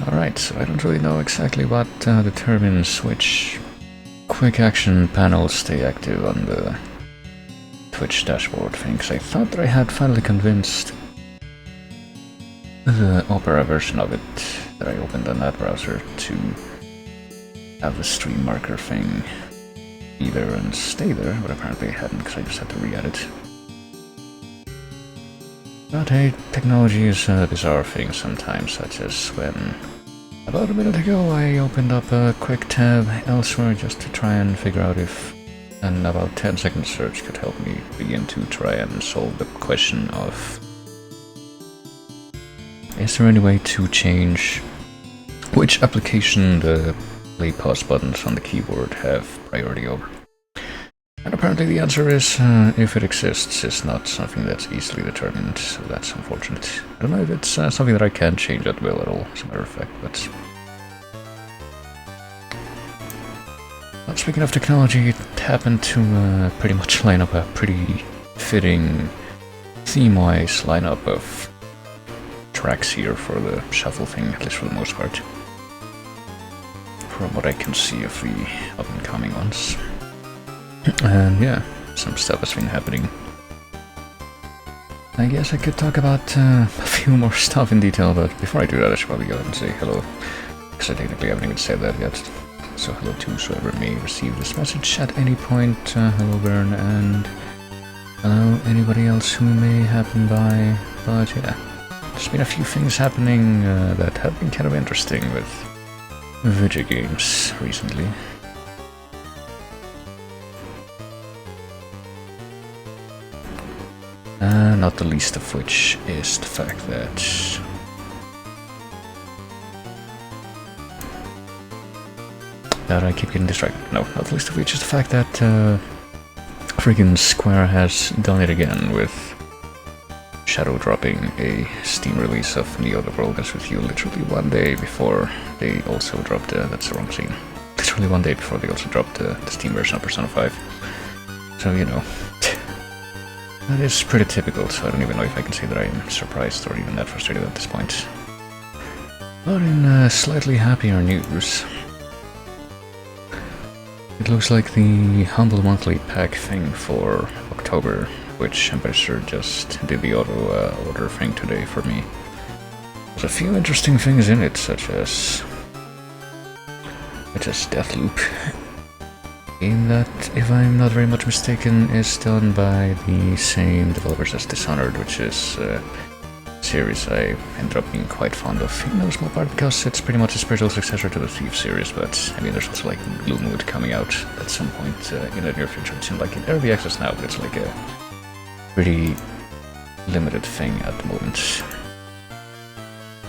Alright, so I don't really know exactly what determines which quick action panels stay active on the Twitch dashboard thing, because I thought that I had finally convinced the Opera version of it that I opened on that browser to have the stream marker thing be there and stay there, but apparently I hadn't because I just had to re-add it. But hey, technology is a bizarre thing sometimes, such as when about a minute ago I opened up a quick tab elsewhere just to try and figure out if an about 10-second search could help me begin to try and solve the question of is there any way to change which application the play pause buttons on the keyboard have priority over? And apparently the answer is, if it exists, it's not something that's easily determined, so that's unfortunate. I don't know if it's something that I can change at will at all, as a matter of fact, but... Well, speaking of technology, it happened to pretty much line up a pretty fitting, theme-wise lineup of tracks here for the shuffle thing, at least for the most part. From what I can see of the up-and-coming ones. And yeah, some stuff has been happening. I guess I could talk about a few more stuff in detail, but before I do that I should probably go ahead and say hello, because I technically haven't even said that yet. So hello to whoever may receive this message at any point. Hello Bern, and hello anybody else who may happen by. But yeah, there's been a few things happening that have been kind of interesting with video games recently. Not the least of which is the fact that I keep getting distracted. No, not the least of which is the fact that freaking Square has done it again with shadow dropping a Steam release of Neo the World Is With You literally one day before they also dropped that's the wrong scene. Literally one day before they also dropped the Steam version of Persona 5. So, you know, that is pretty typical, so I don't even know if I can say that I'm surprised or even that frustrated at this point. But in slightly happier news, it looks like the Humble Monthly Pack thing for October, which I'm pretty sure just did the auto order thing today for me. There's a few interesting things in it, such as Deathloop. Game that, if I'm not very much mistaken, is done by the same developers as Dishonored, which is a series I ended up being quite fond of, in no small part because it's pretty much a spiritual successor to the Thief series, but I mean there's also like Gloomwood coming out at some point in the near future. It's in like in early access now, but it's like a pretty limited thing at the moment.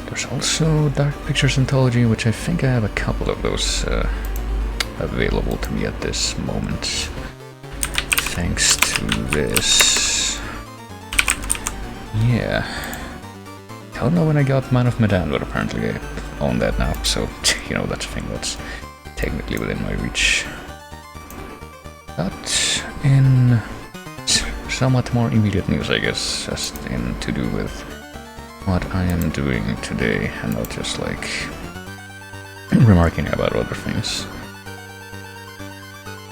There's also Dark Pictures Anthology, which I think I have a couple of those available to me at this moment, thanks to this. Yeah, don't know when I got Man of Medan, but apparently I own that now, so you know, that's a thing that's technically within my reach. But in somewhat more immediate news, I guess, just in to do with what I am doing today and not just like remarking about other things.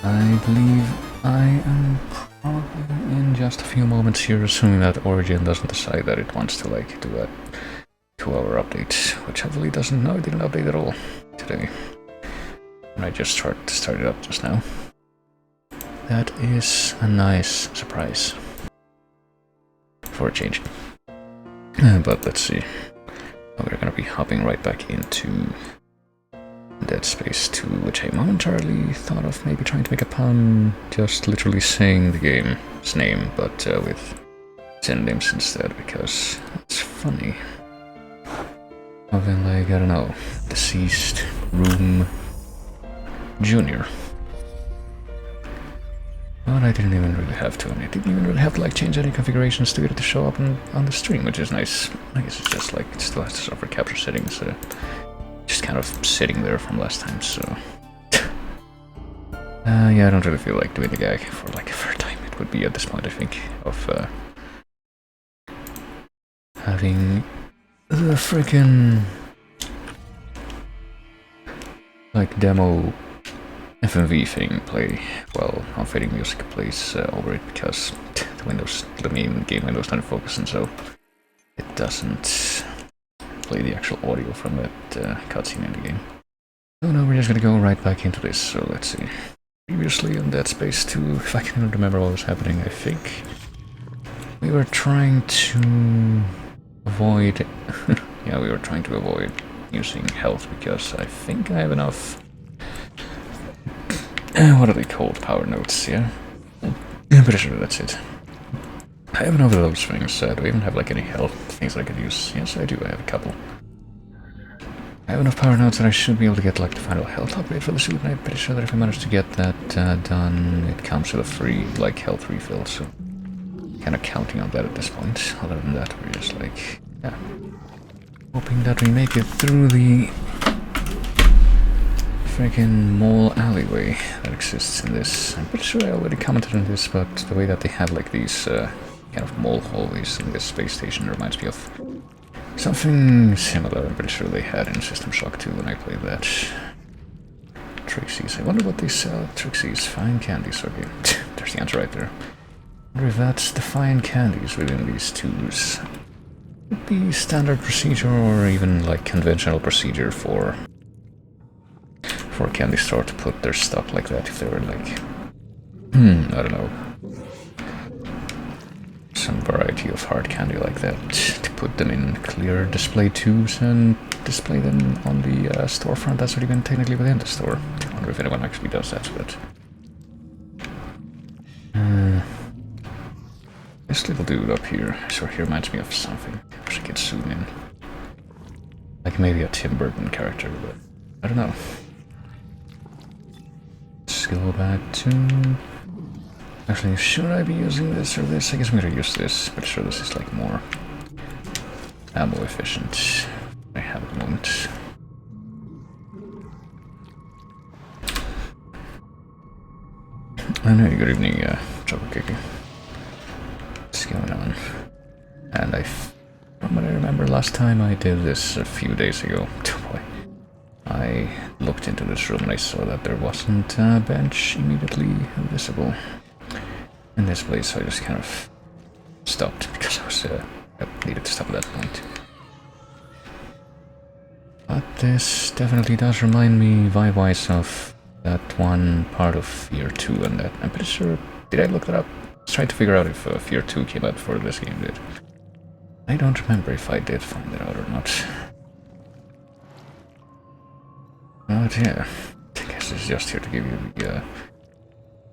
I believe I am probably in just a few moments here, assuming that Origin doesn't decide that it wants to like do a 2-hour update, which hopefully doesn't. No, it didn't update at all today. And I just started up just now. That is a nice surprise for a change. But let's see. We're gonna be hopping right back into Dead Space 2, which I momentarily thought of maybe trying to make a pun, just literally saying the game's name, but with synonyms instead, because it's funny. Something like, I don't know, Deceased Room Junior. But I didn't even really have to, and I didn't even really have to like change any configurations to get it to show up on the stream, which is nice. I guess it's just like, it still has to suffer capture settings, just kind of sitting there from last time, so... yeah, I don't really feel like doing the gag for like a third time. It would be at this point, I think, of having the frickin' like demo FMV thing play well on fading music plays over it because the main game windows don't focus, and so it doesn't play the actual audio from that cutscene in the game. Oh no, we're just gonna go right back into this, so let's see. Previously on Dead Space 2, if I can even remember what was happening, I think we were trying to avoid... yeah, we were trying to avoid using health because I think I have enough... what are they called? Power notes, yeah? I'm pretty sure that's it. I have enough of those things. Do I even have like any health things I could use? Yes, I do. I have a couple. I have enough power notes that I should be able to get like the final health upgrade for the suit, and I'm pretty sure that if I manage to get that done, it comes with a free like health refill, so kind of counting on that at this point. Other than that, we're just like, yeah, hoping that we make it through the freaking mall alleyway that exists in this. I'm pretty sure I already commented on this, but the way that they have like these kind of mall hallways in this space station reminds me of something similar. I'm pretty sure they had in System Shock 2 when I played that. Trixie's. I wonder what they sell at Trixie's. Fine candies. Okay, there's the answer right there. I wonder if that's the fine candies within these tubes. Would be standard procedure or even like conventional procedure for a candy store to put their stuff like that if they were like, I don't know, some variety of hard candy like that, to put them in clear display tubes and display them on the storefront. That's not even technically within the store. I wonder if anyone actually does that, but this little dude up here, so he reminds me of something. I wish I could zoom in. Like maybe a Tim Burton character, but I don't know. Let's go back to... Actually, should I be using this or this? I guess I'm gonna use this, but sure this is like more ammo efficient I have at the moment. And hey, good evening, Choco Kiki. What's going on? And from what I remember last time I did this a few days ago, oh boy, I looked into this room and I saw that there wasn't a bench immediately visible in this place, so I just kind of stopped because I needed to stop at that point. But this definitely does remind me vibe-wise of that one part of Fear 2, and that I'm pretty sure... Did I look that up? I was trying to figure out if Fear 2 came out before this game did. I don't remember if I did find it out or not. But yeah, I guess it's just here to give you the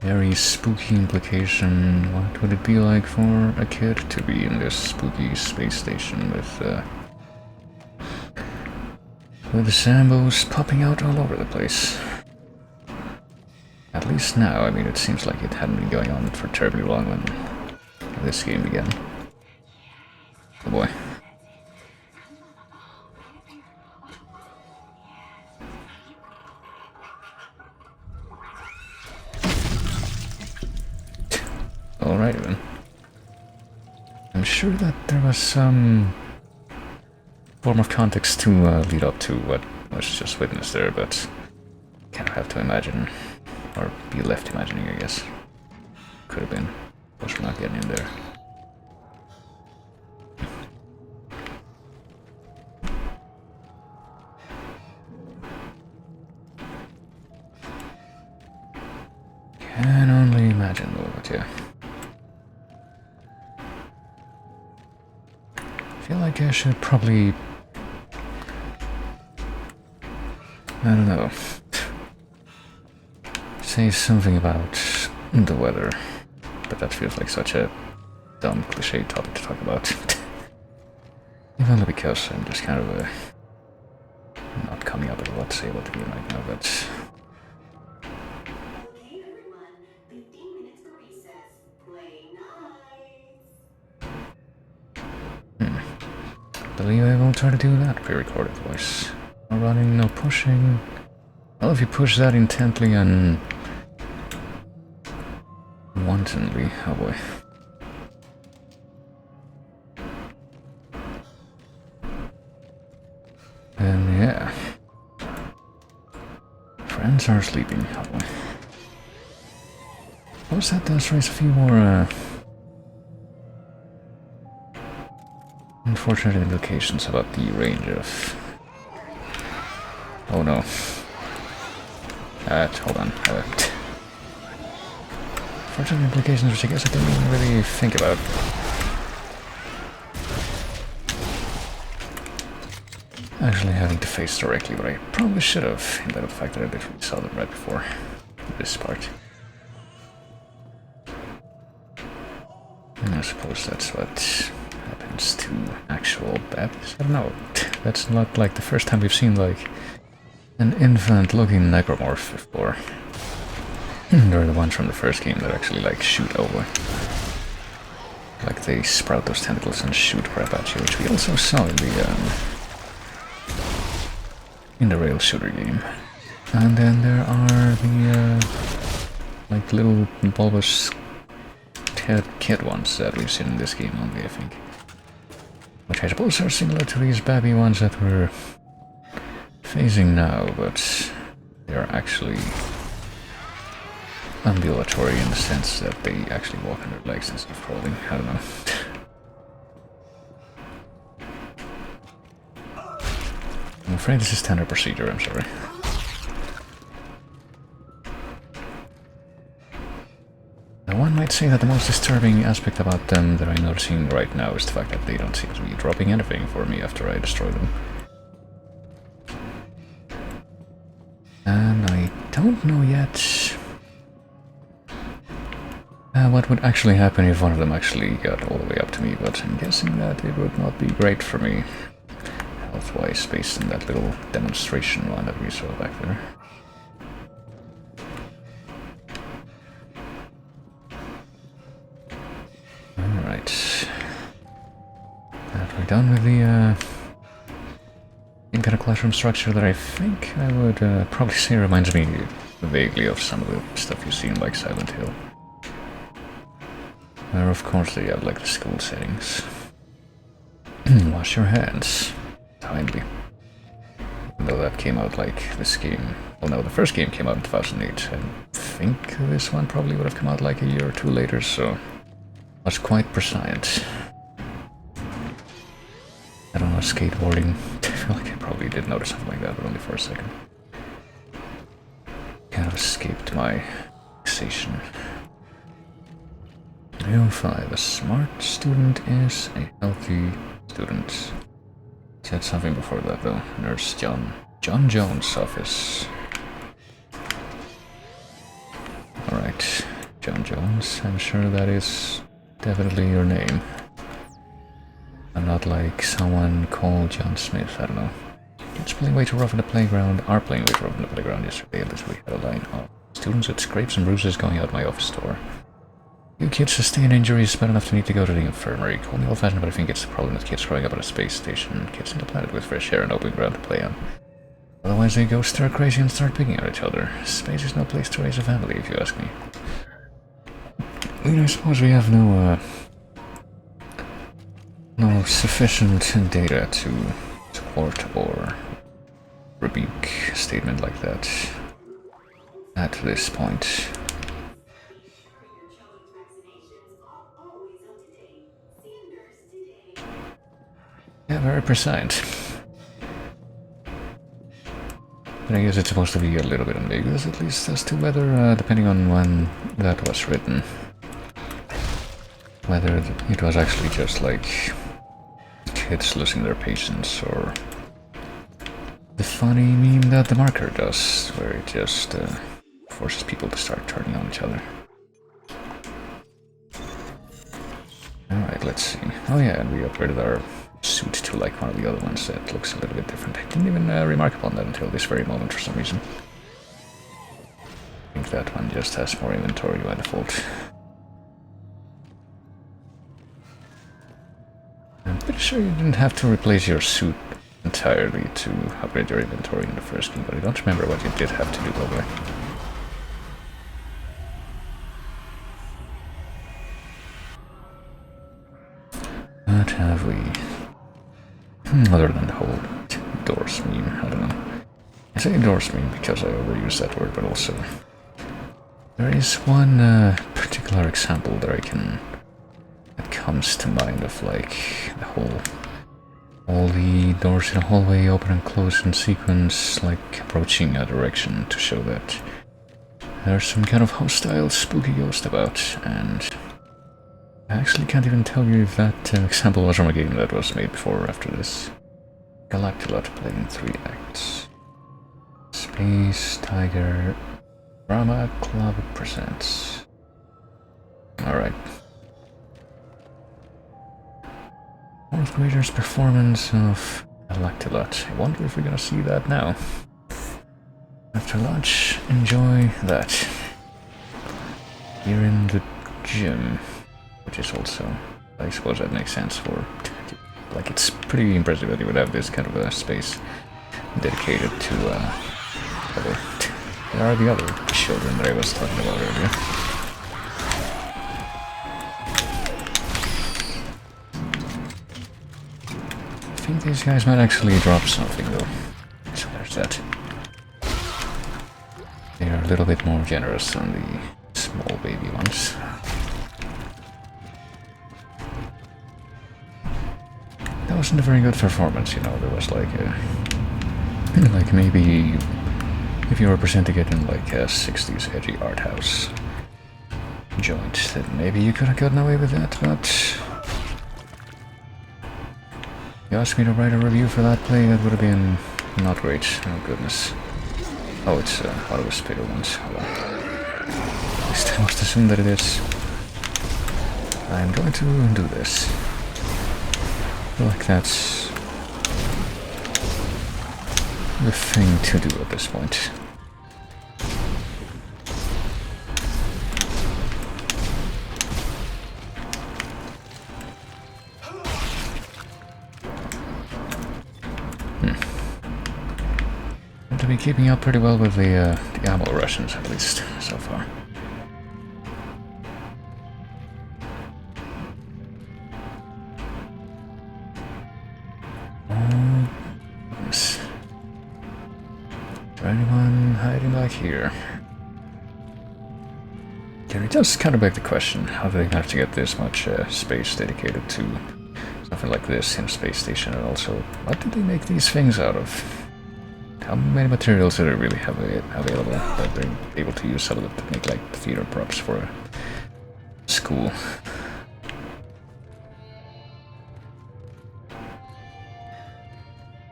very spooky implication. What would it be like for a kid to be in this spooky space station with the Zambos popping out all over the place? At least now, I mean, it seems like it hadn't been going on for terribly long when this game began. Oh boy. Alright then. I'm sure that there was some form of context to lead up to what was just witnessed there, but kind of have to imagine, or be left imagining, I guess. Could have been. Guess we're not getting in there. Can only imagine though, but yeah. I feel like I should probably... I don't know. Say something about the weather. But that feels like such a dumb cliche topic to talk about. If only because I'm just kind of not coming up with a lot to say about the game right now, but... Okay, everyone, 15 minutes for recess. Play nice. Believe I won't try to do that pre-recorded voice. No running, no pushing. Well, if you push that intently and wantonly, oh boy. And yeah. Friends are sleeping. Oh boy. Suppose that does raise a few more unfortunate implications about the range of... Oh no. Hold on. Unfortunate implications which I guess I didn't even really think about. Actually having to face directly, but I probably should have, in light of the fact that I literally saw them right before this part. And I suppose that's what happens to actual babies. I don't know. That's not like the first time we've seen like an infant-looking necromorph before. They're the ones from the first game that actually like shoot over. Like they sprout those tentacles and shoot crap at you, which we also saw in the rail shooter game. And then there are the like little bulbous kid ones that we've seen in this game only, I think. Which I suppose are similar to these babby ones that we're facing now, but they are actually ambulatory in the sense that they actually walk on their legs instead of crawling. I don't know. I'm afraid this is standard procedure, I'm sorry. Now one might say that the most disturbing aspect about them that I'm noticing right now is the fact that they don't seem to be dropping anything for me after I destroy them. And I don't know yet what would actually happen if one of them actually got all the way up to me, but I'm guessing that it would not be great for me, health-wise, based on that little demonstration one that we saw back there. Alright. That we're done with the kind of classroom structure that I think I would probably say reminds me vaguely of some of the stuff you see in like Silent Hill. Where of course they have like the school settings. Wash your hands. Timely. Even though that came out like this game... Well no, the first game came out in 2008. I think this one probably would have come out like a year or two later, so... was quite prescient. I don't know, skateboarding. I feel like I probably did notice something like that, but only for a second. Kind of escaped my fixation. 305. A smart student is a healthy student. Said something before that though. Nurse John Jones' office. Alright. John Jones. I'm sure that is definitely your name. I'm not like someone called John Smith, I don't know. Kids playing way too rough in the playground are playing way too rough in the playground yesterday, at least we had a line of students with scrapes and bruises going out my office door. You kids sustain injuries bad enough to need to go to the infirmary. Call me old-fashioned, but I think it's the problem with kids growing up on a space station. Kids need a planet with fresh air and open ground to play on. Otherwise they go stir crazy and start picking at each other. Space is no place to raise a family, if you ask me. I suppose we have no sufficient data to support or rebuke a statement like that at this point. Yeah, very prescient. But I guess it's supposed to be a little bit ambiguous, at least, as to whether, depending on when that was written, whether it was actually just like kids losing their patience, or the funny meme that the marker does, where it just forces people to start turning on each other. Alright, let's see. Oh yeah, and we upgraded our suit to like one of the other ones that looks a little bit different. I didn't even remark upon that until this very moment for some reason. I think that one just has more inventory by default. I'm pretty sure you didn't have to replace your suit entirely to upgrade your inventory in the first game, but I don't remember what you did have to do over. What have we? Other than the whole doors meme, I don't know. I say endorse me because I overuse that word, but also there is one particular example that comes to mind of like all the doors in the hallway open and close in sequence, like approaching a direction to show that there's some kind of hostile, spooky ghost about, and I actually can't even tell you if that example was from a game that was made before or after this. Galactulot played in 3 acts. Space Tiger Drama Club presents. Alright. Fourth grader's performance of Galactulot. I wonder if we're gonna see that now. After lunch, enjoy that. Here in the gym, which is also, I suppose that makes sense for, like, it's pretty impressive that you would have this kind of a space dedicated to, there are the other children that I was talking about earlier. I think these guys might actually drop something though, so there's that. They are a little bit more generous on the small baby ones. That wasn't a very good performance, you know. There was like like maybe if you were presenting it in like a 60s edgy art house joint, then maybe you could have gotten away with that, but you asked me to write a review for that play, that would have been not great. Oh goodness. Oh, it's one of the spitter ones. Hold on. At least I must assume that it is. I'm going to do this. I feel like that's the thing to do at this point. To be keeping up pretty well with the ammo Russians, at least so far. Oh, yes. Is there anyone hiding back here? Can we just kind of beg the question, how do they have to get this much space dedicated to something like this in a space station, and also, what did they make these things out of? How many materials do they really have available that they're able to use out of it to make like theater props for a school?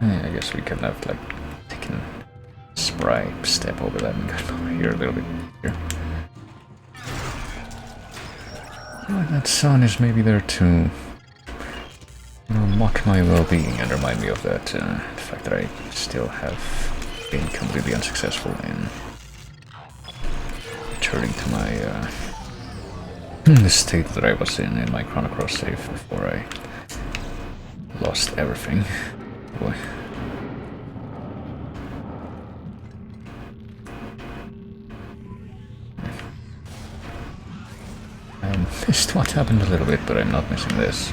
I guess we could have like taken a spry step over that and got over here a little bit here. I feel like that sun is maybe there to, you know, mock my well-being and remind me of that the fact that I still have been completely unsuccessful in returning to my the state that I was in my Chrono Cross save before I lost everything. Boy. I missed what happened a little bit, but I'm not missing this.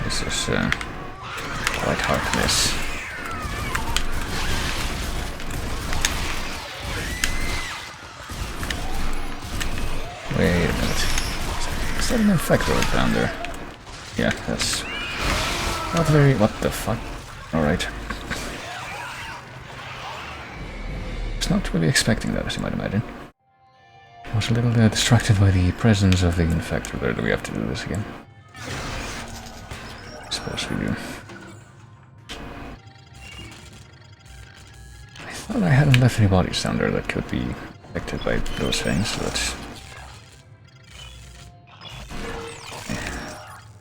This is quite hard to miss. Wait a minute. Is that an infector down there? Yeah, that's not very... What the fuck? Alright. I was not really expecting that, as you might imagine. I was a little distracted by the presence of the infector there. Do we have to do this again? I suppose we do. I thought I hadn't left any bodies down there that could be affected by those things, but...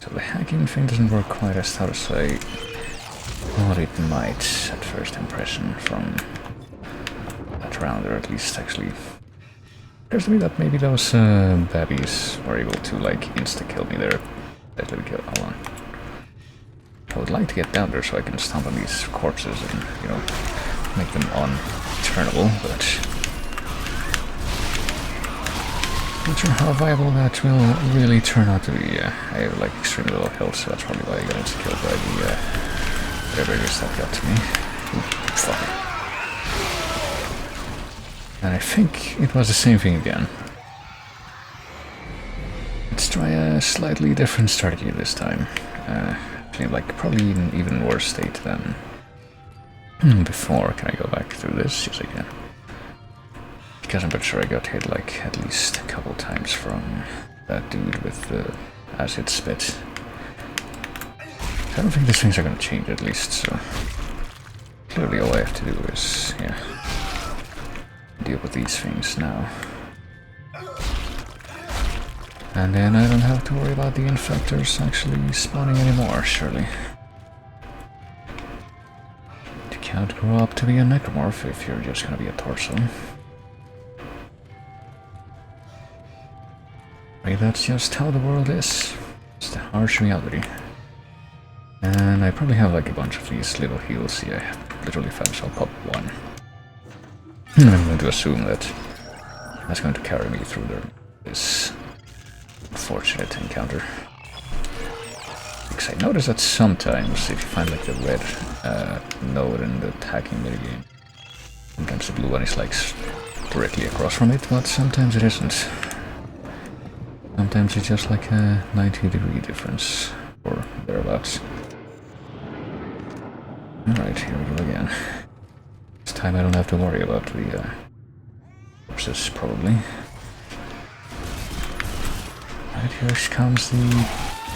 So the hacking thing doesn't work quite as, how to say, what it might at first impression from that round, or at least actually appears to me that maybe those babbies were able to like insta-kill me there. Deadly kill. Hold on. I would like to get down there so I can stomp on these corpses and, you know, make them unturnable, but I'm not sure how viable that will really turn out to be. I have like extremely low health, so that's probably why I got insta-killed by the whatever it is that got to me. Ooh, fuck. And I think it was the same thing again. Let's try a slightly different strategy this time. Feeling like probably in even worse state than before. Can I go back through this? Yes, I can. Because I'm pretty sure I got hit like at least a couple times from that dude with the acid spit. I don't think these things are gonna change at least, so clearly all I have to do is, yeah, deal with these things now. And then I don't have to worry about the infectors actually spawning anymore, surely. You can't grow up to be a necromorph if you're just gonna be a torso. Right, that's just how the world is. It's the harsh reality. And I probably have like a bunch of these little heals. Yeah, I have literally 5, so I'll pop one. I'm going to assume that that's going to carry me through this unfortunate encounter. Because I noticed that sometimes if you find like the red node in the attacking minigame, sometimes the blue one is like directly across from it, but sometimes it isn't. Sometimes it's just like a 90-degree difference, or thereabouts. Alright, here we go again. This time I don't have to worry about the corpses, probably. Right, here comes the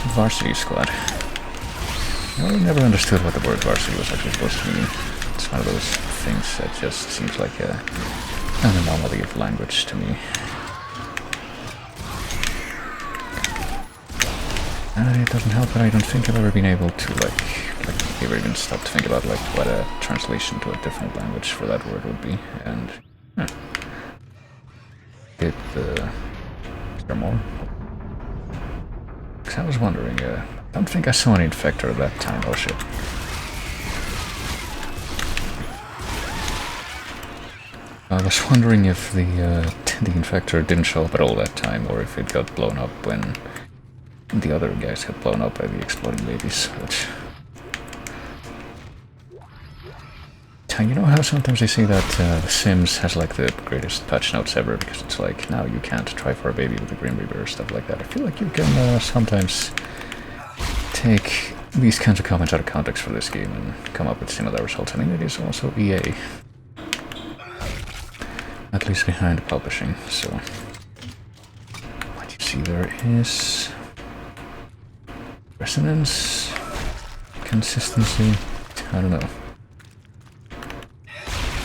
varsity squad. I really never understood what the word varsity was actually supposed to mean. It's one of those things that just seems like an anomaly of language to me. It doesn't help that I don't think I've ever been able to ever even stop to think about like what a translation to a different language for that word would be. And is there more? Because I was wondering. I don't think I saw an infector at that time. Oh shit! I was wondering if the infector didn't show up at all that time, or if it got blown up when the other guys got blown up by the exploding babies, which... You know how sometimes they say that The Sims has like the greatest patch notes ever because it's like, now you can't try for a baby with a Grim Reaper or stuff like that. I feel like you can sometimes take these kinds of comments out of context for this game and come up with similar results. I mean, it is also EA. At least behind publishing, so... What you see there is... resonance, consistency, I don't know.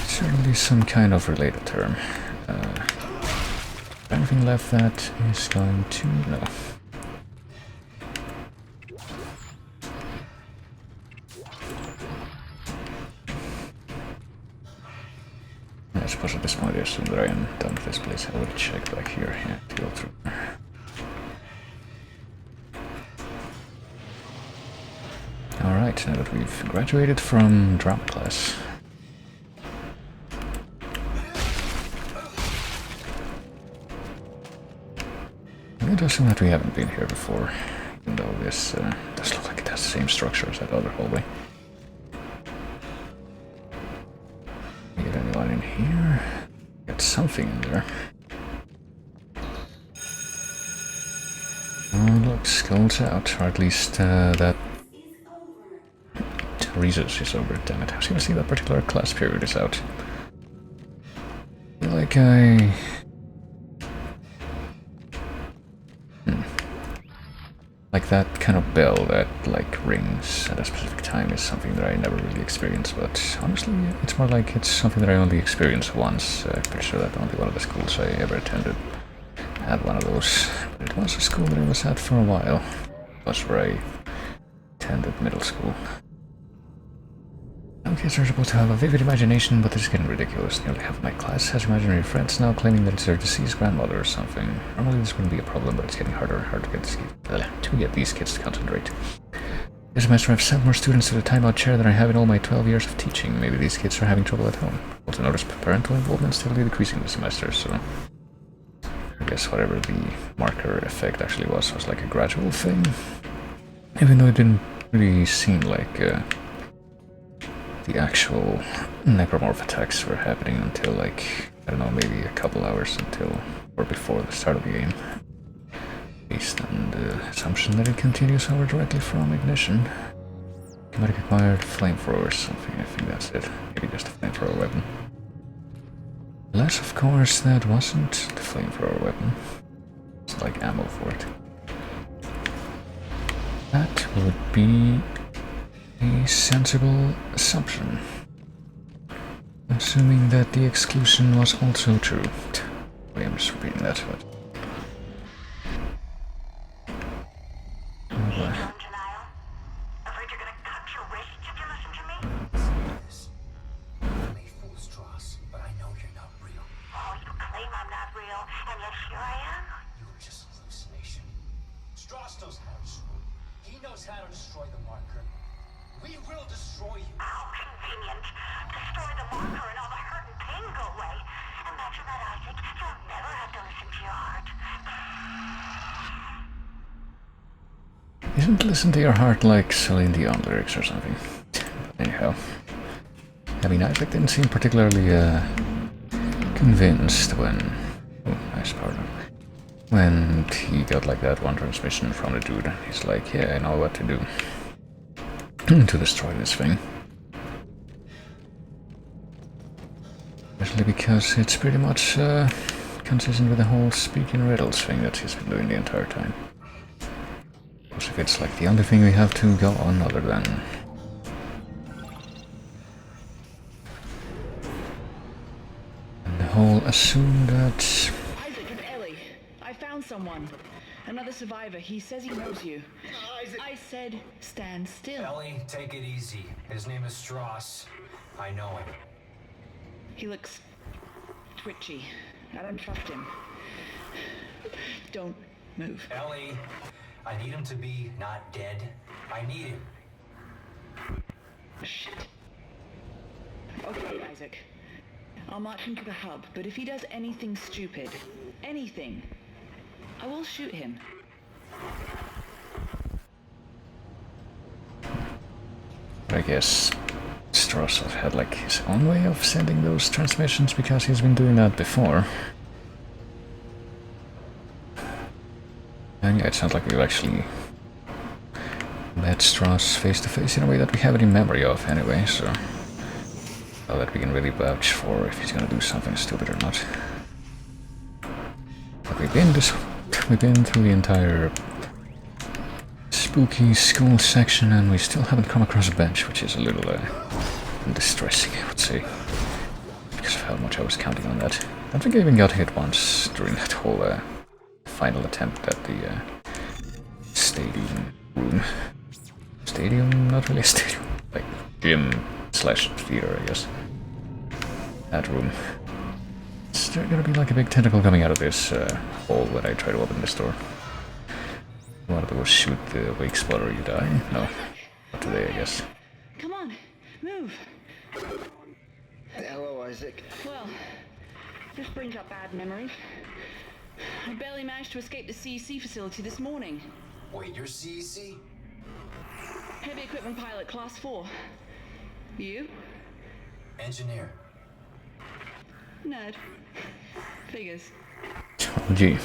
Certainly some kind of related term. Anything left that is going to... no. I suppose at this point I assume that I am done with this place. I would check back here, yeah, to go through. Alright, now that we've graduated from drama class. I'm going to assume that we haven't been here before, even though this does look like it has the same structure as that other hallway. Get anyone in here? Got something in there. Oh, look, school's out, or at least that recess is over, damn it. I was gonna see that particular class period is out. I feel like like that kind of bell that like rings at a specific time is something that I never really experienced, but honestly it's more like it's something that I only experienced once. I'm pretty sure that only one of the schools I ever attended had one of those. But it was a school that I was at for a while. It was where I attended middle school. Some kids are supposed to have a vivid imagination, but this is getting ridiculous. Nearly half of my class has imaginary friends now claiming that it's their deceased grandmother or something. Normally this wouldn't be a problem, but it's getting harder and harder to get these kids to concentrate. This semester I've sent more students to the timeout chair than I have in all my 12 years of teaching. Maybe these kids are having trouble at home. Also notice parental involvement steadily decreasing this semester, so... I guess whatever the marker effect actually was like a gradual thing. Even though it didn't really seem like... the actual necromorph attacks were happening until like, I don't know, maybe a couple hours until or before the start of the game. Based on the assumption that it continues over directly from ignition. Might have acquired flamethrower or something, I think that's it. Maybe just a flamethrower weapon. Unless, of course, that wasn't the flamethrower weapon. It's like ammo for it. That would be a sensible assumption. Assuming that the exclusion was also true. Wait, I'm just repeating that, but... Isn't listen to your heart like Celine Dion lyrics or something? Anyhow. I mean, Isaac didn't seem particularly convinced when... Oh, nice pardon. When he got like that one transmission from the dude. He's like, yeah, I know what to do. To destroy this thing. Especially because it's pretty much consistent with the whole speaking riddles thing that he's been doing the entire time. If it's like the only thing we have to go on other than... And the whole assume that... Isaac, it's Ellie. I found someone. Another survivor. He says he knows you. Isaac. I said stand still. Ellie, take it easy. His name is Strauss. I know him. He looks twitchy. I don't trust him. Don't move. Ellie, I need him to be not dead. I need him. Shit. Okay, Isaac. I'll march him to the hub, but if he does anything stupid, anything, I will shoot him. I guess Strauss had like his own way of sending those transmissions because he's been doing that before. And yeah, it sounds like we've actually met Strauss face to face in a way that we have any memory of anyway, so now that we can really vouch for if he's gonna do something stupid or not. But we've been through the entire spooky school section and we still haven't come across a bench, which is a little distressing, I would say, because of how much I was counting on that. I think I even got hit once during that whole final attempt at the stadium room. Stadium? Not really a stadium. Like gym slash theater, I guess. That room. Is there gonna be like a big tentacle coming out of this hole when I try to open this door? You wanna go shoot the wake spotter, you die? No. Not today, I guess. Come on, move. Hello, Isaac. Well, this brings up bad memories. I barely managed to escape the CEC facility this morning. Wait, you're CEC? Heavy equipment pilot, class 4. You? Engineer. Nerd. Figures. Oh, gee.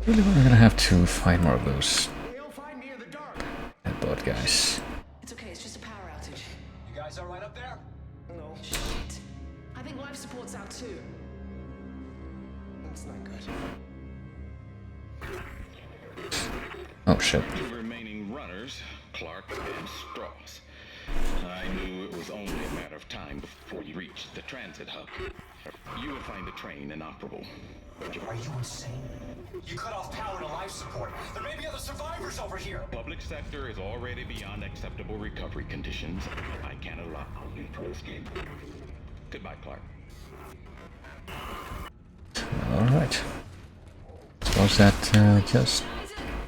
Really, we're gonna have to find more of those bot guys. It's okay, it's just a power outage. You guys all right up there? No, Shit. I think life support's out too. that's not good. Oh shit. The remaining runners, Clark and Strauss. I knew it was only a matter of time before you reached the transit hub. You will find the train inoperable. Are you insane? You cut off power to life support. There may be other survivors over here. Public sector is already beyond acceptable recovery conditions. I can't allow you to escape. Goodbye, Clark. Alright. Suppose that just...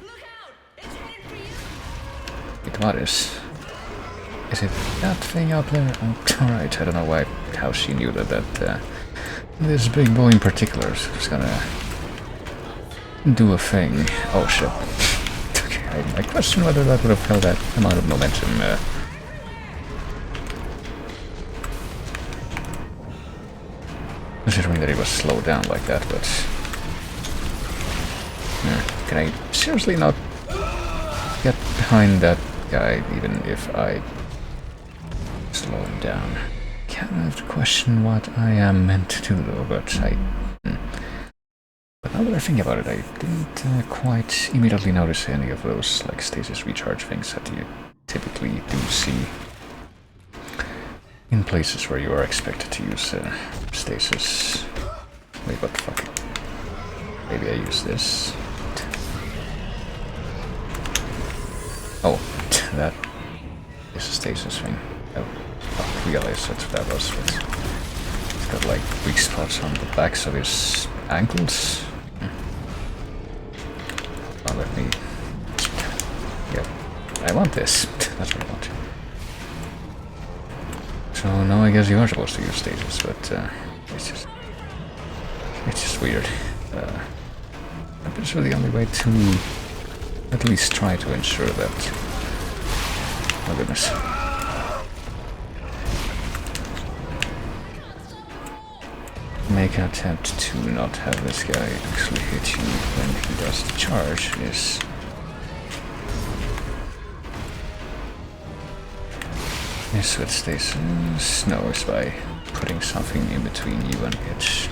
Look out! It's headed for you! It what is it that thing out there? Oh, alright, I don't know how she knew that this big boy in particular is gonna do a thing. Oh shit. Okay, I question whether that would have held that amount of momentum. Considering that he was slowed down like that, but... can I seriously not get behind that guy even if I slow him down? Kind of have to question what I am meant to do though, but But now that I think about it, I didn't quite immediately notice any of those like stasis recharge things that you typically do see in places where you are expected to use stasis. Wait, what the fuck? Maybe I use this. Oh, that is a stasis thing. Oh, I realized that's what that was. It's got like weak spots on the backs of his ankles. Oh, let me... Yeah, I want this. That's what I want. So now I guess you are supposed to use stasis, but it's just weird. I'm pretty sure the only way to at least try to ensure that... Oh goodness. Make an attempt to not have this guy actually hit you when he does the charge is... Yes, with stasis. No, it's by putting something in between you and it.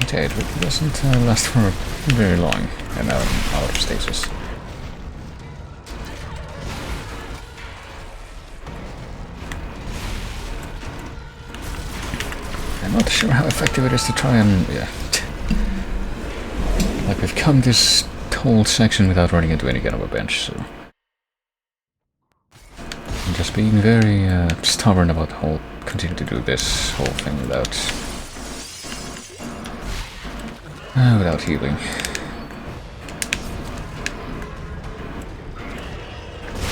Okay, it really doesn't last for very long, and now I'm out of stasis. I'm not sure how effective it is to try and... yeah. Like, we've come this whole section without running into any kind of a bench, so... I'm just being very stubborn about the whole... continue to do this whole thing without healing.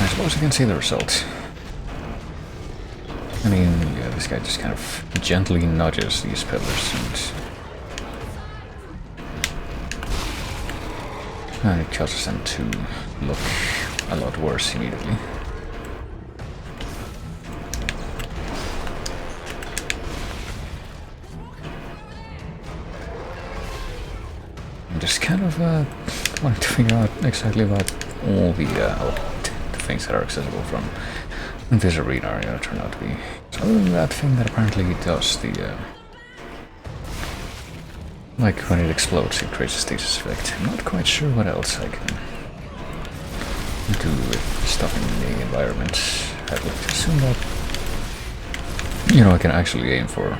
I suppose you can see the result. I mean, yeah, this guy just kind of gently nudges these pillars and it causes them to look a lot worse immediately. I'm just kind of wanting to figure out exactly what all the things that are accessible from this arena are going to turn out to be. So other than that thing that apparently does the... like when it explodes it creates a stasis effect. I'm not quite sure what else I can do with stuff in the environment. I'd like to assume that... you know, I can actually aim for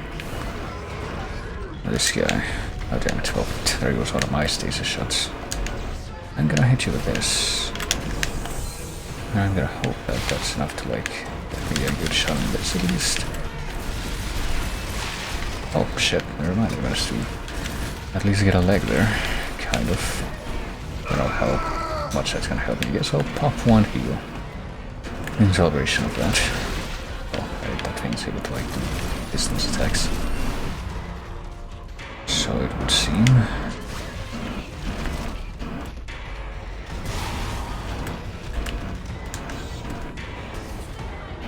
this guy. Oh damn it, well, there goes one of my stasis shots. I'm gonna hit you with this. And I'm gonna hope that that's enough to, like, get me a good shot on this at least. Oh shit, never mind, I managed to at least get a leg there. Kind of. I don't know how much that's gonna help me. I guess I'll pop one heal in celebration of that. Oh, that thing's able to, like, do distance attacks. So it would seem.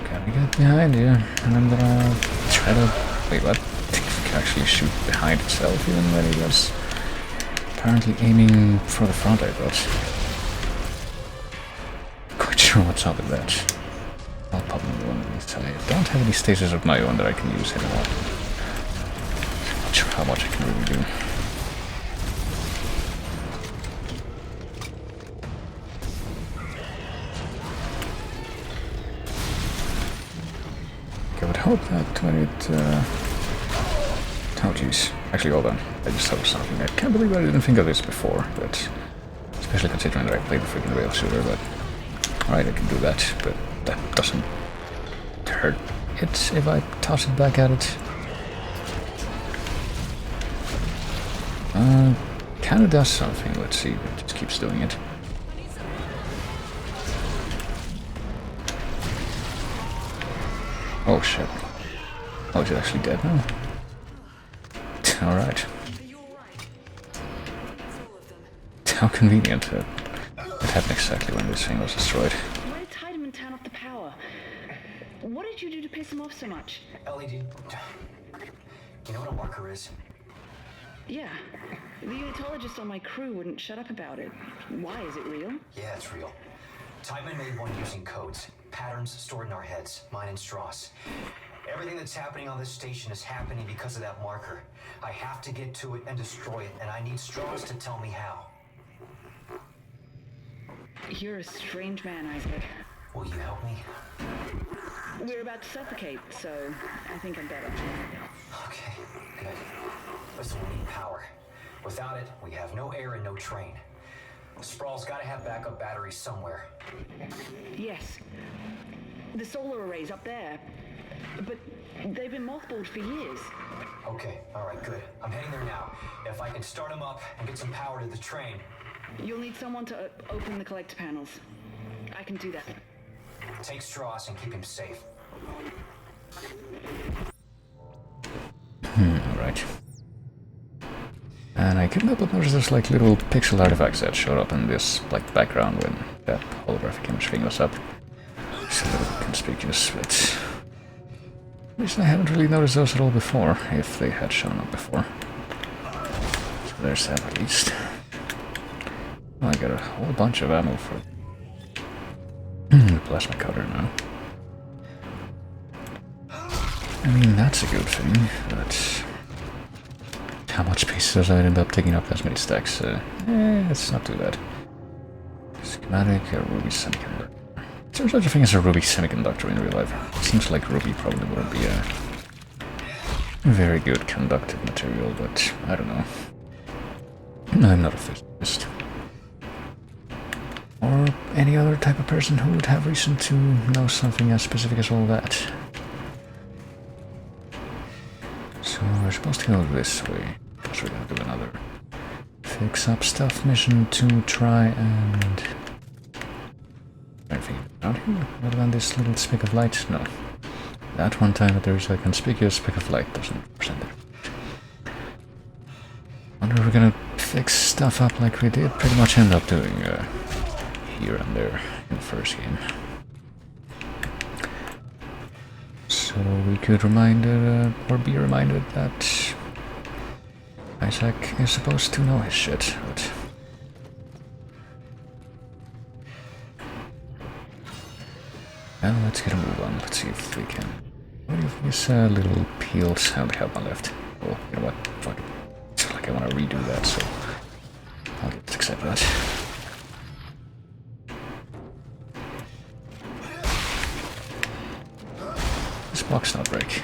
Gotta get behind you, and I'm gonna try to... wait, what? It can actually shoot behind itself even when it was apparently aiming for the front, I thought. Quite sure what's up with that. I'll pop another one of these. I don't have any stasis of my own that I can use anymore. Not sure how much I can really do. I would hope that when it... oh jeez. Actually, hold on. I just thought of something. I can't believe I didn't think of this before, but... especially considering that I played the freaking rail shooter, but... alright, I can do that, but that doesn't hurt it if I toss it back at it. Kinda does something. Let's see. It just keeps doing it. Oh shit. Oh, is it actually dead now? Alright. How convenient. It happened exactly when this thing was destroyed. Why did Tideman turn off the power? What did you do to piss him off so much? LED. You know what a marker is? Yeah. The unitologist on my crew wouldn't shut up about it. Why? Is it real? Yeah, it's real. Tideman made one using codes, patterns stored in our heads, mine and Strauss. Everything that's happening on this station is happening because of that marker. I have to get to it and destroy it, and I need Strauss to tell me how. You're a strange man, Isaac. Will you help me? We're about to suffocate, so I think I'm better. Okay, good. Listen, we need power. Without it, we have no air and no train. Sprawl's gotta have backup batteries somewhere. Yes. The solar array's up there. But they've been mothballed for years. Okay, alright, good. I'm heading there now. If I can start them up and get some power to the train. You'll need someone to open the collector panels. I can do that. Take Strauss and keep him safe. Alright. And I couldn't help but notice there's like little pixel artifacts that showed up in this like background when that holographic image thing was up. It's a little conspicuous, but at least I haven't really noticed those at all before, if they had shown up before. So there's that at least. Oh, I got a whole bunch of ammo for the plasma cutter now. I mean, that's a good thing, but how much space does that end up taking up as many stacks? It's not too bad. Schematic, a ruby semiconductor. Is there such a thing as a ruby semiconductor in real life? It seems like ruby probably wouldn't be a very good conductive material, but I don't know. I'm not a physicist. Or any other type of person who would have reason to know something as specific as all that. So we're supposed to go this way, because we're gonna do another fix up stuff mission to try and... anything around here? Other than this little speck of light? No. That one time that there's a conspicuous speck of light doesn't represent it. Wonder if we're gonna fix stuff up like we did pretty much end up doing here and there in the first game. So we could remind or be reminded that Isaac is supposed to know his shit, but well, let's get a move on. Let's see if we can. What if this little peeled sound have on left? Oh, you know what? Fuck it. It's like I want to redo that, so I'll just accept that. This box not break.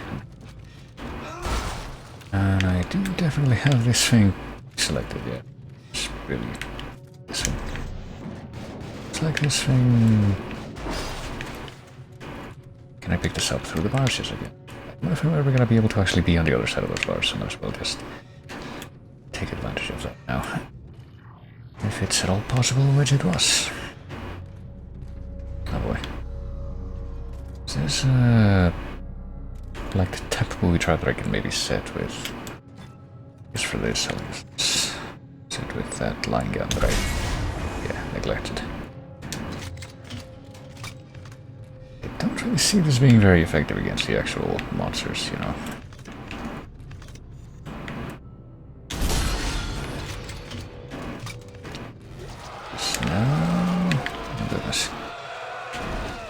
And I do definitely have this thing selected, yeah. It's really this thing. It's like this thing. Can I pick this up through the bars? Yes, I can. I don't know if I'm ever gonna be able to actually be on the other side of those bars, so I might as well just take advantage of that now. If it's at all possible, which it was. Oh boy. Is this like the type of movie trap that I can maybe set with? Just for this, I'll just set with that line gun that I neglected. I don't really see this being very effective against the actual monsters, you know. No. Oh goodness.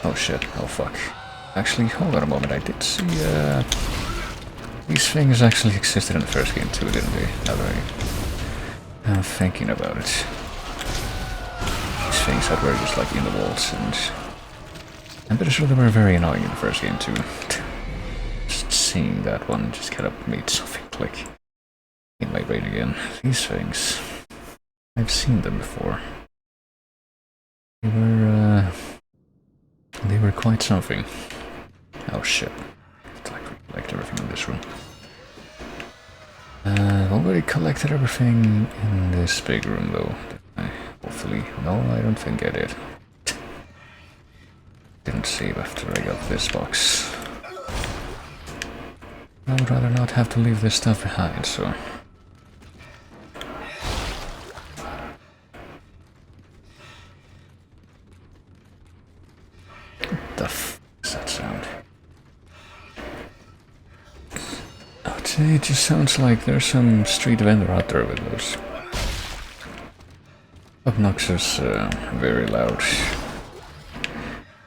Oh shit. Oh fuck. Actually, hold on a moment. I did see these things actually existed in the first game too, didn't they? Now that I'm thinking about it. These things that were just like in the walls, and I'm pretty sure they were very annoying in the first game too. Just seeing that one just kind of made something click in my brain again. These things, I've seen them before. They were quite something. Oh shit. I have to like collect everything in this room. I've already collected everything in this big room though. Hopefully. No, I don't think I did. Didn't save after I got this box. I would rather not have to leave this stuff behind, so... It just sounds like there's some street vendor out there with those obnoxious, very loud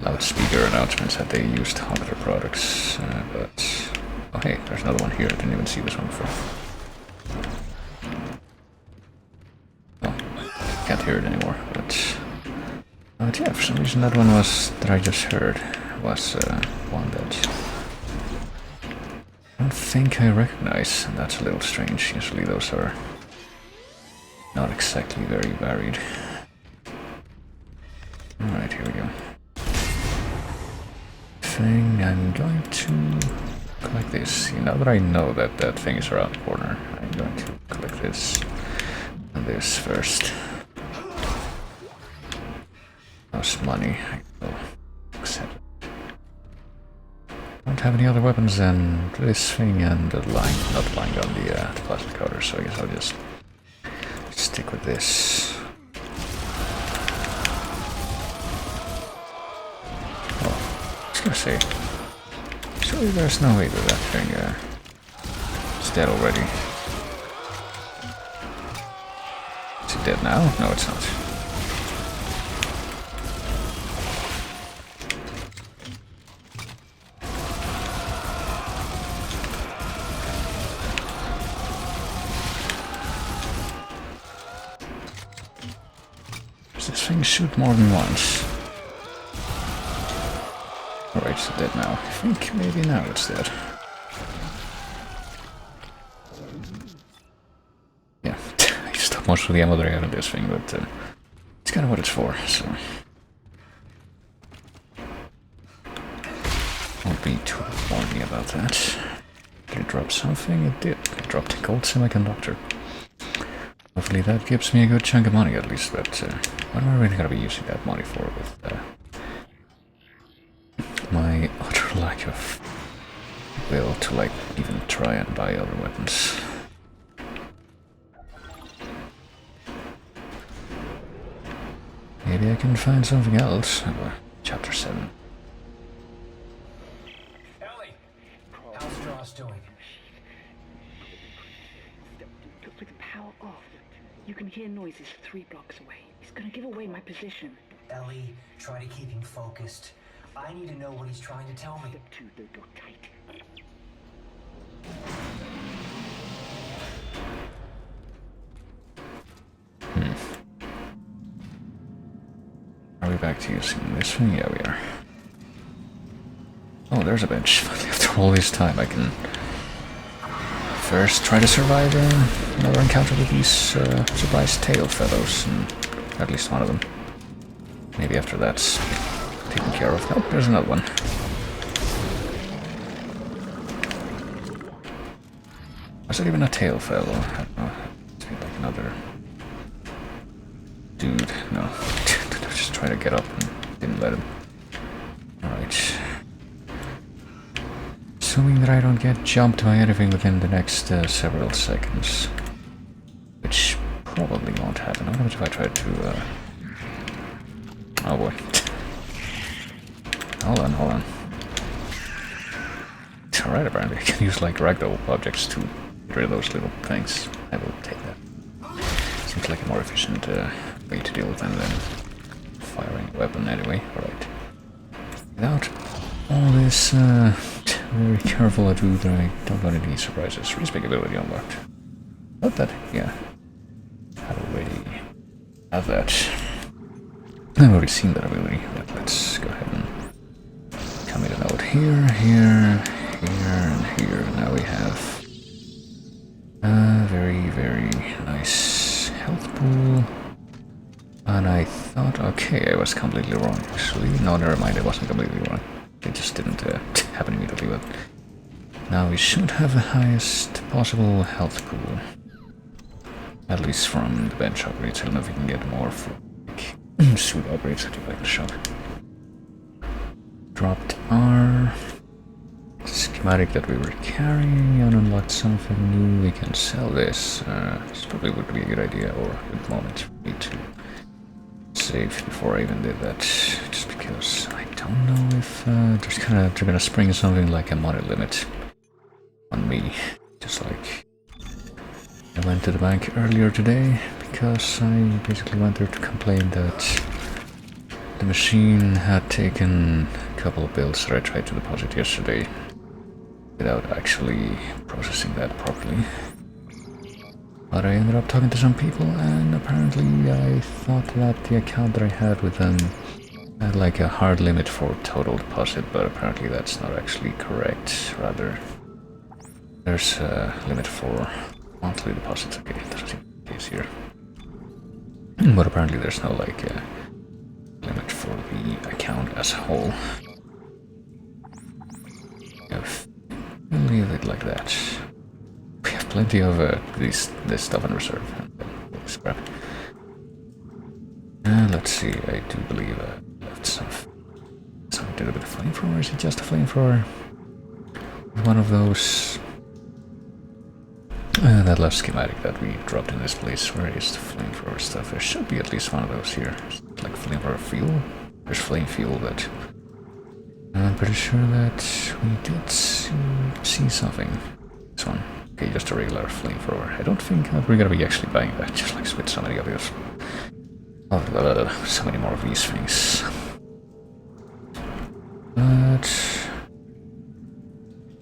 loudspeaker announcements that they used to hawk their products. But oh hey, there's another one here. I didn't even see this one before. Oh, can't hear it anymore. But yeah, for some reason that one that I just heard was one that I don't think I recognize, and that's a little strange. Usually those are not exactly very varied. Alright, here we go. Thing, I'm going to collect this. Now that I know that that thing is around the corner, I'm going to collect this and this first. That's money. I will accept it. Don't have any other weapons than this thing and the not line gun, the plastic cutter, so I guess I'll just stick with this. Oh, I was gonna say, surely there's no way that that thing is dead already. Is it dead now? No, it's not. This thing shoot more than once. Alright, it's dead now. I think maybe now it's dead. Yeah, I stopped most of the ammo that I had on this thing, but it's kind of what it's for, so... Won't be too worried about that. Did it drop something? It did. It dropped a gold semiconductor. Hopefully that gives me a good chunk of money at least, but what am I really gonna be using that money for with my utter lack of will to like even try and buy other weapons? Maybe I can find something else. Chapter 7. Ellie! How's Strauss doing? With the power off, you can hear noises 3 blocks away. He's gonna give away my position. Ellie, try to keep him focused. I need to know what he's trying to tell me. Step 2, the door tight. Are we back to using this thing? Yeah, we are. Oh, there's a bench. After all this time, I can first try to survive another encounter with these surprise tail fellows, and at least one of them. Maybe after that's taken care of. Nope, there's another one. Was it even a tail fellow? I don't know. It's like another dude. No. Just trying to get up and didn't let him. Alright. Assuming that I don't get jumped by anything within the next several seconds. Which probably won't happen. What if I try to oh boy. Hold on. It's alright, apparently I can use like ragdoll objects to get rid of those little things. I will take that. Seems like a more efficient way to deal with them than firing a weapon anyway. Alright. Without all this very careful at that I don't want any surprises. Respec ability unlocked. Not that, yeah. I already have that. I've already seen that ability, but let's go ahead and commit a note here, and here. Now we have a very, very nice health pool. And I thought, okay, I was completely wrong, actually. No, never mind, I wasn't completely wrong. It just didn't happen immediately, but now we should have the highest possible health pool. At least from the bench upgrades. I don't know if we can get more for like, suit upgrades that you like the shop. Dropped our schematic that we were carrying and unlocked something new. We can sell this. This probably would be a good idea, or a good moment for me to save before I even did that, just because I don't know if they're gonna spring something like a money limit on me Just like I went to the bank earlier today because I basically went there to complain that the machine had taken a couple of bills that I tried to deposit yesterday without actually processing that properly. But I ended up talking to some people, and apparently I thought that the account that I had with them had like a hard limit for total deposit, but apparently that's not actually correct. Rather, there's a limit for monthly deposits. Okay, that doesn't seem to be the case here. But apparently there's no like limit for the account as a whole. I'll leave it like that. We have plenty of this stuff in reserve. Scrap. Let's see, I do believe I left some. Something to do with the flamethrower. Is it just a flamethrower? One of those. That last schematic that we dropped in this place, where is the flamethrower stuff? There should be at least one of those here. Like flamethrower fuel? There's flame fuel, but I'm pretty sure that we did see something. This one. Okay, just a regular flamethrower. I don't think that we're gonna be actually buying that, just like with so many of these. Oh, so many more of these things. But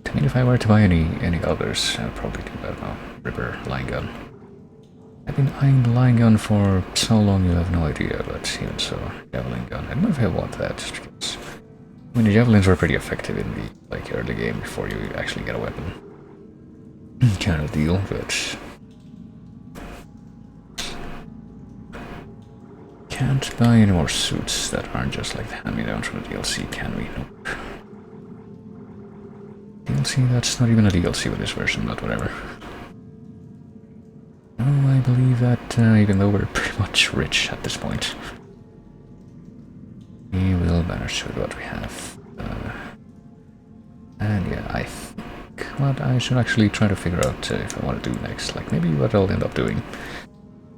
I mean, if I were to buy any others, I'd probably do that now. Ripper line gun. I've been eyeing the line gun for so long you have no idea, but even so, javelin gun. I don't know if I want that, just because I mean, the javelins were pretty effective in the like early game before you actually get a weapon. Kind of deal, but can't buy any more suits that aren't just like the hand-me-downs from the DLC, can we? Nope. DLC? That's not even a DLC with this version, but whatever. Oh, I believe that even though we're pretty much rich at this point, we will manage with what we have. And yeah, I think what I should actually try to figure out if I want to do next, like maybe what I'll end up doing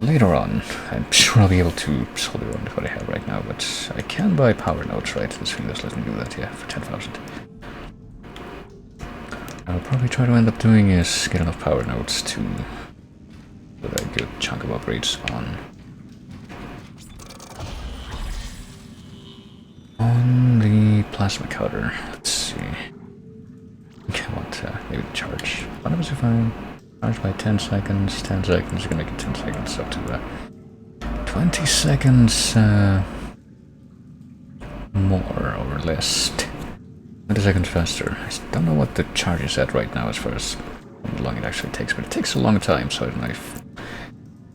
later on. I'm sure I'll be able to solder on what I have right now, but I can buy power nodes, right? This thing does let me do that, yeah, for 10,000. I'll probably try to end up doing is get enough power nodes to put a good chunk of upgrades on the plasma cutter. Let's see. I want maybe the charge. What happens if I charge by 10 seconds? 10 seconds, you're gonna make it 10 seconds up to 20 seconds more or less. 20 seconds faster. I don't know what the charge is at right now as far as how long it actually takes, but it takes a long time, so I don't know if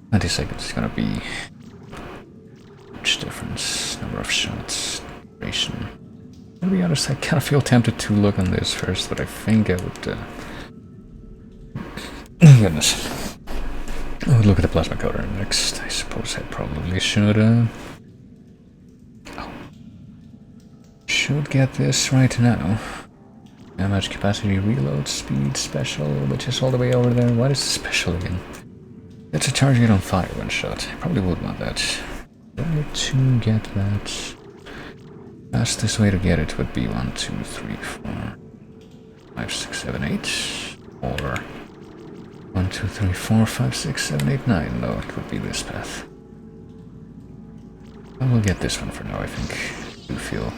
20 seconds is gonna be much difference. Number of shots, duration. To be honest, I kind of feel tempted to look on this first, but I think I would goodness. I would look at the plasma cutter next. I suppose I probably should should get this right now. Damage capacity, reload speed, special, which is all the way over there. What is the special again? It's a charge you don't fire one shot. I probably would want that. Where to get that? Fastest way to get it would be 1, 2, 3, 4, 5, 6, 7, 8, or 1, 2, 3, 4, 5, 6, 7, 8, 9. No, it would be this path. I will get this one for now, I think. I do feel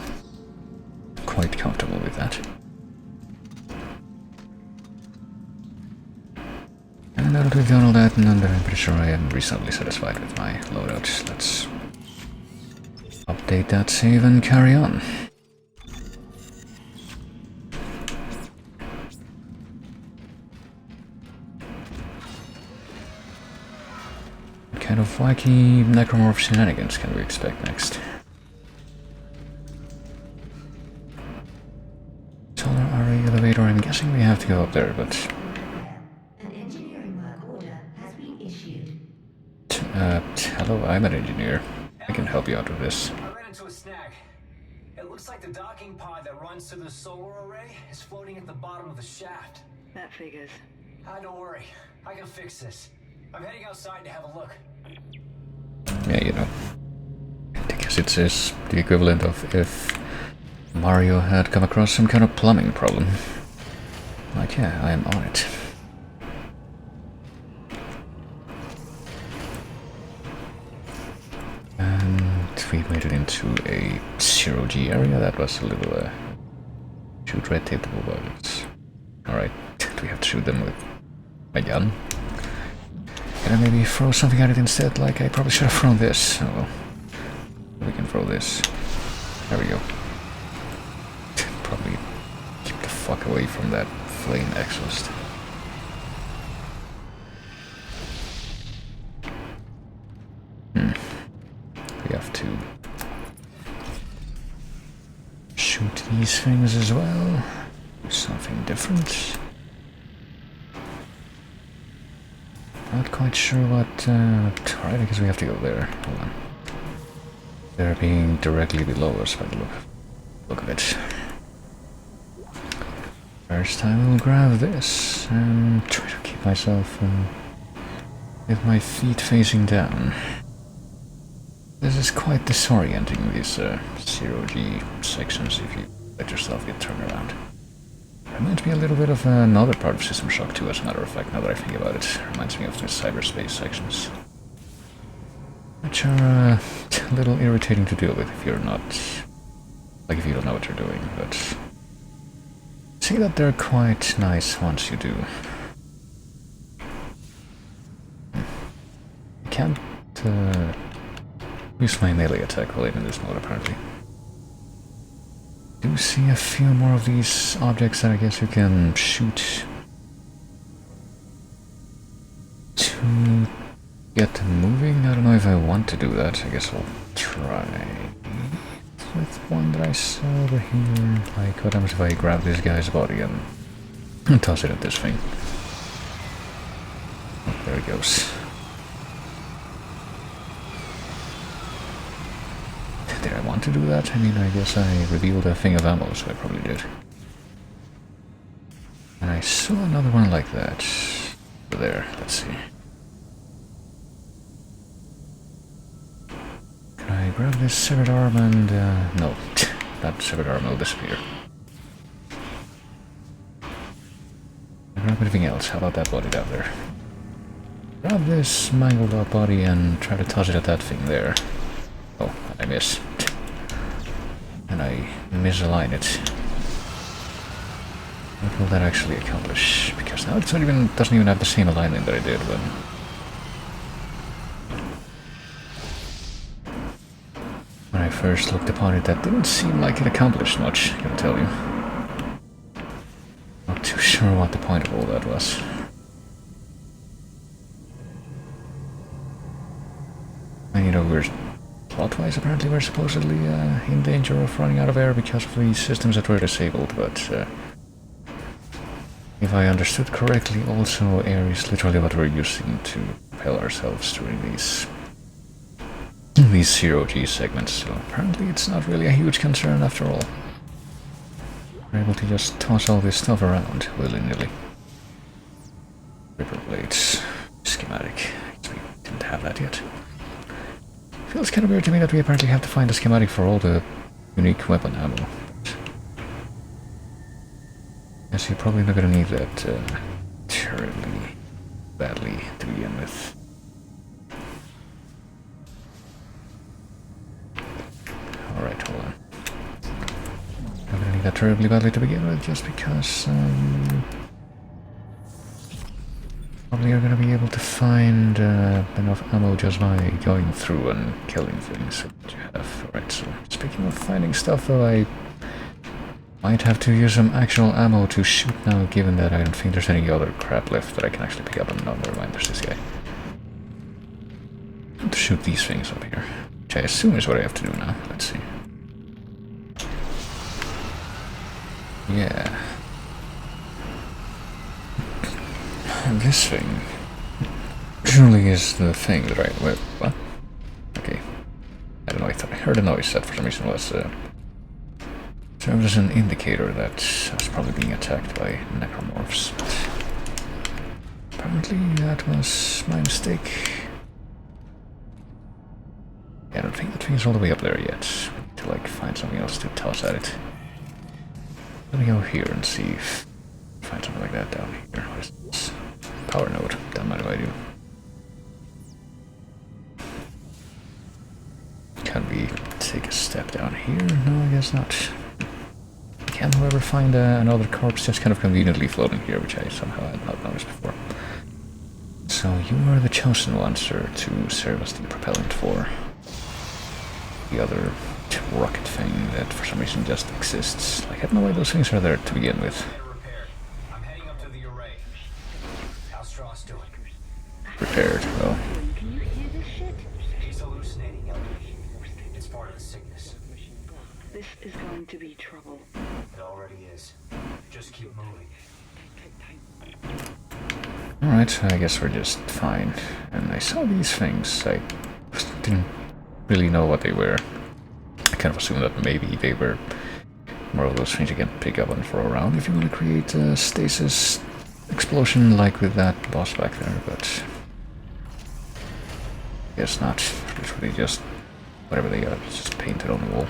quite comfortable with that. And now that we've done all that, and I'm pretty sure I am reasonably satisfied with my loadout, let's update that save and carry on. What kind of wacky necromorph shenanigans can we expect next? Solar array elevator, I'm guessing we have to go up there, but An engineering work order has been issued. hello, I'm an engineer. I can help you out with this. I ran into a snag. It looks like the docking pod that runs to the solar array is floating at the bottom of the shaft. That figures. Don't worry. I can fix this. I'm heading outside to have a look. Yeah, you know. I guess it is the equivalent of if Mario had come across some kind of plumbing problem. Like, yeah, I am on it. we made it into a zero-G area. That was a little shoot red tape bullets. Alright, we have to shoot them with a gun. Can I maybe throw something at it instead? Like, I probably should have thrown this. Oh well. We can throw this. There we go. Probably keep the fuck away from that flame exhaust. We have to shoot these things as well. Something different. Not quite sure what... Alright, I guess we have to go there. Hold on. They're being directly below us by the look of it. First I will grab this and try to keep myself with my feet facing down. This is quite disorienting, these zero-G sections, if you let yourself get turned around. Reminds me a little bit of another part of System Shock 2, as a matter of fact, now that I think about it. Reminds me of the cyberspace sections. Which are a little irritating to deal with if you're not... like, if you don't know what you're doing, but... see that they're quite nice once you do. I can't use my melee attack while in this mode, apparently. Do see a few more of these objects that I guess you can shoot to get them moving. I don't know if I want to do that. I guess I'll try with one that I saw over here. Like, what happens if I grab this guy's body and toss it at this thing? Oh, there it goes. Did I want to do that? I mean, I guess I revealed a thing of ammo, so I probably did. And I saw another one like that. Over there, let's see. Can I grab this severed arm and... no, that severed arm will disappear. Grab anything else, how about that body down there? Grab this mangled up body and try to toss it at that thing there. Oh, I miss. And I misalign it. What will that actually accomplish? Because now it doesn't even have the same alignment that I did when I first looked upon it. That didn't seem like it accomplished much, I gotta tell you. Not too sure what the point of all that was. And you know, plot-wise, apparently we're supposedly in danger of running out of air because of the systems that were disabled, but if I understood correctly, also air is literally what we're using to propel ourselves during these zero-G segments, so apparently it's not really a huge concern after all. We're able to just toss all this stuff around willy-nilly. Ripper blades, schematic. We didn't have that yet. Feels kind of weird to me that we apparently have to find a schematic for all the unique weapon ammo. Guess you're probably not gonna need that terribly badly to begin with. Alright, hold on. I'm gonna need that terribly badly to begin with just because probably are going to be able to find enough ammo just by going through and killing things that you have. Alright, so speaking of finding stuff, though, I might have to use some actual ammo to shoot now, given that I don't think there's any other crap left that I can actually pick up. And no, never mind, there's this guy. I have to shoot these things up here, which I assume is what I have to do now. Let's see. Yeah. This thing truly is the thing that I... Wait, what? Okay. I don't know, I thought I heard a noise that for some reason was... served as an indicator that I was probably being attacked by necromorphs. But apparently that was my mistake. Yeah, I don't think that thing is all the way up there yet. We need to, like, find something else to toss at it. Let me go here and see if... find something like that down here. What is this? Power node. Don't mind if I do. Can be guess not. I can, however, find another corpse just kind of conveniently floating here, which I somehow had not noticed before. So you are the chosen one, sir, to serve as the propellant for the other rocket thing that for some reason just exists. Like, I have no way those things are there to begin with. Repaired. I'm heading up to the array. How's Strauss doing? Prepared, well. Can you hear this shit? He's hallucinating, Ellie. It's part of the sickness. This is going to be trouble. It already is. Just keep moving. Alright, I guess we're just fine. And I saw these things. I didn't really know what they were. I kind of assumed that maybe they were more of those things you can pick up and throw around if you want to create a stasis explosion like with that boss back there, but guess not. It's really just whatever they are, it's just painted on the wall.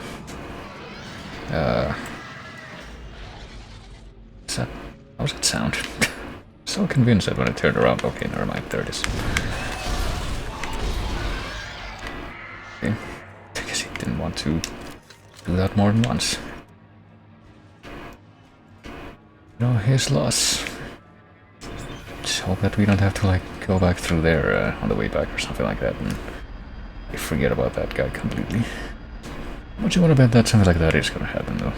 What's that? How was that sound? So convinced that when I turned around, okay, never mind, there it is. Okay. I guess he didn't want to do that more than once. No, his loss. Just hope that we don't have to, like, go back through there on the way back or something like that, and I forget about that guy completely. What you want to bet that something like that is gonna happen, though?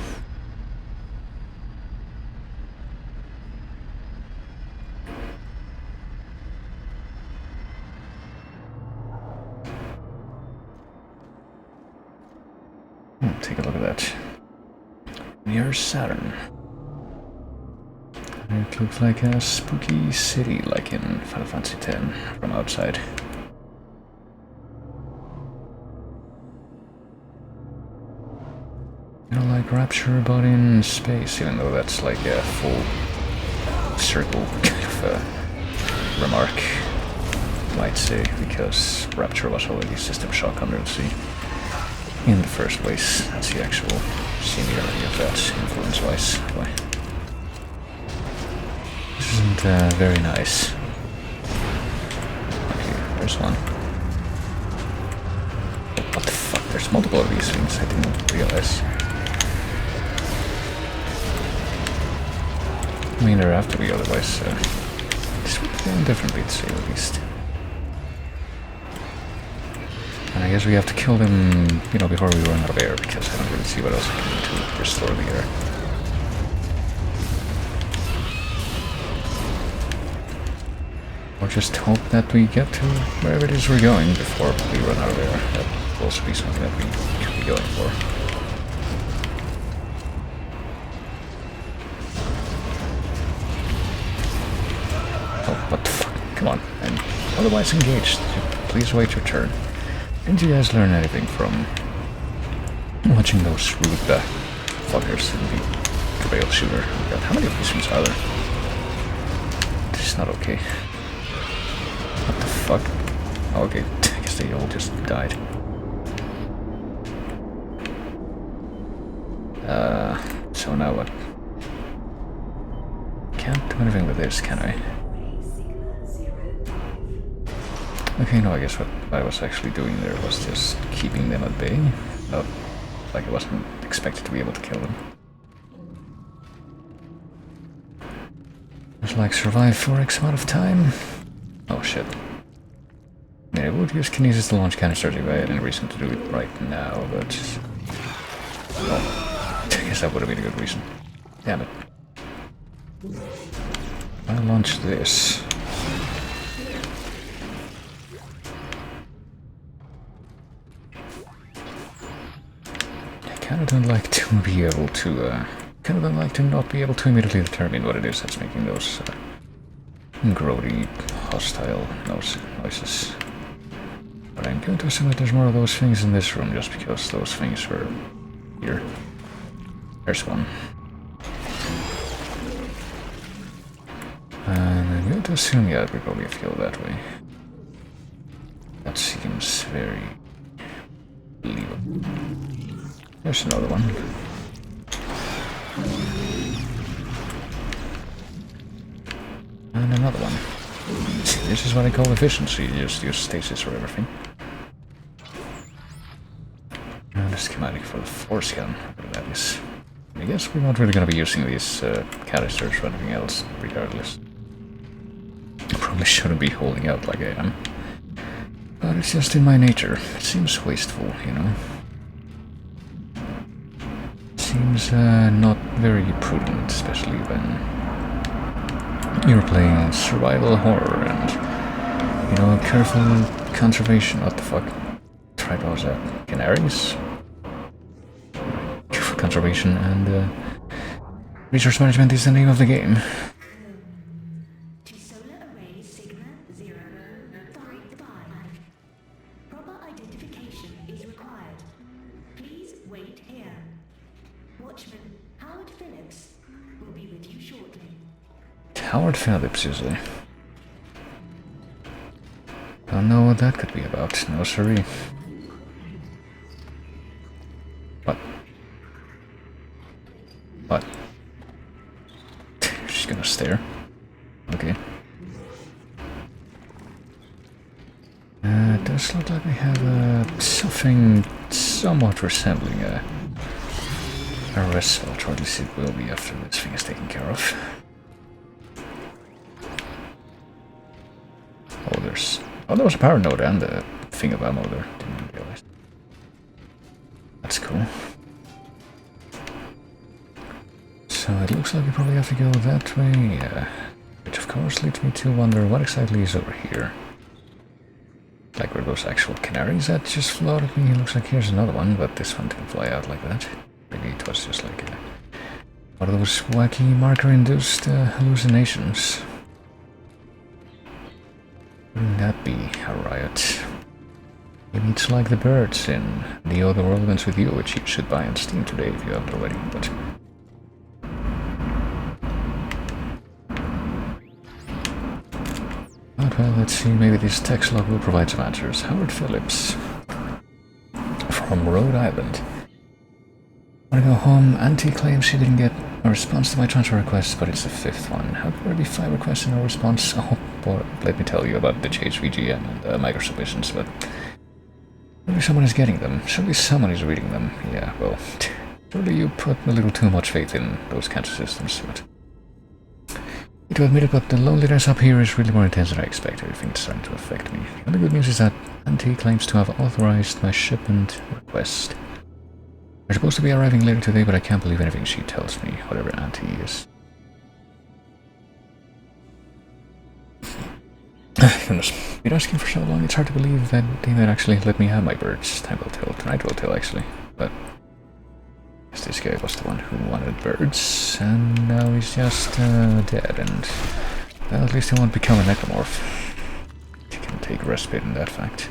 Take a look at that. Near Saturn. It looks like a spooky city, like in Final Fantasy X, from outside. You know, like Rapture, but in space, even though that's like a full circle kind of remark, you might say, because Rapture was already System Shock under the sea. In the first place, that's the actual seniority of that, influence-wise. Anyway. This isn't very nice. Okay, there's one. What the fuck? There's multiple of these things, I didn't realize. I mean, there have to be, otherwise this would be differently to say at least. And I guess we have to kill them, you know, before we run out of air, because I don't really see what else I can do to restore the air. Or just hope that we get to wherever it is we're going before we run out of air. That will also be something that we should be going for. Oh, what the fuck? Come on. I'm otherwise engaged. Please wait your turn. Didn't you guys learn anything from watching those rude fuckers in the Travail shooter? Oh God, how many of these things are there? This is not okay. What the fuck? Oh, okay, I guess they all just died. So now what? Can't do anything with this, can I? Okay, no, I guess what I was actually doing there was just keeping them at bay. Not like I wasn't expected to be able to kill them. Just like survive for X amount of time. Oh shit. I mean, I would use kinesis to launch canisters if I had any reason to do it right now, but... Oh, I guess that would have been a good reason. Damn it. I'll launch this. I don't like to be able to, kind of don't like to not be able to immediately determine what it is that's making those grody, hostile noises. But I'm going to assume that there's more of those things in this room just because those things were here. There's one. And I'm going to assume, yeah, we probably feel that way. That seems very believable. There's another one. And another one. This is what I call efficiency. You just use stasis for everything. And schematic for the force gun, whatever that is. I guess we're not really gonna be using these canisters for anything else, regardless. I probably shouldn't be holding out like I am. But it's just in my nature. It seems wasteful, you know? It seems not very prudent, especially when you're playing survival horror and, you know, careful conservation. What the fuck? Tripod, canaries? Careful conservation and resource management is the name of the game. To solar array Sigma 055. Proper identification is required. Please wait here. Watchman Howard Phillips will be with you shortly. Howard Phillips, is he? Don't know what that could be about. No siree. What? What? She's gonna stare. Okay. It does look like we have something somewhat resembling a result, or at least it will be after this thing is taken care of. Oh, there was a power node and a thing of ammo there. Didn't realize. That's cool. So it looks like we probably have to go that way, which of course leads me to wonder what exactly is over here. Like, were those actual canaries that just flew out at me? It looks like here's another one, but this one didn't fly out like that. Maybe it was just like one of those wacky marker-induced hallucinations. Wouldn't that be a riot? Maybe it's like the birds in The Other World Ends With You, which you should buy on Steam today if you haven't already, but... well, let's see, maybe this text log will provide some answers. Howard Phillips. From Rhode Island. Wanna go home? Auntie claims she didn't get a response to my transfer request, but it's the 5th one. How could there be 5 requests and no response? Oh, boy, let me tell you about the JHVGM and micro submissions, but... surely someone is getting them. Surely someone is reading them. Yeah, well... surely you put a little too much faith in those kinds of systems, but... to admit it, but the loneliness up here is really more intense than I expected. Everything is starting to affect me. The only good news is that Auntie claims to have authorized my shipment request. They're supposed to be arriving later today, but I can't believe anything she tells me, whatever Auntie is. Goodness, been asking for so long, it's hard to believe that they might actually let me have my birds. Time will tell, tonight will tell actually, but... I guess this guy was the one who wanted birds, and now he's just dead, and... well, at least he won't become a necromorph. He can take respite in that fact.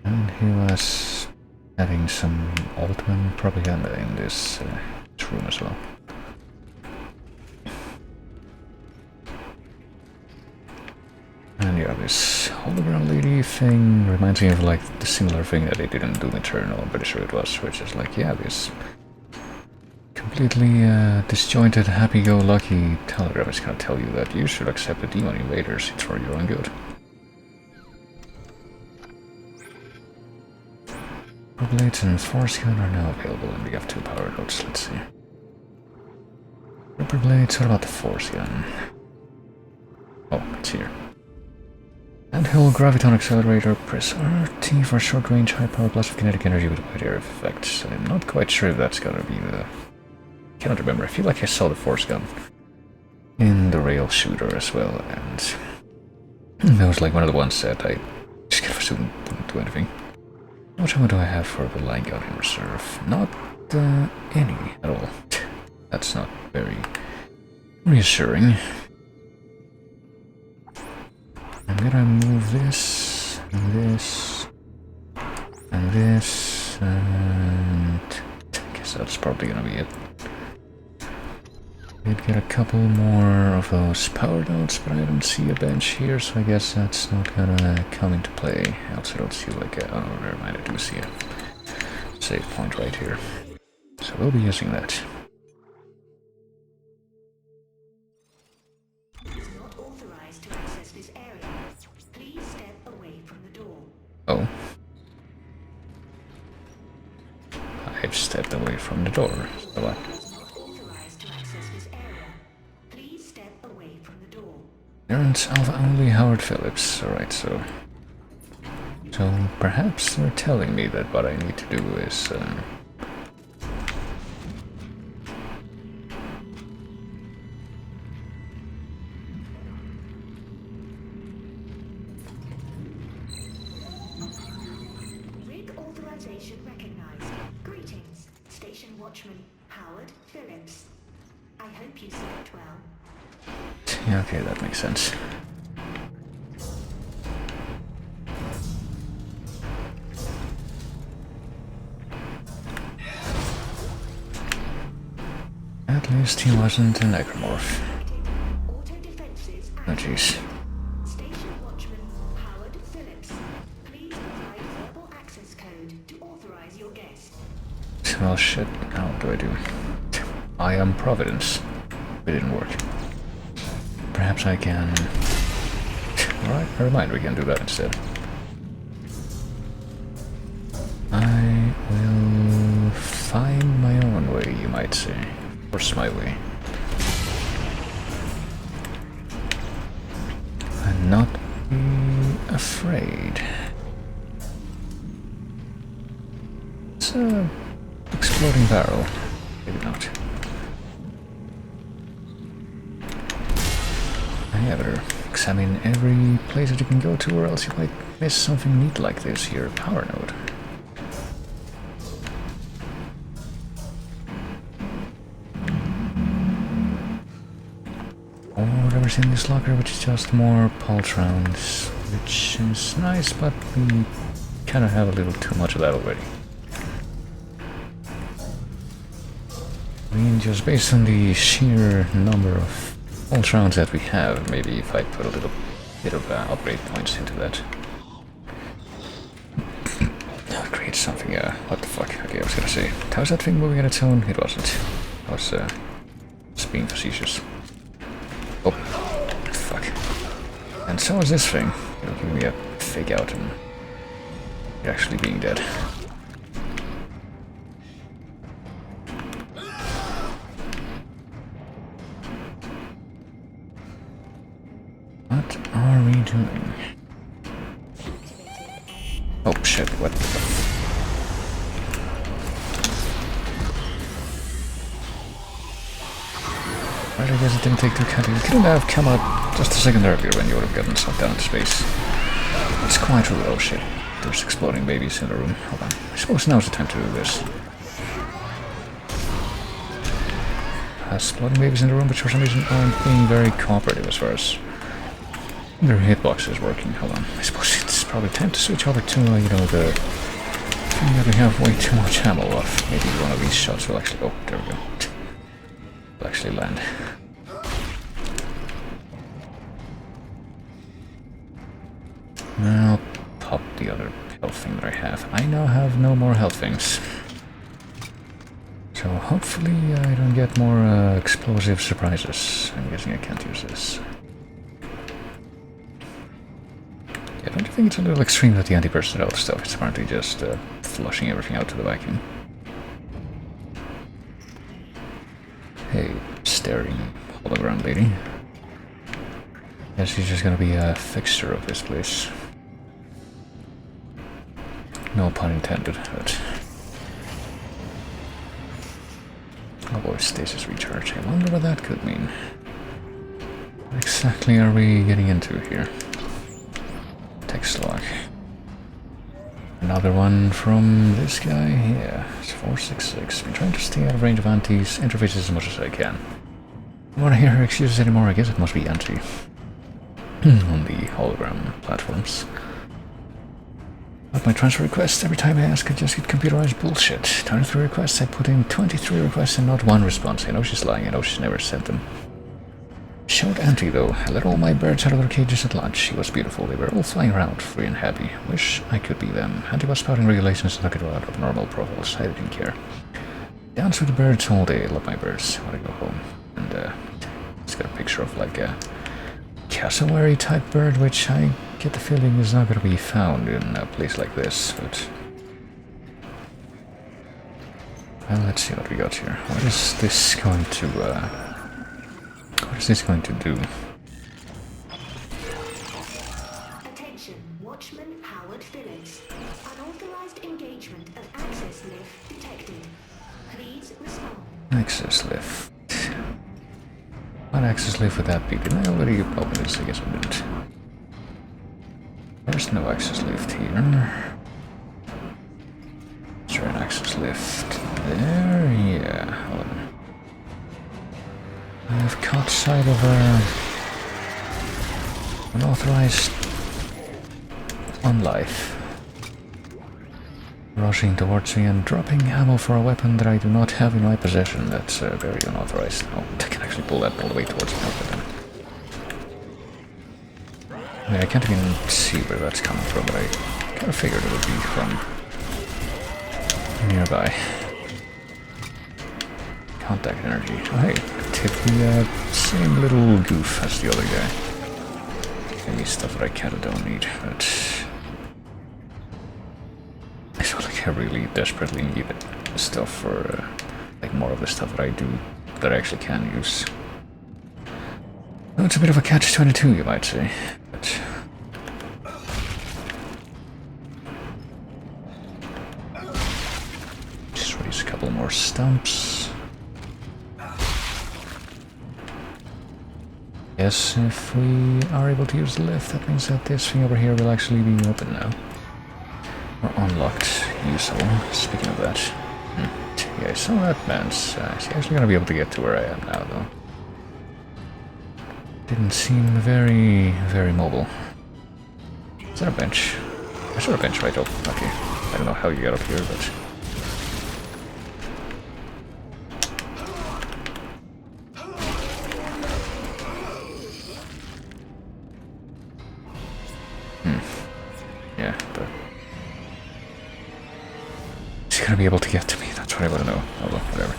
And he was having some Altman propaganda in this room as well. And yeah, this hologram lady thing reminds me of like the similar thing that they did in Doom Eternal, I'm pretty sure it was, which is like, yeah, this completely disjointed, happy-go-lucky telegram is gonna tell you that you should accept the demon invaders, it's for your own good. Blades and Force Gun are now available, and we have 2 power nodes, let's see. Ripper Blades, what about the Force Gun? Oh, it's here. Handheld Graviton Accelerator, press RT for short range, high power blast of kinetic energy with wide area of effects. I'm not quite sure if that's gonna be the... I cannot remember, I feel like I saw the Force Gun in the rail shooter as well, and... that was like one of the ones that I just kind of assumed wouldn't do anything. How much ammo do I have for the line gun in reserve? Not any at all. That's not very reassuring. I'm gonna move this, and this, and this, and I guess that's probably gonna be it. Did get a couple more of those power nodes, but I don't see a bench here, so I guess that's not gonna come into play. I also don't see like a... oh, never mind, I do see a save point right here. So we'll be using that. It is not authorized to access this area. Please step away from the door. Oh. I've stepped away from the door. So what? Authorized to access this area. Please step away from the door. Parents of only Howard Phillips. Alright, so perhaps they're telling me that what I need to do is Rig authorization recognized. Greetings, Station Watchman Howard Phillips. I hope you slept well. yeah, okay, that makes sense. At least he wasn't a necromorph. Auto defenses Oh active. jeez. Station Watchman Howard Phillips. Please provide verbal access code to authorize your guest. Well shit, now what do I do? I am Providence. It didn't work. Perhaps I can... Alright, never mind, we can do that instead. I will find my own way, you might say. Force my way. And not be afraid. It's a exploding barrel. Maybe not. I better examine every place that you can go to, or else you might miss something neat like this here. Power node. Or whatever's in this locker, which is just more pulse rounds, which is nice, but we kind of have a little too much of that already. I mean, just based on the sheer number of pulse rounds that we have, maybe if I put a little bit of upgrade points into that. Create something, what the fuck? Okay, I was gonna say, how's that thing moving on its own? It wasn't. I was, just being facetious. Oh, fuck. And so is this thing. It'll give me a fake out and actually being dead. What are we doing? Oh shit, what the fuck? Right, I guess it didn't take too cut. You couldn't have come out just a second earlier when you would have gotten sucked down into space. It's quite rude. Oh shit. There's exploding babies in the room. Hold on. I suppose now's the time to do this. Exploding babies in the room, which for some reason aren't being very cooperative as far as their hitbox is working. Hold on. I suppose it's probably time to switch over to, you know, the thing that we have way too much ammo of. Maybe one of these shots will actually... Oh, there we go. Will actually land. I'll pop the other health thing that I have. I now have no more health things. So hopefully I don't get more explosive surprises. I'm guessing I can't use this. Yeah, don't you think it's a little extreme that the anti-personnel stuff is apparently just flushing everything out to the vacuum? Hey, staring hologram lady. Guess she's just gonna be a fixture of this place. No pun intended, but... Oh boy, stasis recharge. I wonder what that could mean. What exactly are we getting into here? Text log. Another one from this guy? Yeah, it's 466. Been trying to stay out of range of Auntie's interfaces as much as I can. I don't want to hear her excuses anymore. I guess it must be Auntie. On the hologram platforms. With my transfer requests, every time I ask, I just get computerized bullshit. 23 requests, I put in 23 requests and not one response. I know she's lying, I know she's never sent them. Showed Auntie though. I let all my birds out of their cages at lunch. She was beautiful. They were all flying around, free and happy. Wish I could be them. Auntie was spouting regulations and took it out of normal profiles. I didn't care. Dance with the birds all day. I love my birds. I want to go home. And it's got a picture of like a cassowary type bird, which I get the feeling it's not gonna be found in a place like this, but... Well, let's see what we got here. What is this going to, what is this going to do? Attention, Watchman Howard Phillips. Unauthorized engagement of access lift detected. Please respond. Access lift. What access lift would that be? Didn't I already open this? I guess I didn't. There's no access lift here. Is there an access lift there? Yeah. Hold on. I've caught sight of an unauthorized life. Rushing towards me and dropping ammo for a weapon that I do not have in my possession. That's very unauthorized. Oh, I can actually pull that all the way towards me. I mean, I can't even see where that's coming from, but I kind of figured it would be from nearby. Contact energy. Oh, hey, did the same little goof as the other guy. Maybe stuff that I kind of don't need, but... I feel like I really desperately need stuff for, like, more of the stuff that I do, that I actually can use. Well, it's a bit of a catch-22, you might say, but... Just raise a couple more stumps. Yes, if we are able to use the lift, that means that this thing over here will actually be open now. Or unlocked, useful. Speaking of that. Yeah, I saw that man's he's actually gonna be able to get to where I am now, though. Didn't seem very, very mobile. Is that a bench? I saw a bench right up. Okay. I don't know how you got up here, but... Yeah, but... He's gonna be able to get to me, that's what I want to know. Although, whatever.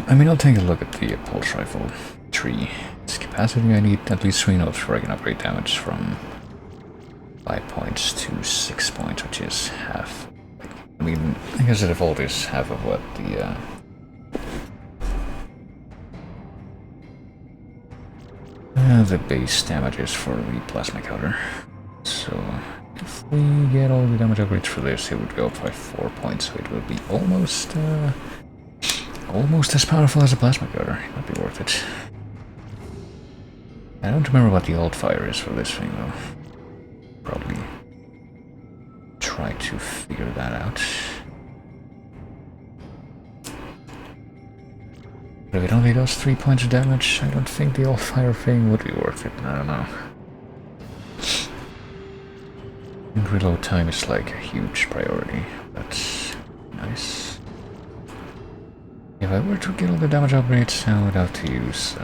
I mean, I'll take a look at the pulse rifle tree. Its capacity, I need at least 3 nodes before I can upgrade damage from 5 points to 6 points, which is half. I mean, I guess the default is half of what the base damage is for the plasma cutter. So, if we get all the damage upgrades for this, it would go up by 4 points, so it would be almost as powerful as a plasma cutter. It might be worth it. I don't remember what the alt fire is for this thing, though. Probably try to figure that out. But if it only does 3 points of damage, I don't think the alt fire thing would be worth it. I don't know. And reload time is like a huge priority. That's nice. If I were to get all the damage upgrades, I would have to use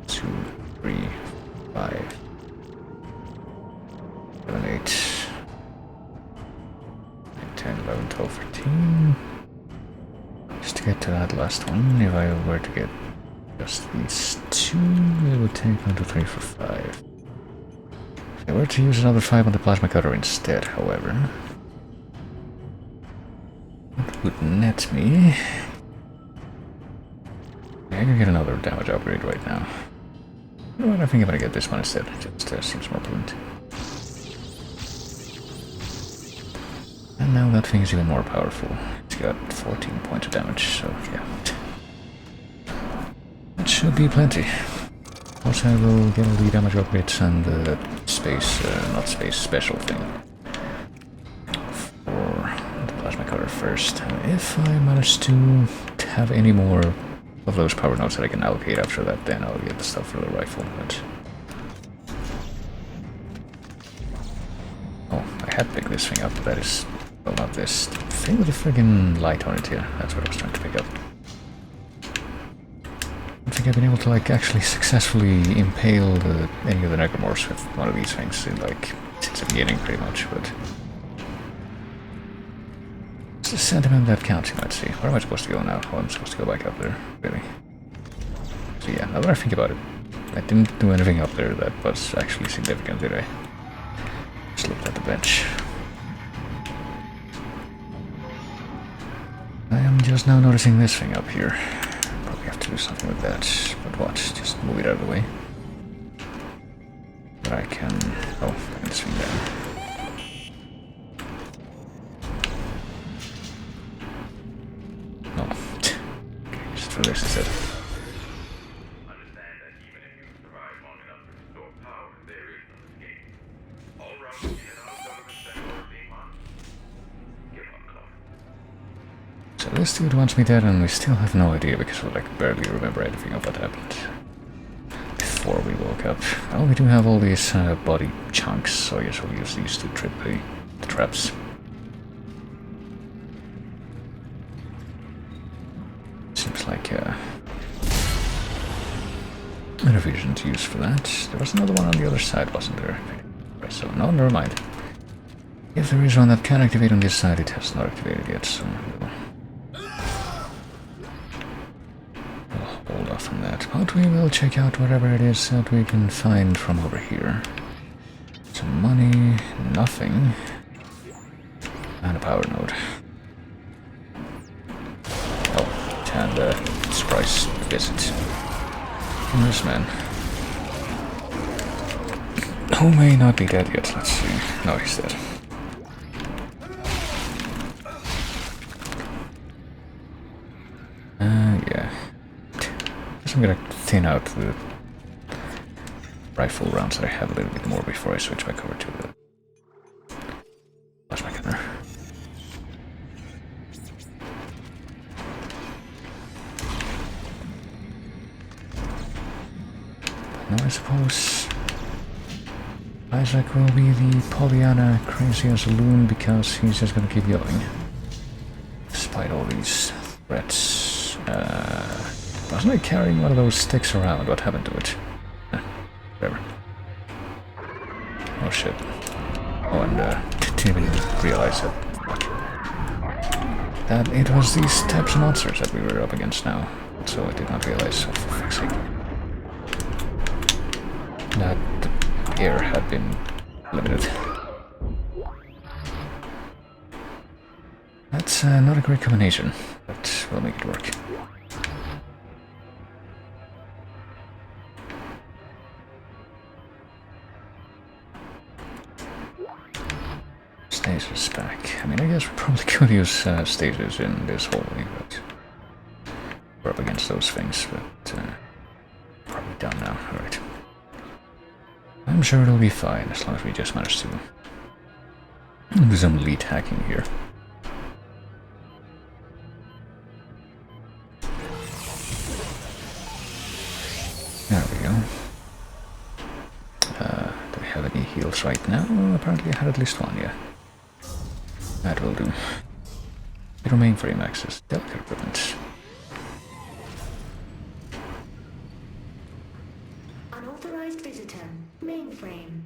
2, 3, 5, 7, 8, 9, 10, 11, 12, 13. Just to get to that last one, if I were to get just these 2, it would take 1, 2, 3, 4, 5. If I were to use another 5 on the plasma cutter instead, however, it would net me. I can get another damage upgrade right now. You know what, I think I'm gonna get this one instead. It just seems more prudent. And now that thing is even more powerful. It's got 14 points of damage, so yeah. It should be plenty. Also, I will get all the damage upgrades and the special thing for the plasma cutter first. If I manage to have any more of those power nodes that I can allocate after that, then I'll get the stuff for the rifle. But oh, I had picked this thing up, but that is, well, not this thing with the friggin' light on it here. That's what I was trying to pick up. I think I've been able to, like, actually successfully impale any of the necromorphs with one of these things in, like, since the beginning, pretty much, but it's a sentiment that counts, you might see. Where am I supposed to go now? Oh, I'm supposed to go back up there, really. So yeah, now that I think about it, I didn't do anything up there that was actually significant, did I? Just looked at the bench. I am just now noticing this thing up here. Probably have to do something with that. But what? Just move it out of the way. But I can... oh, I can swing down. No. Okay, just for this instead. So this dude wants me dead and we still have no idea because we like barely remember anything of what happened before we woke up. Well, we do have all these body chunks, so I guess we'll use these to trip the traps. Seems like an efficient use for that. There was another one on the other side, wasn't there? So, no, never mind. If there is one that can activate on this side, it has not activated yet, so we'll hold off on that. But we will check out whatever it is that we can find from over here. Some money, nothing, and a power node. Oh, and a surprise visit from this man. Who may not be dead yet, let's see. No, he's dead. Yeah. Guess I'm gonna thin out the rifle rounds that I have a little bit more before I switch back over to the plasma gunner. Now I suppose Isaac will be the Pollyanna crazy as a loon because he's just gonna keep going. Despite all these threats. Wasn't I carrying one of those sticks around? What happened to it? Whatever. Oh shit. Oh, and didn't even realize that it was these types of monsters that we were up against now. So I did not realize, oh, for fuck's sake, that the air had been limited. That's not a great combination, but we'll make it work. Stasis back. I mean, I guess we probably could use stasis in this hallway, but we're up against those things, but probably done now. Alright. I'm sure it'll be fine as long as we just manage to do some lead hacking here. There we go. Do we have any heals right now? Well, apparently I had at least one, yeah. That will do. It'll mainframe access. Delicate equipment. Unauthorized visitor. Mainframe.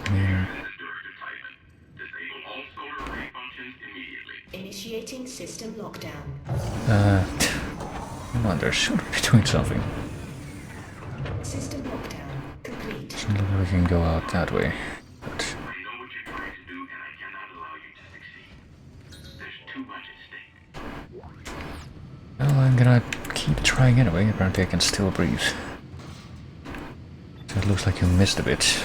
Yeah. Initiating system lockdown. I wonder, should we be doing something? System lockdown complete. Doesn't look like we can go out that way, but... well, I'm gonna keep trying anyway. Apparently I can still breathe. So it looks like you missed a bit.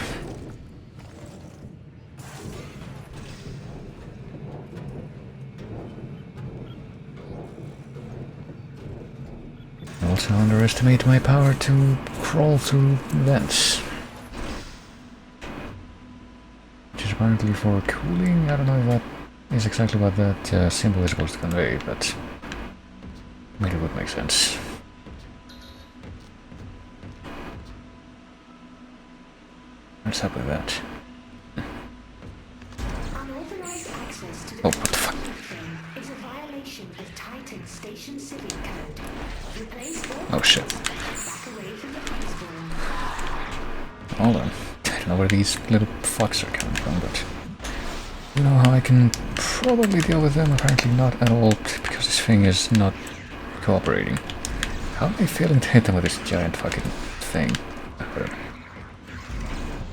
Also underestimate my power to crawl through vents. Which is apparently for cooling. I don't know if that is exactly what that symbol is supposed to convey, but maybe it would make sense. What's up with that? Unauthorized access to the Oh, what the fuck? mainframe is a violation of Titan Station Civic Code. Replace all Oh shit. back away from the platform. Hold on. I don't know where these little fucks are coming from, but you know how I can probably deal with them? Apparently not at all, because this thing is not cooperating. How am I failing to hit them with this giant fucking thing?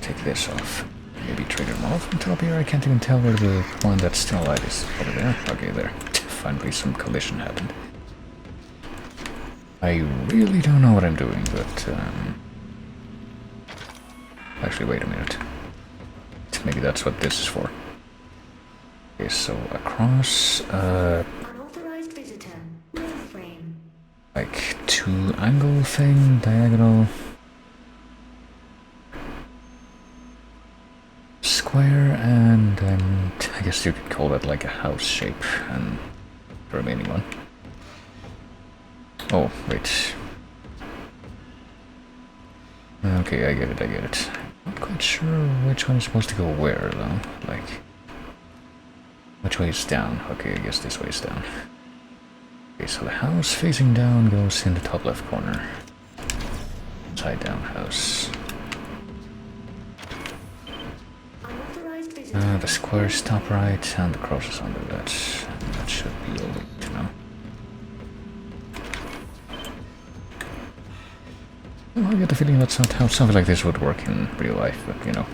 Take this off. Maybe trigger them all from top here. I can't even tell where the one that's still alive is. Over there? Okay, there. Finally some collision happened. I really don't know what I'm doing, but... Actually, wait a minute. Maybe that's what this is for. Okay, so across... Unauthorized visitor. Mainframe. like two angle thing, diagonal... square, and I guess you could call that like a house shape, and the remaining one. Oh, wait. Okay, I get it. Not quite sure which one is supposed to go where, though. Like, which way is down? Okay, I guess this way is down. Okay, so the house facing down goes in the top left corner. Side down house. Unauthorized visitor. The square is top right, and the cross is under that. That should be all we need to know. Well, I get the feeling that's not how something like this would work in real life, but you know.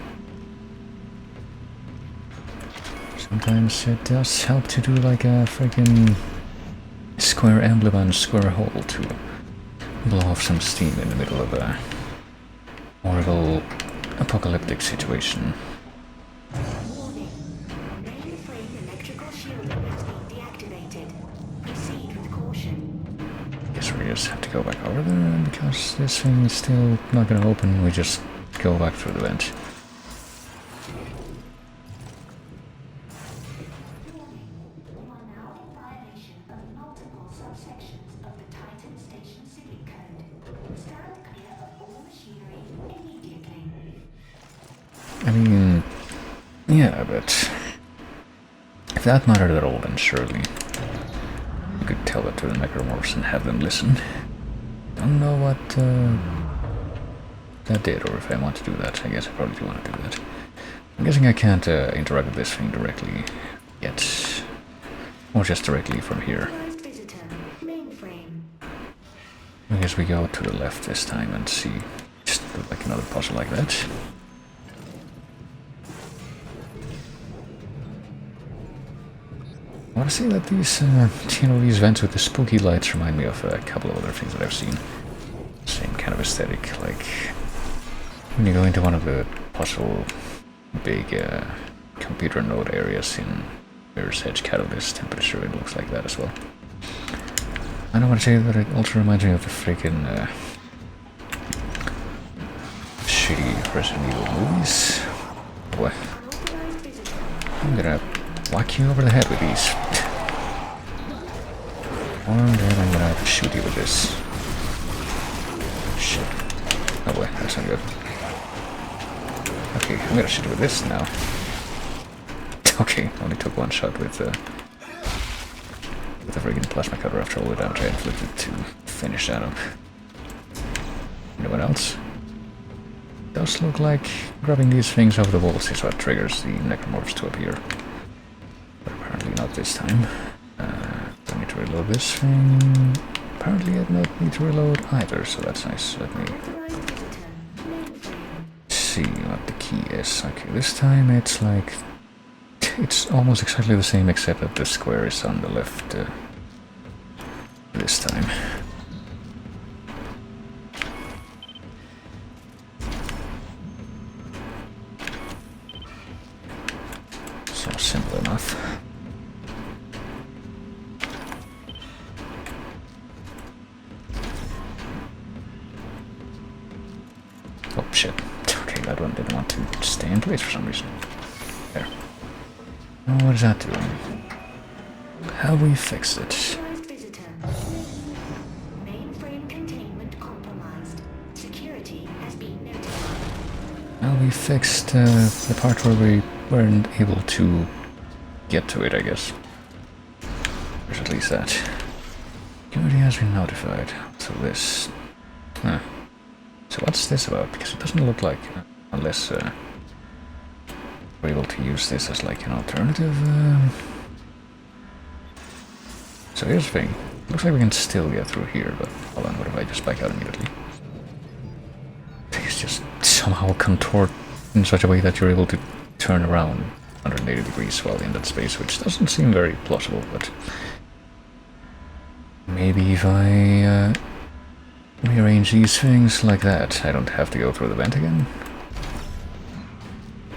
Sometimes it does help to do like a freaking square emblem and square hole to blow off some steam in the middle of a horrible apocalyptic situation. Warning. Mainframe electrical shielding has been deactivated. Proceed with caution. Guess we just have to go back over there, and because this thing is still not gonna open, we just go back through the vent. Warning. You are now in violation of multiple subsections of the Titan Station Civic Code. Stand clear of all machinery immediately. I mean, yeah, but if that mattered at all, then surely you could tell that to the necromorphs and have them listen. Don't know what that did, or if I want to do that. I guess I probably do want to do that. I'm guessing I can't interact with this thing directly yet, or just directly from here. Unauthorized visitor. Mainframe. I guess we go to the left this time and see, just do like another puzzle like that. I want to say that these, these vents with the spooky lights remind me of a couple of other things that I've seen. Same kind of aesthetic, like when you go into one of the puzzle big computer node areas in Mirror's Edge Catalyst, I'm pretty sure it looks like that as well. I don't want to say that it also reminds me of the freaking shitty Resident Evil movies. Boy, Unauthorized visitor. I'm gonna whack you over the head with these. Or then I'm gonna have to shoot you with this. Shit. Oh boy, that's not good. Okay, I'm gonna shoot you with this now. Okay, only took one shot with the friggin' plasma cutter after all the damage I inflicted to finish that up. Anyone else? Does look like grabbing these things off the walls is what triggers the necromorphs to appear. But apparently not this time. I need to reload this thing. Apparently I don't need to reload either, so that's nice. Let me Unauthorized visitor. Mainframe. see what the key is. Okay, this time it's like... It's almost exactly the same except that the square is on the left this time. So simple enough. Oh shit. Okay, that one didn't want to stay in place for some reason. There. Oh, what is that doing? Have we fixed it? Unauthorized visitor. Mainframe containment compromised. Security has been notified. Well, we fixed the part where we weren't able to get to it, I guess. There's at least that. Security has been notified. So this... Huh. So what's this about? Because it doesn't look like... unless we're able to use this as like an alternative... So here's the thing. Looks like we can still get through here, but hold on, what if I just back out immediately? Things just somehow contort in such a way that you're able to turn around 180 degrees while in that space, which doesn't seem very plausible, but maybe if I rearrange these things like that, I don't have to go through the vent again.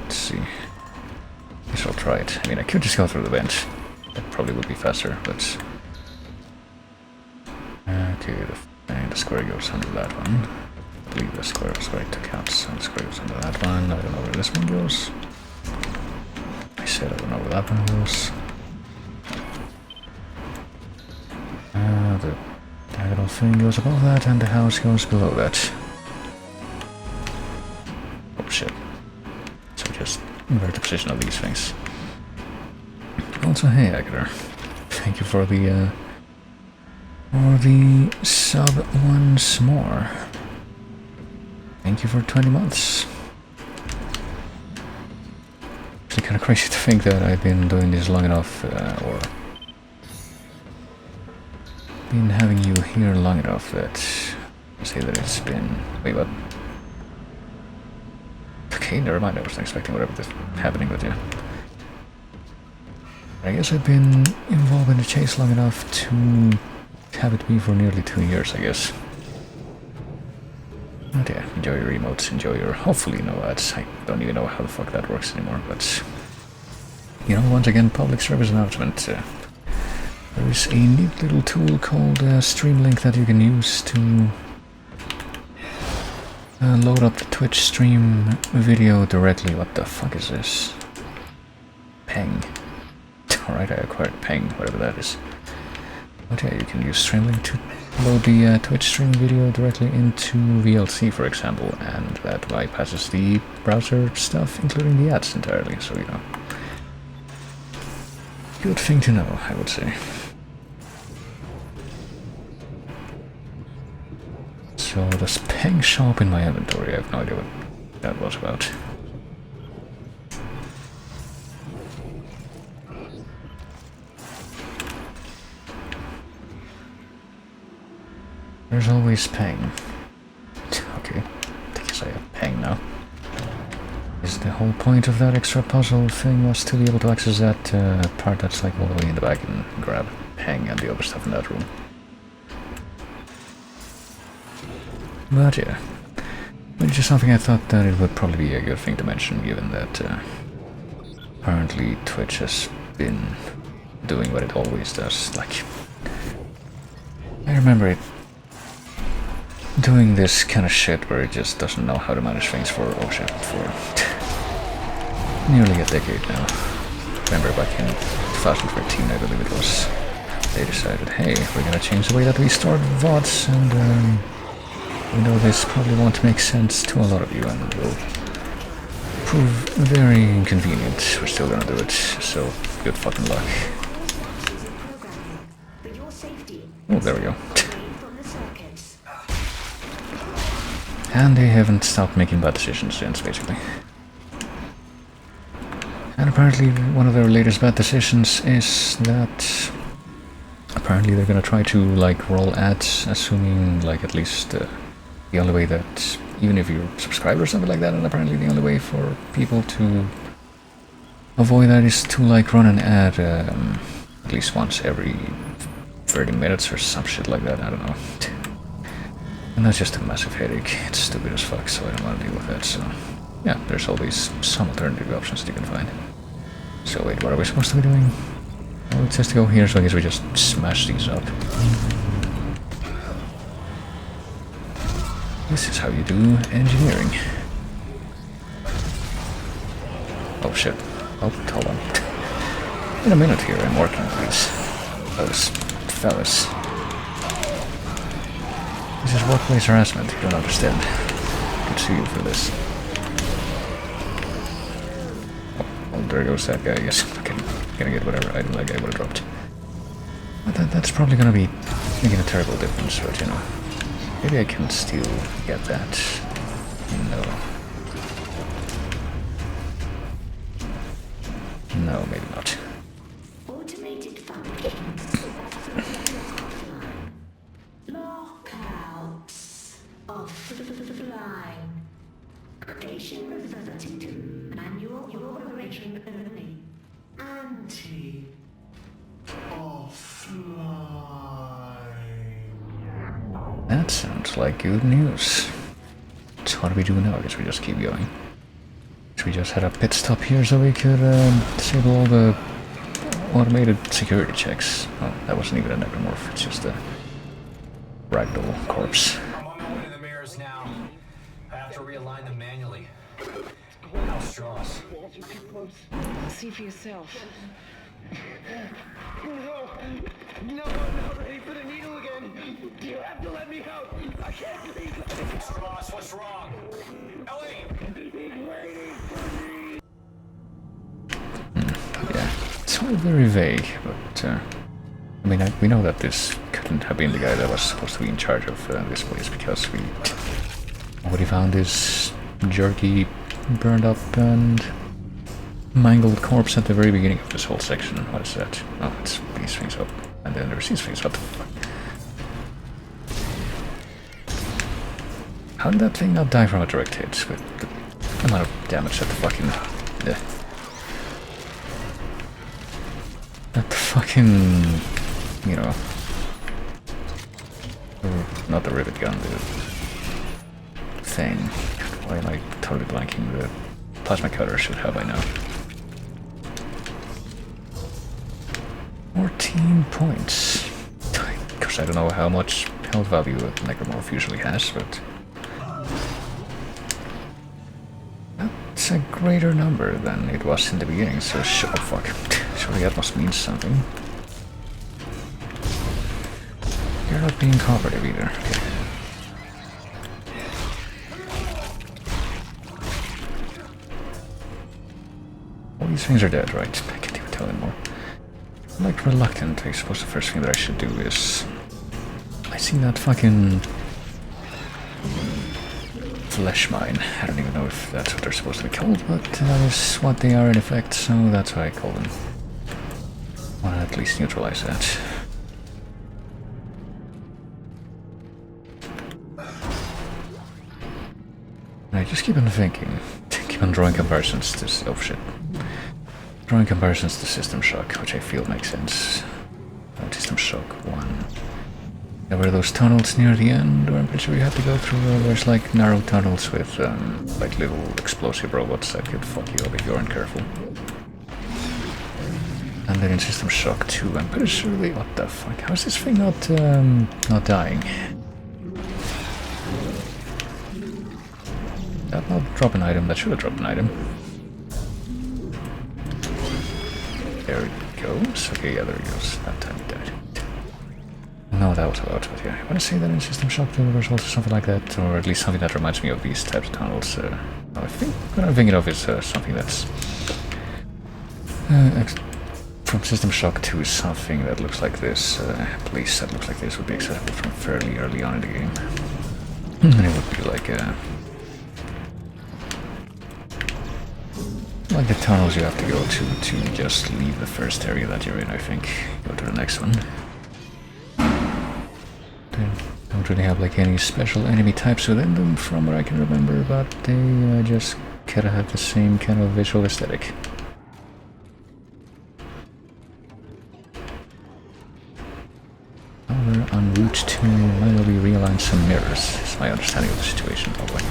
Let's see. I guess I'll try it. I mean, I could just go through the vent. That probably would be faster, but... Okay, the square goes under that one. I believe the square was right to count, so the square goes under that one. I don't know where this one goes. I said I don't know where that one goes. The diagonal thing goes above that, and the house goes below that. Oh shit. So just invert the position of these things. Also, hey Agatha, thank you for the sub once more. Thank you for 20 months. It's kind of crazy to think that I've been doing this long enough, or been having you here long enough that I say that it's been... Wait, what? Okay, never mind, I wasn't expecting whatever was happening with you. I guess I've been involved in the chase long enough to have it be for nearly 2 years, I guess. But yeah, enjoy your emotes, enjoy your hopefully no ads. I don't even know how the fuck that works anymore, but... You know, once again, public service announcement. There is a neat little tool called Streamlink that you can use to load up the Twitch stream video directly. What the fuck is this? Peng. Alright, I acquired Peng, whatever that is. But yeah, you can use Streamlink to load the Twitch stream video directly into VLC, for example, and that bypasses the browser stuff, including the ads entirely, so you know. Good thing to know, I would say. So does Peng show up in my inventory? I have no idea what that was about. There's always Peng. Okay, I guess I have Peng now. Is the whole point of that extra puzzle thing was to be able to access that part that's like all the way in the back and grab Peng and the other stuff in that room. But yeah, which is something I thought that it would probably be a good thing to mention, given that apparently Twitch has been doing what it always does. Like, I remember it doing this kind of shit where it just doesn't know how to manage things for, oh shit, for nearly a decade now. Remember back in 2013, I believe it was, they decided, hey, we're gonna change the way that we store VODs, and we know this probably won't make sense to a lot of you and will prove very inconvenient. We're still gonna do it, so good fucking luck. Oh, there we go. And they haven't stopped making bad decisions since, basically. And apparently one of their latest bad decisions is that apparently they're gonna try to, like, roll ads, assuming, like, at least the only way that, even if you're a subscriber or something like that, and apparently the only way for people to avoid that is to, like, run an ad at least once every 30 minutes or some shit like that, I don't know. And that's just a massive headache. It's stupid as fuck, so I don't want to deal with that, so... Yeah, there's always some alternative options that you can find. So wait, what are we supposed to be doing? Well, it says to go here, so I guess we just smash these up. This is how you do engineering. Oh shit. Oh, hold on. In a minute here, I'm working, please. Those fellas. This is workplace harassment, you don't understand. Good to see you for this. Oh, there goes that guy, I guess. Okay, gonna get whatever item that guy would have dropped. But that's probably gonna be making a terrible difference, but you know. Maybe I can still get that. No. No, maybe not. Automated functions. offline. Station reverting to manual operation only. Anti-offline. That sounds like good news. So what do we do now? I guess we just keep going. Should we just had a pit stop here so we could disable all the automated security checks? Oh, that wasn't even a necromorph, it's just a ragdoll corpse. I'm on my way to the mirrors now. I have to realign them manually. How's Strauss? See for yourself. No, I'm not ready for the needle again. You have to let me out. I can't breathe. Strauss, what's wrong? Ellie! Yeah, it's all very vague, but I mean, we know that this couldn't have been the guy that was supposed to be in charge of this place because we already found this jerky, burned up and mangled corpse at the very beginning of this whole section. What is that? Oh, it's these things up. And then there's these things. What the fuck? How did that thing not die from a direct hit with the amount of damage that the fucking... that the fucking... you know... not the rivet gun, the thing. Why am I totally blanking? The plasma cutter should have by now. 14 points. Of course, I don't know how much health value a necromorph usually has, but... that's a greater number than it was in the beginning, so oh fuck. Surely that must mean something. You're not being cooperative either. Okay. All these things are dead, right? I can't even tell anymore. I'm like reluctant. I suppose the first thing that I should do is... I see that fucking... flesh mine. I don't even know if that's what they're supposed to be called, but that is what they are in effect, so that's why I call them. I want to at least neutralize that. And I just keep on thinking, keep on drawing comparisons to... oh shit. Drawing comparisons to System Shock, which I feel makes sense. System Shock 1. There were those tunnels near the end, where I'm pretty sure you have to go through, there's like narrow tunnels with like little explosive robots that could fuck you up if you aren't careful. And then in System Shock 2, I'm pretty sure they... what the fuck? How is this thing not dying? That not drop an item? That should have dropped an item. There it goes. Okay, yeah, there it goes. That time it died. No, that was about it, yeah. I want to say that in System Shock 2 there's also something like that, or at least something that reminds me of these types of tunnels. I think what I'm thinking of is something that's... from System Shock 2 is something that looks like this. At least that looks like this would be accessible from fairly early on in the game. And it would be like the tunnels you have to go to just leave the first area that you're in, I think. Go to the next one. They don't really have like any special enemy types within them from what I can remember, but they just kind of have the same kind of visual aesthetic. However, en route to manually realign some mirrors, is my understanding of the situation, probably.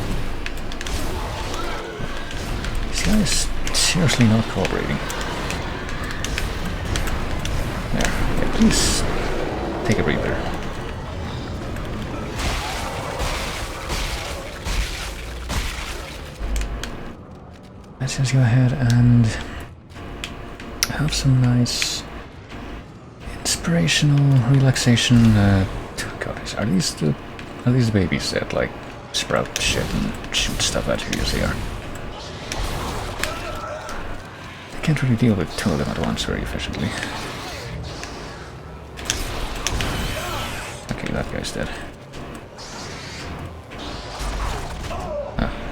This guy is seriously not cooperating. There, yeah, please take a breather. Let's just go ahead and have some nice inspirational relaxation. God, are these the babies that like sprout shit and shoot stuff at you as they are? I can't really deal with two of them at once very efficiently. Okay, that guy's dead.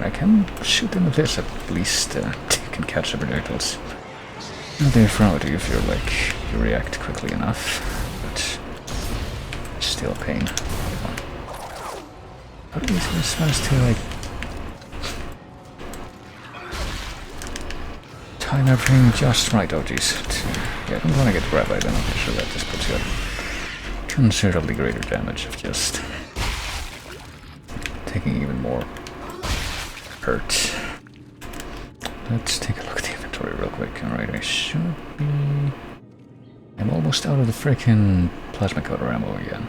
I can shoot them with this, at least you can catch the projectiles. Not there for you if you're like, you react quickly enough, but it's still a pain. How do these guys manage to like time everything just right? Oh jeez. Yeah, I don't want to get grabbed by them. I'm sure that just puts you at considerably greater damage of just taking even more hurt. Let's take a look at the inventory real quick. Alright, I should be... I'm almost out of the frickin' plasma cutter ammo again.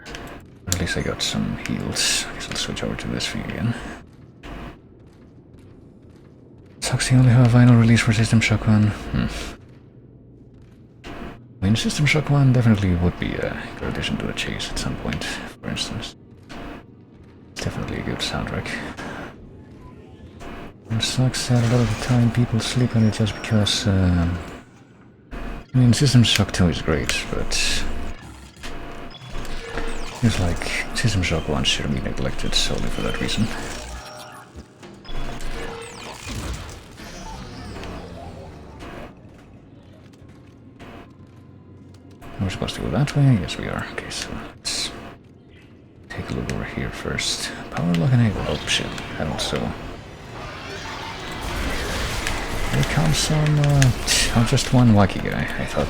Or at least I got some heals. I guess I'll switch over to this thing again. Sucks you only have a vinyl release for System Shock 1. I mean, System Shock 1 definitely would be a good addition to the chase at some point, for instance. It's definitely a good soundtrack. It sucks that a lot of the time people sleep on it just because, I mean, System Shock 2 is great, but it's like System Shock 1 should be neglected solely for that reason. We're supposed to go that way? Yes, we are. Okay, so let's take a look over here first. Power lock enable. Oh shit, I also... Here comes some, oh, just one wacky guy, I thought.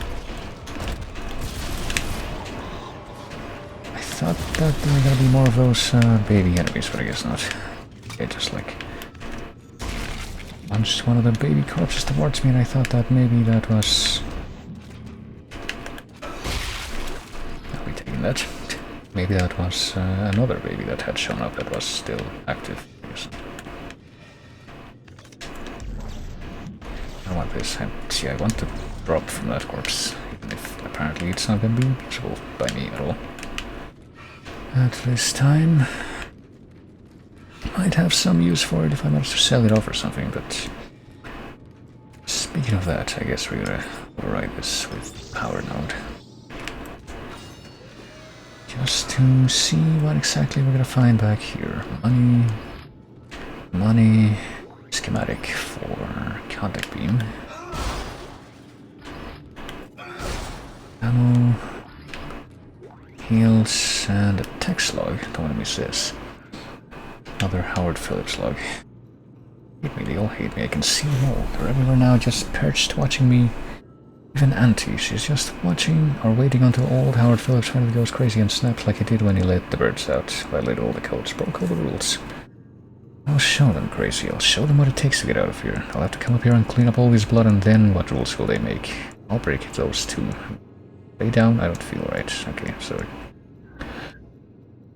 I thought that there were gonna be more of those, baby enemies, but I guess not. Okay, just like... punched one of the baby corpses towards me, and I thought that maybe that was... that. Maybe that was another baby that had shown up that was still active. I want this. I want to drop from that corpse, even if apparently it's not going to be usable by me at all. At this time, might have some use for it if I manage to sell it off or something, but speaking of that, I guess we're gonna override this with power node. Just to see what exactly we're gonna find back here. Money, schematic for contact beam, ammo, heals, and a text log. Don't want to miss this. Another Howard Phillips log. Hate me, they all hate me. I can see them all. They're everywhere now, just perched watching me. Even Auntie, she's just watching or waiting until old Howard Phillips finally goes crazy and snaps like he did when he let the birds out, violated all the codes, broke all the rules. I'll show them, crazy. I'll show them what it takes to get out of here. I'll have to come up here and clean up all this blood, and then what rules will they make? I'll break those too. Lay down? I don't feel right. Okay, sorry.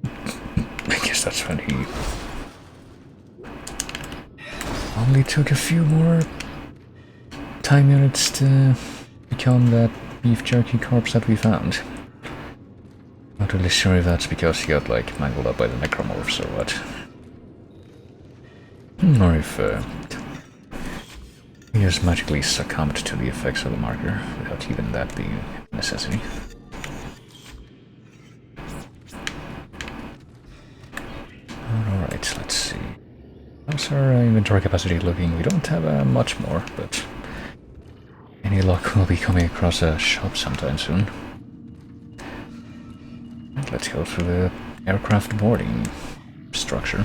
I guess that's when he... only took a few more time units to become that beef jerky corpse that we found. Not really sure if that's because he got like mangled up by the necromorphs or what. Or if he has magically succumbed to the effects of the marker without even that being a necessity. Alright, let's see. How's our inventory capacity looking? We don't have much more, but any luck will be coming across a shop sometime soon. And let's go through the aircraft boarding structure.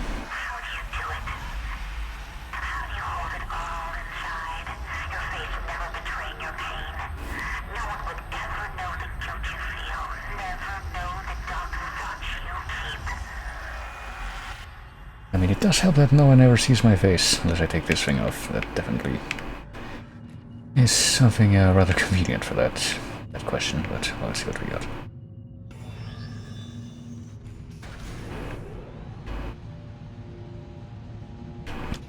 I mean, it does help that no one ever sees my face unless I take this thing off. That definitely is something rather convenient for that question, but well, let's see what we got.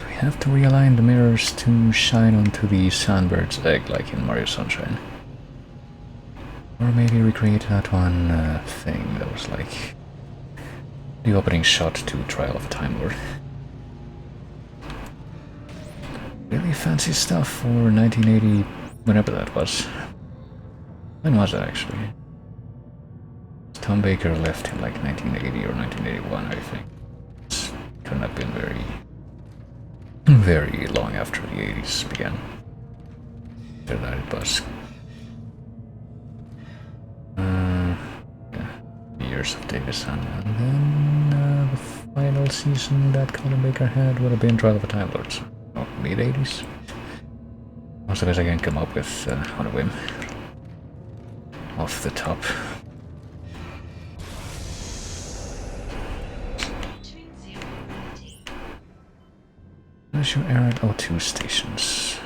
We have to realign the mirrors to shine onto the sandbird's egg like in Mario Sunshine. Or maybe recreate that one thing that was like the opening shot to Trial of a Time Lord. Really fancy stuff for 1980, whenever that was. When was it actually? Tom Baker left in like 1980 or 1981, I think. It couldn't have been very long after the 80s began. After that it was. Yeah, years of Davison, and then the final season that Colin Baker had would have been Trial of the Time Lords. Oh, mid-80s? Most of it I can come up with on a whim. Off the top. Where's your air at O2 stations?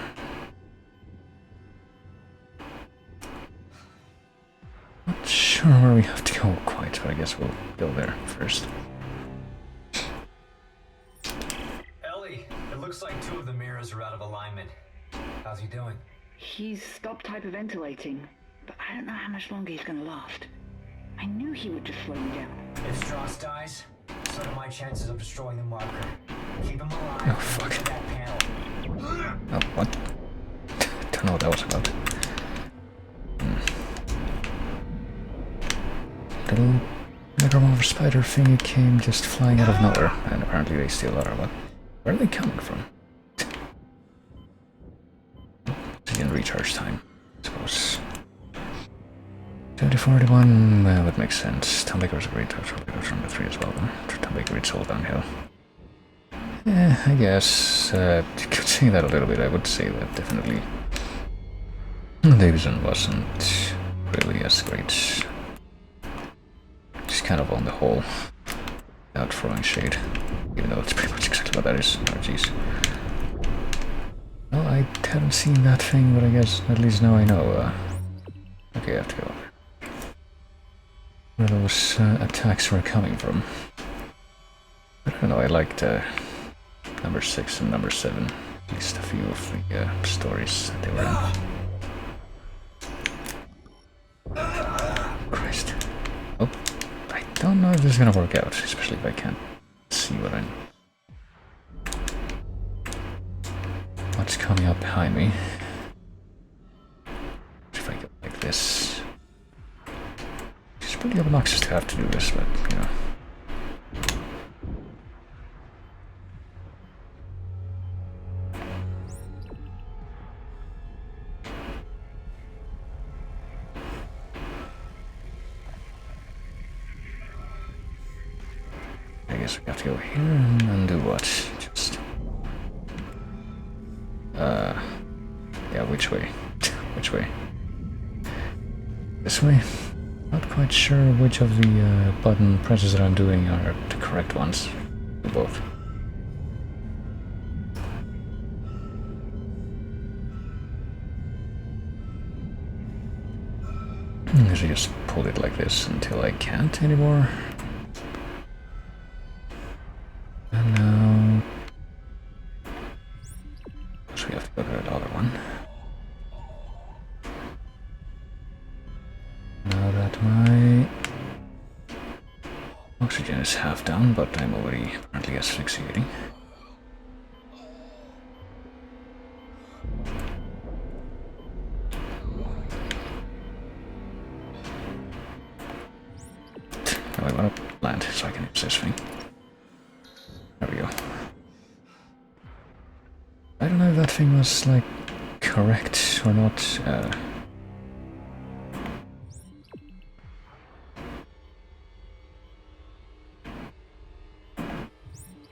Not sure where we have to go quite, but I guess we'll go there first. Ellie, it looks like 2 of the mirrors are out of alignment. How's he doing? He's stopped hyperventilating, but I don't know how much longer he's gonna last. I knew he would just slow me down. If Strauss dies, so do my chances of destroying the marker. Keep him alive. Oh, fuck. That panel. Oh, what? Don't know what that was about. Little necromancer spider thingy came just flying out of nowhere, and apparently they still are, but where are they coming from? Oxygen recharge time, I suppose. 2041, well, that makes sense. Tom Baker's a great touch, Tom Baker's number 3 as well, then. Tom Baker, it's all downhill. Yeah, I guess, considering that a little bit, I would say that definitely Davison wasn't really as great. Just kind of on the whole, without throwing shade, even though it's pretty much exactly what that is. Oh jeez. Well, I haven't seen that thing, but I guess at least now I know. Okay, I have to go over. Where those attacks were coming from. I don't know, I liked number 6 and number 7, at least a few of the stories that they were in. Christ. Oh. I don't know if this is gonna work out, especially if I can't see what's coming up behind me. If I go like this. It's pretty obnoxious to have to do this, but you know. I guess we have to go here and do what? Just... yeah, which way? Which way? This way? Not quite sure which of the button presses that I'm doing are the correct ones. Do both. I should just pull it like this until I can't anymore. And now... so we have to go to that other one. Now that my oxygen is half down, but I'm already apparently asphyxiating. Now I want to land so I can use this thing. There we go. I don't know if that thing was, like, correct or not.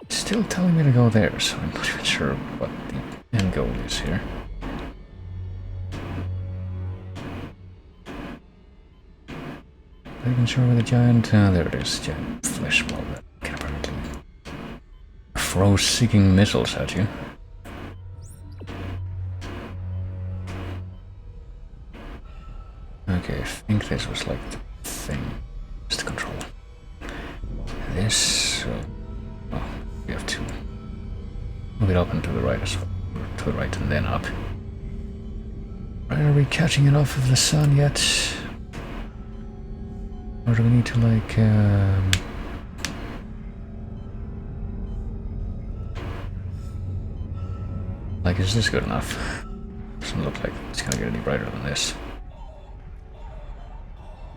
It's still telling me to go there, so I'm not even sure what the end goal is here. Not even sure where the giant... there it is, giant flesh blob that can apparently throw seeking missiles at you. Okay, I think this was like the thing. Just to control. This... oh, we have to move it up and to the right as well. To the right and then up. Right, are we catching enough of the sun yet? Or do we need to like... like, is this good enough? Doesn't look like it's gonna get any brighter than this.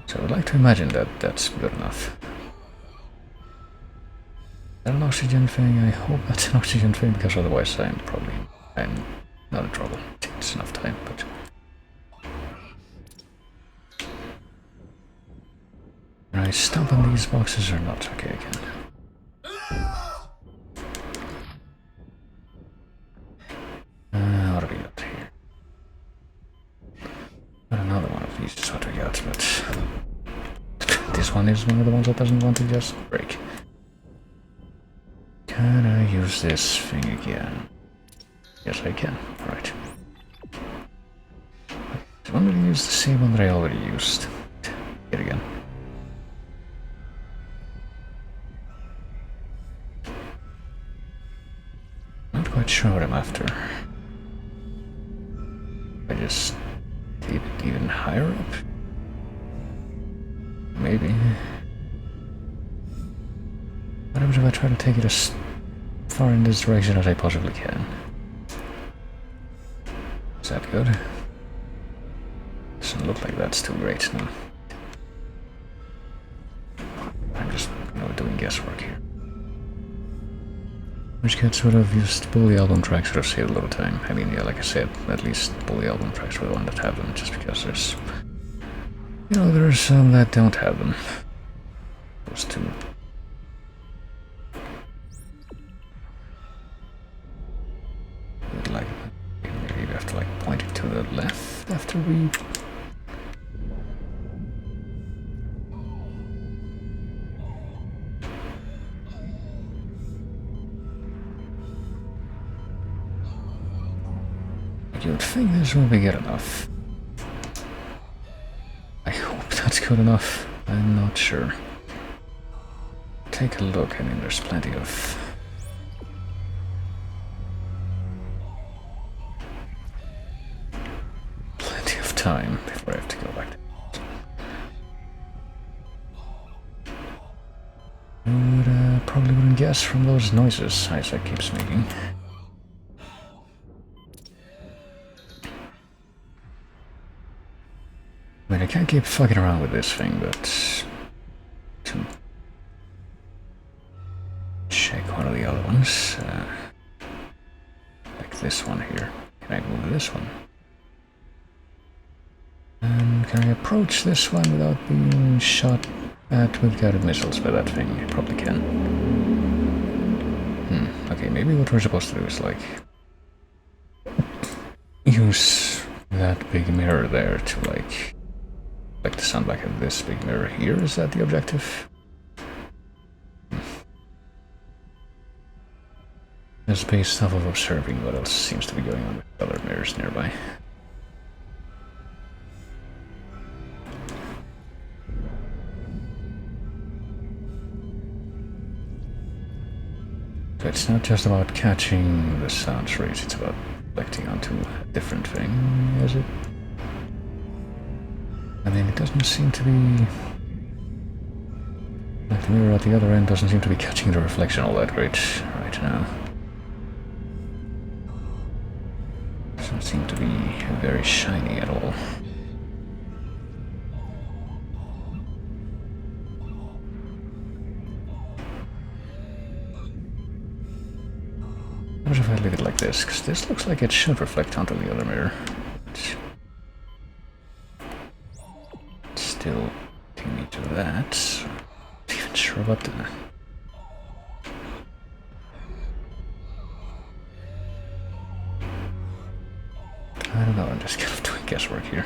So I would like to imagine that that's good enough. Is that an oxygen thing? I hope that's an oxygen thing, because otherwise I'm not in trouble. It's enough time, but... Can I stomp on these boxes or not? Okay, I can. Jesus, what we got, but this one is one of the ones that doesn't want to just break. Can I use this thing again? Yes, I can. Right. I wanted to use the same one that I already used. Yet again. Not quite sure what I'm after. I just keep it even higher up? Maybe. What happens if I try to take it as far in this direction as I possibly can? Is that good? Doesn't look like that's too great, no. I'm just, doing guesswork here. Which cats would have used bully album tracks would have saved a little time. I mean, yeah, like I said, at least bully album tracks were the one that have them, just because there's... there are some that don't have them. Those two. Like, maybe you have to like point it to the left after we... You would think this will be good enough. I hope that's good enough. I'm not sure. Take a look. I mean, there's plenty of... time before I have to go back to it. Probably wouldn't guess from those noises Isaac keeps making. I mean, I can't keep fucking around with this thing, but to check one of the other ones, like this one here. Can I move this one? And can I approach this one without being shot at with guided missiles by that thing? I probably can. Okay, maybe what we're supposed to do is like use that big mirror there to like the sun back at this big mirror here. Is that the objective? Just based off of observing what else seems to be going on with other mirrors nearby. It's not just about catching the sound rays, it's about reflecting onto a different thing, is it? I mean, it doesn't seem to be... Like the mirror at the other end doesn't seem to be catching the reflection all that great right now. Doesn't seem to be very shiny at all. What if I leave it like this? Because this looks like it should reflect onto the other mirror. Still taking me to that. Not even sure about that. I don't know, I'm just kind of doing guesswork here.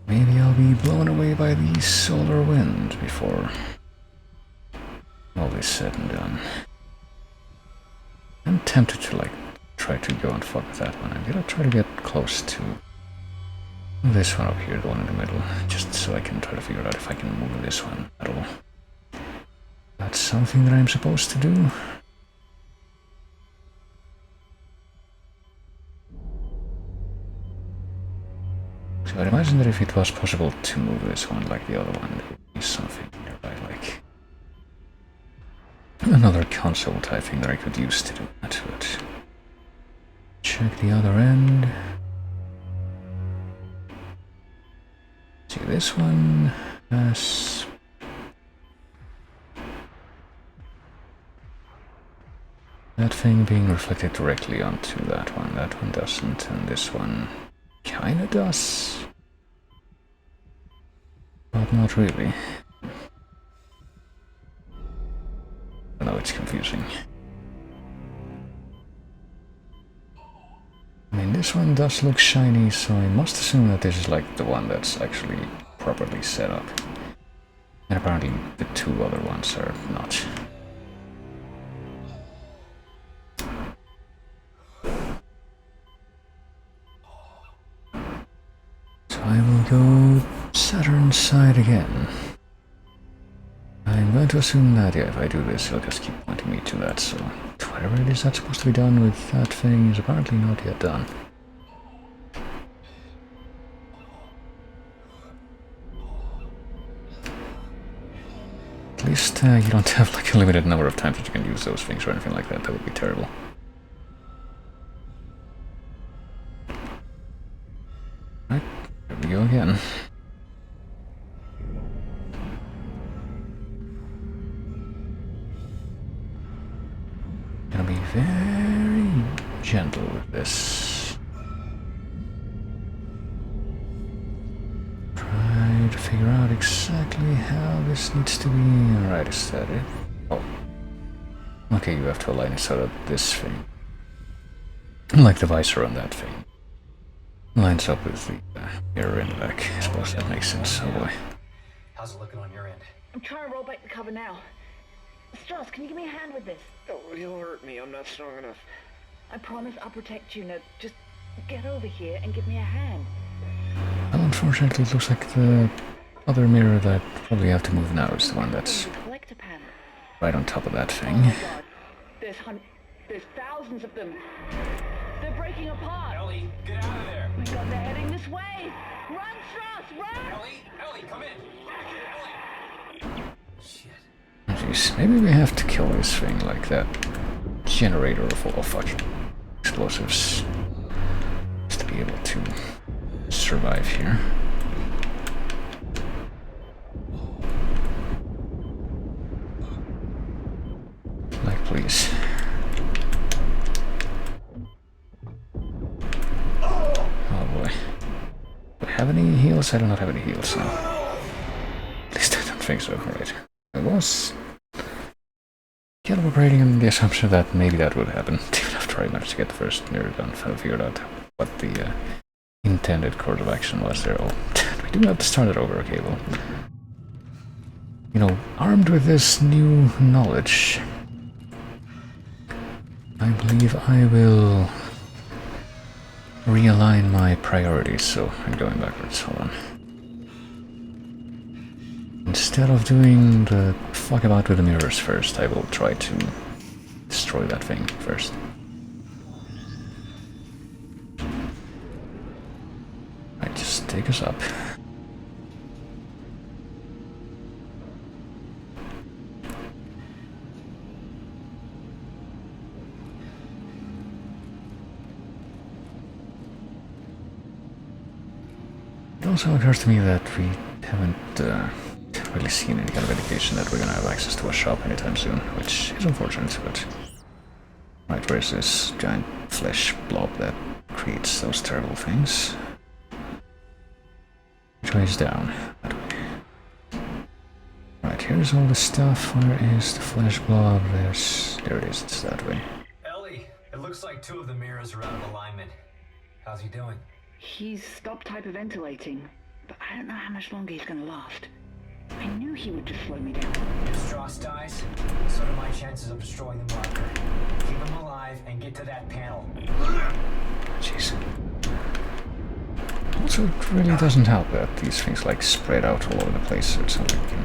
Maybe I'll be blown away by the solar wind before all is said and done. I'm tempted to like try to go and fuck with that one. I'm gonna try to get close to this one up here, the one in the middle, just so I can try to figure out if I can move this one at all. That's something that I'm supposed to do. So I'd imagine that if it was possible to move this one like the other one, there would be something nearby, like another console type thing that I could use to do that. But check the other end. See, this one has that thing being reflected directly onto that one doesn't, and this one kinda does, but not really. I know it's confusing. one does look shiny, so I must assume that this is like the one that's actually properly set up. And apparently the two other ones are not. So I will go Saturn side again. I'm going to assume that, yeah, if I do this, it'll just keep pointing me to that, so whatever it is that's supposed to be done with that thing is apparently not yet done. At least you don't have like a limited number of times that you can use those things or anything like that. That would be terrible. Right, here we go again. Gonna be very gentle with this. Try to figure out exactly how this needs to be. Alright, is that it? Oh. Okay, you have to align it so that this thing, like the visor on that thing, lines up with the mirror in the back. I suppose that makes sense. Oh boy. How's it looking on your end? I'm trying to roll back the cover now. Strauss, can you give me a hand with this? Oh, he'll hurt me. I'm not strong enough. I promise I'll protect you. Now, just get over here and give me a hand. Well, unfortunately, it looks like the other mirror that I probably have to move now is the one that's Collector panel. right on top of that Oh thing. my god. There's thousands of them. They're breaking apart. Ellie, get out of there! Oh my god, they're heading this way. Run, Strauss, run! Ellie, come in! Ellie! Shit. Jeez, maybe we have to kill this thing like that generator of all fucking explosives just to be able to survive here. Like, please. Oh boy. Do I have any heals? I do not have any heals now. At least I don't think so. Right. I was calibrating on the assumption that maybe that would happen, even after I managed to get the first mirror done, and figured out what the intended course of action was there. Oh, we do have to start it over, okay, well. You know, armed with this new knowledge, I believe I will realign my priorities, so I'm going backwards, hold on. Instead of doing the fuck about with the mirrors first, I will try to destroy that thing first. Right, just take us up. It also occurs to me that we haven't really seen any kind of indication that we're gonna have access to a shop anytime soon, which is unfortunate, but... Right, where's this giant flesh blob that creates those terrible things? Which way is down? That way. Right, here's all the stuff. Where is the flesh blob? There it is, it's that way. Ellie, it looks like two of the mirrors are out of alignment. How's he doing? He's stopped hyperventilating, but I don't know how much longer he's gonna last. I knew he would just slow me down. If Strauss dies, so do my chances of destroying the marker. Keep him alive and get to that panel. Jeez. Also, it really doesn't help that these things like spread out all over the place, so it's not like you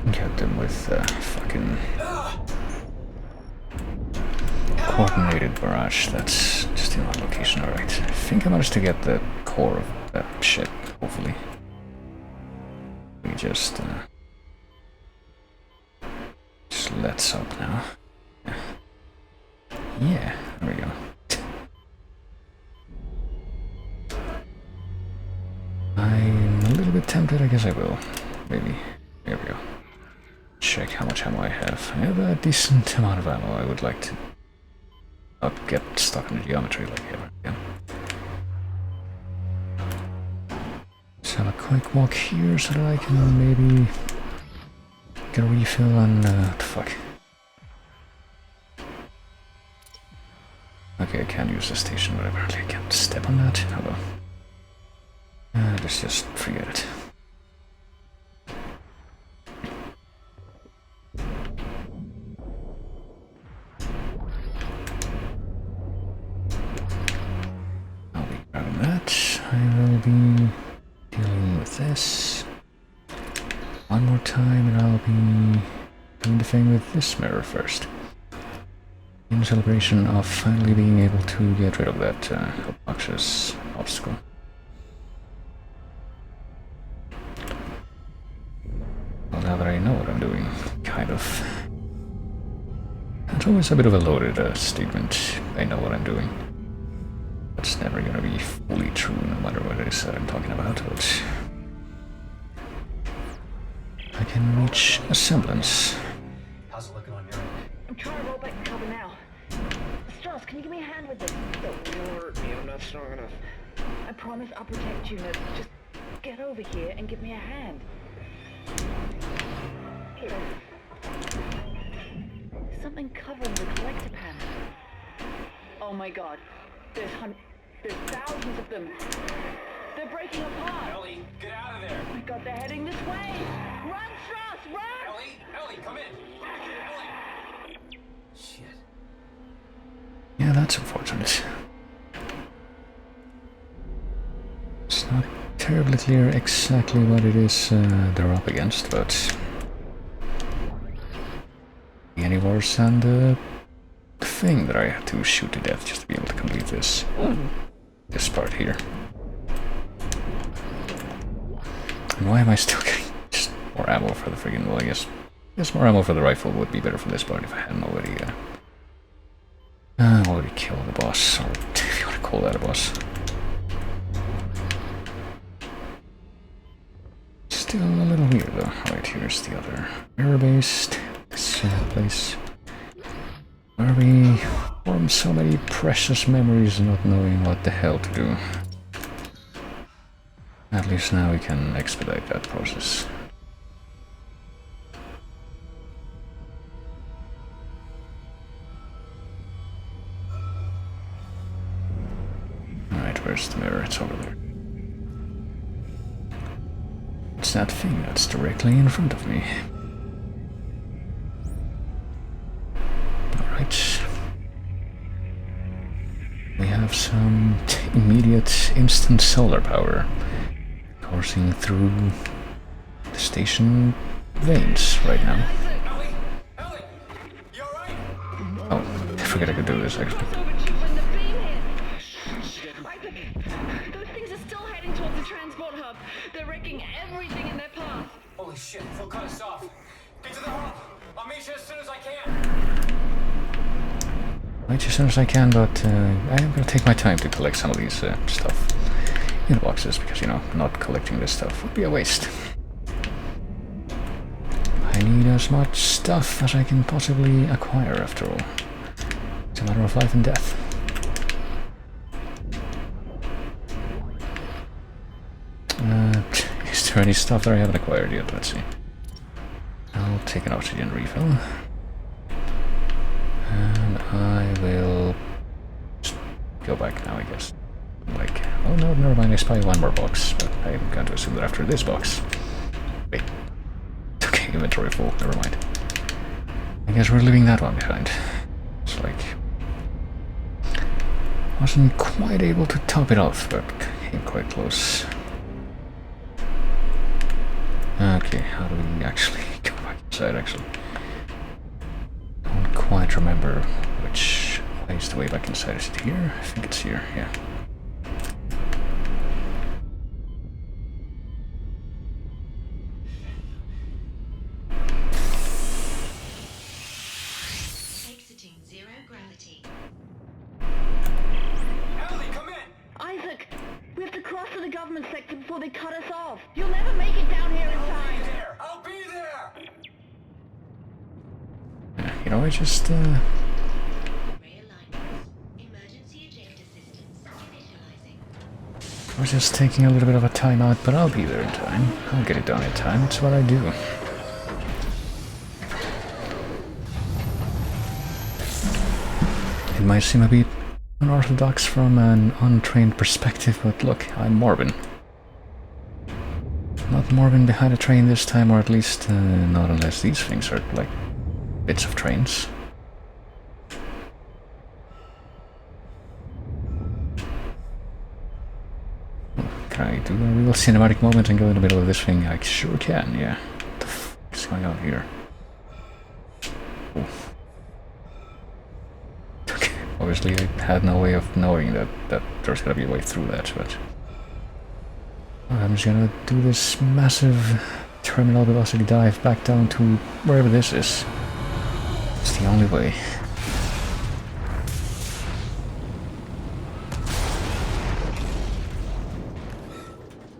can get them with fucking coordinated barrage that's just in one location. Alright, I think I managed to get the core of that shit, hopefully. We just let's up now. Yeah, there we go. I'm a little bit tempted, I guess I will. Maybe. There we go. Check how much ammo I have. I have a decent amount of ammo. I would like to not get stuck in the geometry like ever again. Let's have a quick walk here so that I can maybe get a refill on what the fuck. Okay, I can use the station, but apparently I can't step on that. Oh well. Let's just forget it. I'll be grabbing that. I will be dealing with this one more time, and I'll be doing the thing with this mirror first. In celebration of finally being able to get rid of that obnoxious obstacle. Well, now that I know what I'm doing, kind of. It's always a bit of a loaded statement. I know what I'm doing. It's never gonna be fully true, no matter what it is that I'm talking about, but I can reach a semblance. How's it looking on your end? I'm trying to roll back the cover now. Strauss, can you give me a hand with this? Don't hurt me. I'm not strong enough. I promise I'll protect you, Ned. Just get over here and give me a hand. Here. Something covering the collector panel. Oh my god. There's thousands of them. They're breaking apart. Ellie, get out of there. Oh my god, they're heading this way. Run, Strauss, run! Ellie, come in. Ellie. Shit. Yeah, that's unfortunate. It's not terribly clear exactly what it is they're up against, but any worse than the thing that I had to shoot to death just to be able to complete this part here. And why am I still getting just more ammo for the friggin', well, I guess more ammo for the rifle would be better for this part if I hadn't already killed the boss, or if you want to call that a boss. Still a little weird though. Right, here's the other mirror-based this place. Where we form so many precious memories not knowing what the hell to do. At least now we can expedite that process. Alright, where's the mirror? It's over there. It's that thing that's directly in front of me. Alright. We have some immediate instant solar power coursing through the station veins right now. Ellie, you alright? Oh, I forget I could do this actually. Cross over to you when the beam hit. Isaac, those things are still heading towards the transport hub. They're wrecking everything in their path. Holy shit, they'll cut us off. Get to the hub. I'll meet you as soon as I can. Right, as soon as I can, but I am going to take my time to collect some of these stuff in the boxes, because, you know, not collecting this stuff would be a waste. I need as much stuff as I can possibly acquire, after all. It's a matter of life and death. Is there any stuff that I haven't acquired yet? Let's see. I'll take an oxygen refill. And I will just go back now, I guess. Like, oh no, never mind, I spy one more box, but I'm going to assume that after this box... Wait. Okay, inventory full, never mind. I guess we're leaving that one behind. It's like... wasn't quite able to top it off, but came quite close. Okay, how do we actually go back inside, actually? Don't quite remember which way is the way back inside. Is it here? I think it's here, yeah. Exiting zero gravity. Ellie, come in. Isaac, we have to cross to the government sector before they cut us off. You'll never make it down here in time. There. I'll be there. You know, I just, Realignment. Emergency ejector systems initializing. I was just taking a little bit of a time out, but I'll be there in time. I'll get it done in time, it's what I do. It might seem a bit unorthodox from an untrained perspective, but look, I'm Morbin. Not Morbin behind a train this time, or at least not unless these things are like bits of trains. Can I do a real cinematic moment and go in the middle of this thing? I sure can, yeah. What the f is going on here? Ooh. Okay, obviously I had no way of knowing that there's gonna be a way through that, but... I'm just gonna do this massive terminal velocity dive back down to wherever this is. It's the only way.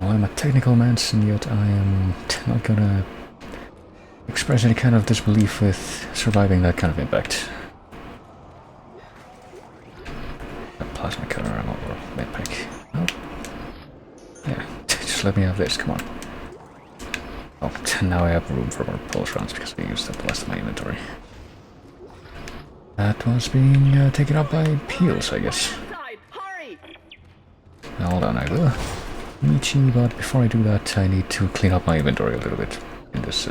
Well, I'm a technical manson, yet I am not gonna express any kind of disbelief with surviving that kind of impact. A plasma cutter ammo or medpack. Oh. Yeah, just let me have this, come on. Oh, now I have room for more pulse rounds because I used up the rest of my inventory. That was being taken up by peels, I guess. Outside, hurry! Now, hold on, I will meet you, but before I do that, I need to clean up my inventory a little bit in this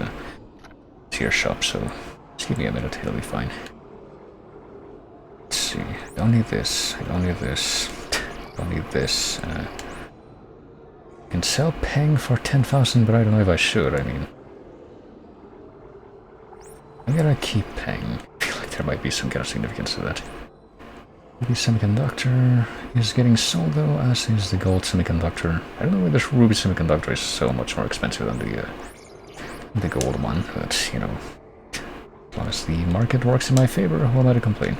tier shop, so just give me a minute, it'll be fine. Let's see, I don't need this, I don't need this, I don't need this. I can sell Peng for 10,000, but I don't know if I should, I mean... I'm gonna keep Peng. I feel like there might be some kind of significance to that. Ruby semiconductor is getting sold though, as is the gold semiconductor. I don't know why this ruby semiconductor is so much more expensive than the gold one, but you know, as long as the market works in my favor, who am I to complain?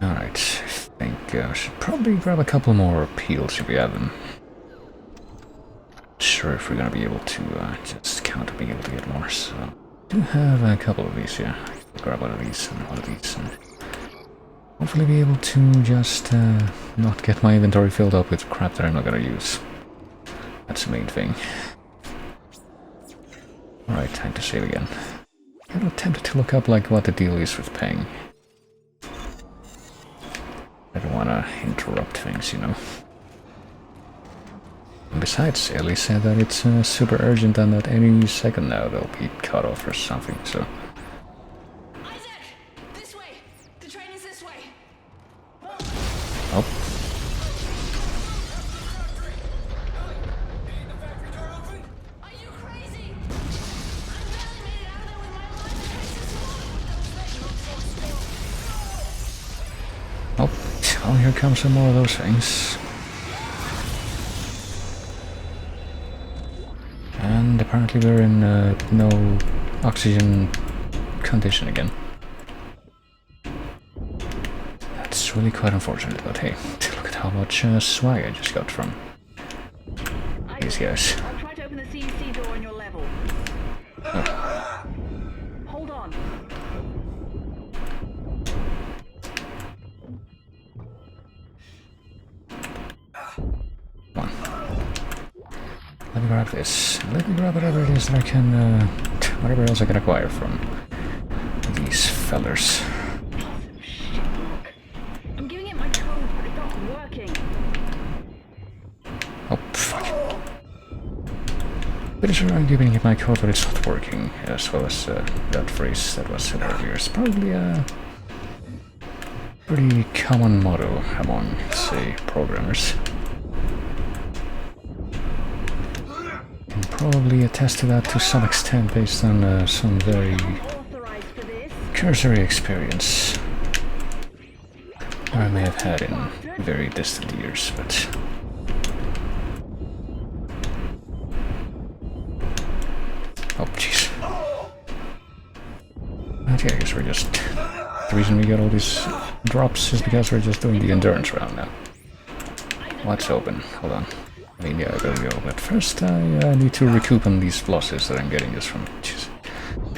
Alright, I think I should probably grab a couple more peels if we have them. Sure if we're gonna be able to just count on being able to get more, so I do have a couple of these, yeah. I'll grab one of these and one of these and hopefully be able to just not get my inventory filled up with crap that I'm not gonna use. That's the main thing. Alright, time to save again. I'm tempted to look up like what the deal is with Peng. I don't wanna interrupt things, you know. And besides, Ellie said that it's super urgent and that any second now they'll be cut off or something, so... Isaac! This way! The train is this way! Oh. Are you crazy? I barely made it out of there with my life. Oh, well, here comes some more of those things. And apparently we're in no oxygen condition again. That's really quite unfortunate, but hey, look at how much swag I just got from these guys. I'll try to open the CEC door on your level. Oh. Hold on. Come on. Let me grab this. Let me grab whatever it is that I can, whatever else I can acquire from these fellers. I'm giving it my code, but it's not working. Oh, fuck. Pretty sure I'm giving it my code, but it's not working, as well as that phrase that was said earlier. It's probably a pretty common motto among, say, programmers. Can probably attest to that to some extent based on some very Authorized for this. cursory experience I may have had in very distant years, but... Oh, jeez. Okay, I guess we're just... The reason we get all these drops is because we're just doing the endurance round now. What's open? Hold on. I mean, yeah, I better go, but first I need to recoup on these losses that I'm getting just from... Jeez.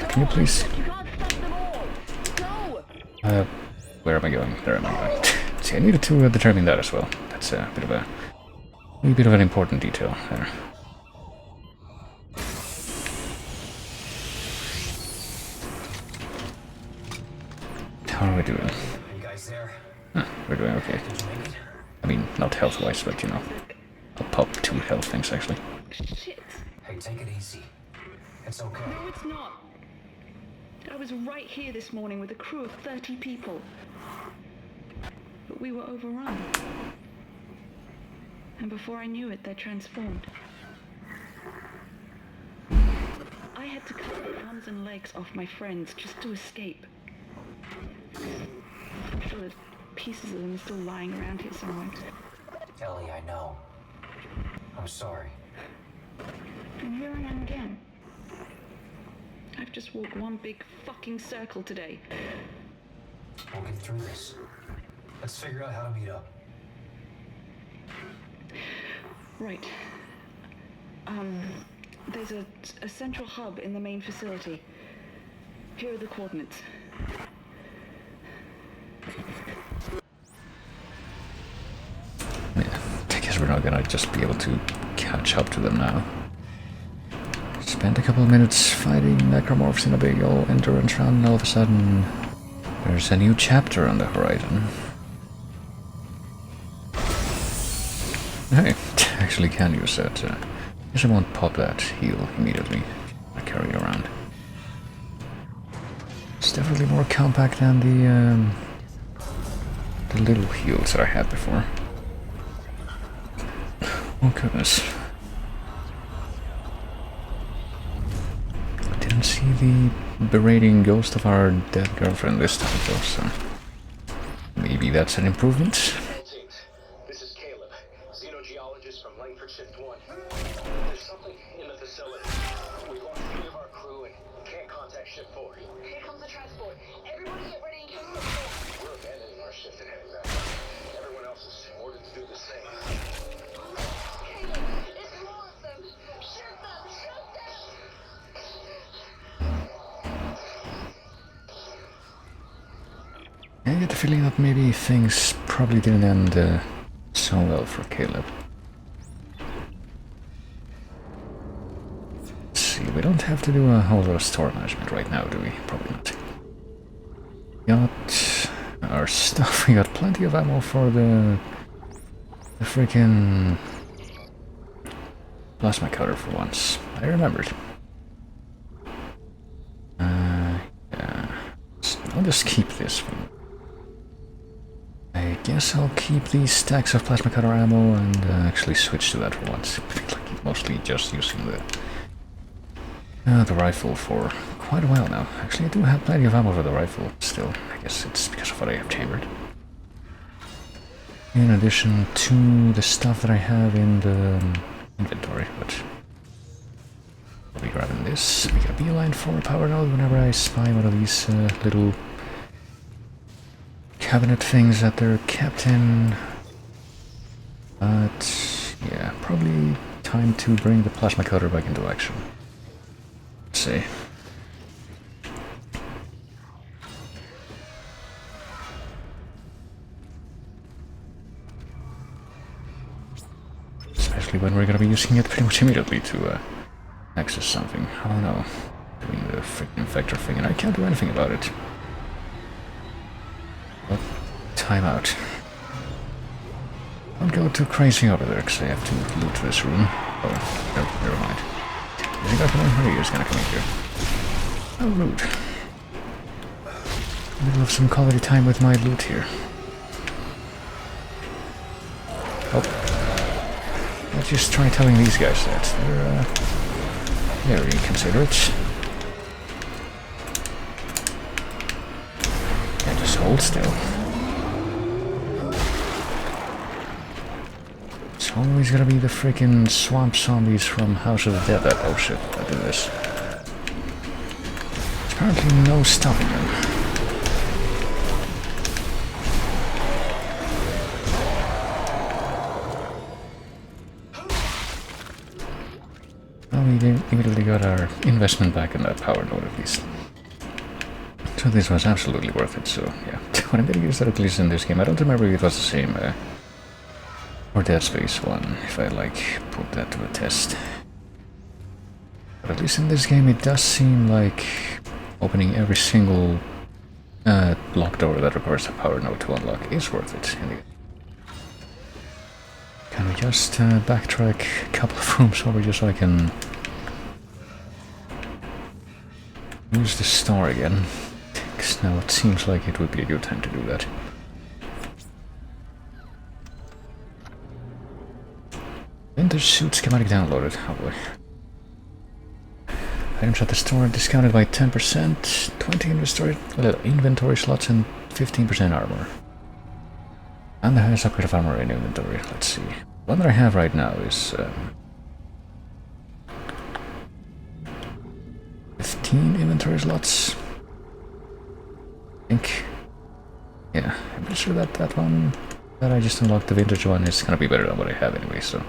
Can you please... You can't stop them all. Go! Where am I going? There am I going. See, I needed to determine that as well. That's a bit of an important detail there. guys there? We're doing okay. Did you make it? I mean, not health-wise, but you know, I'll pop 2 health things actually. Shit. Hey, take it easy. It's okay. No, it's not. I was right here this morning with a crew of 30 people. But we were overrun. And before I knew it, they transformed. I had to cut the arms and legs off my friends just to escape. I'm sure there's pieces of them still lying around here somewhere. Ellie, I know. I'm sorry. And here I am again. I've just walked one big fucking circle today. We'll get through this. Let's figure out how to meet up. Right. There's a central hub in the main facility. Here are the coordinates. Yeah, I guess we're not gonna just be able to catch up to them now. Spent a couple of minutes fighting necromorphs in a big old endurance round, and all of a sudden there's a new chapter on the horizon. Hey, actually can use that. Guess I won't pop that heal immediately. I carry it around. It's definitely more compact than the little heals that I had before. Oh goodness. I didn't see the berating ghost of our dead girlfriend this time though, so maybe that's an improvement. This is Caleb, xenogeologist from Langford Shift 1. There's something in the facility. We've lost 3 of our crew and can't contact Shift 4. Here comes the transport. Everybody get ready and come on. We're abandoning our shift and heading back. Everyone else is ordered to do the same. Caleb, it's more of them. Shoot them! Shoot them! I get the feeling that maybe things probably didn't end so well for Caleb. Let's see, we don't have to do a whole lot of store management right now, do we? Probably not. Got our stuff, we got plenty of ammo for the freaking plasma cutter for once. I remembered. Yeah. I'll just keep this one. I guess I'll keep these stacks of plasma cutter ammo and actually switch to that for once. I feel like mostly just using the rifle for quite a while now. Actually, I do have plenty of ammo for the rifle still. I guess it's because of what I have chambered. In addition to the stuff that I have in the inventory, but I'll be grabbing this. Make a beeline for a power node whenever I spy one of these little cabinet things that they're kept in. But yeah, probably time to bring the plasma cutter back into action. Let's see. Especially when we're gonna be using it pretty much immediately to access something. Oh no, doing the freaking infector thing, and I can't do anything about it. But time out. Don't go too crazy over there, because I have to loot this room. Oh, no, never mind. Is he gonna come in here? He's gonna come in here. How rude. Middle of some quality time with my loot here. Oh. Let's just try telling these guys that. They're very inconsiderate. And just hold still. It's always gonna be the freaking swamp zombies from House of the Dead that, oh shit, I do this. There's apparently no stopping them. Well, we immediately got our investment back in that power node at least. So this was absolutely worth it, so yeah. What I'm gonna use that at least in this game, I don't remember if it was the same or Dead Space 1, if I like put that to a test. But at least in this game it does seem like opening every single locked door that requires a power node to unlock is worth it. Can we just backtrack a couple of rooms over just so I can use the star again? Because now it seems like it would be a good time to do that. Vintage suit schematic downloaded. Oh boy. Items at the store discounted by 10%, 20 inventory slots, and 15% armor. And the highest upgrade of armor in inventory. Let's see. One that I have right now is 15 inventory slots. I think. Yeah, I'm pretty sure that that one that I just unlocked, the vintage one, is gonna be better than what I have anyway, so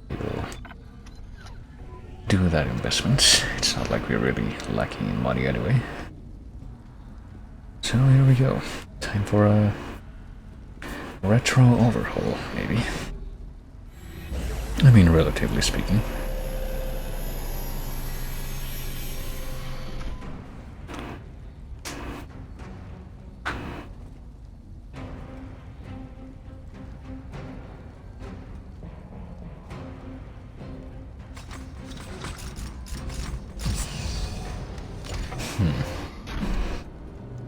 we will do that investment. It's not like we're really lacking in money anyway. So here we go. Time for a retro overhaul, maybe. I mean, relatively speaking.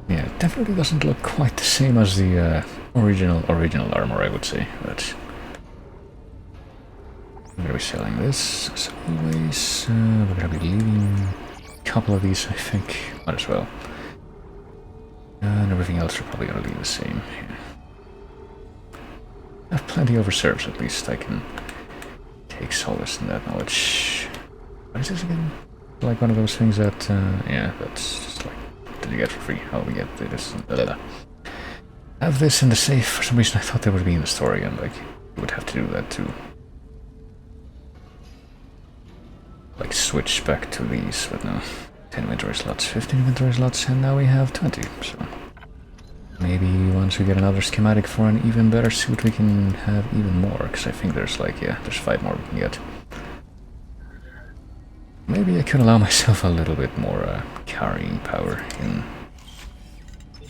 Yeah, it definitely doesn't look quite the same as the original armor, I would say, but I'm gonna be selling this as always. We're gonna be leaving a couple of these, I think. Might as well. And everything else we're probably gonna leave the same. Yeah. I have plenty of reserves, at least. I can take solace in that knowledge. What is this again? Like one of those things that, yeah, that's just like, did you get for free? How we get this? Have this in the safe. For some reason I thought they would be in the store again, like, you would have to do that too. Like, switch back to these, but no. 10 inventory slots, 15 inventory slots, and now we have 20, so... Maybe once we get another schematic for an even better suit, we can have even more, because I think there's like, yeah, there's 5 more we can get. Maybe I could allow myself a little bit more carrying power in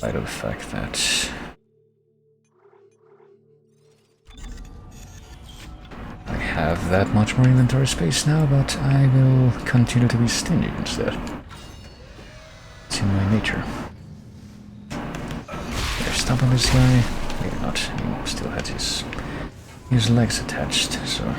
light of the fact that I have that much more inventory space now, but I will continue to be stingy instead. It's in my nature. Did I stop on this guy? Maybe not. He still had his legs attached, so...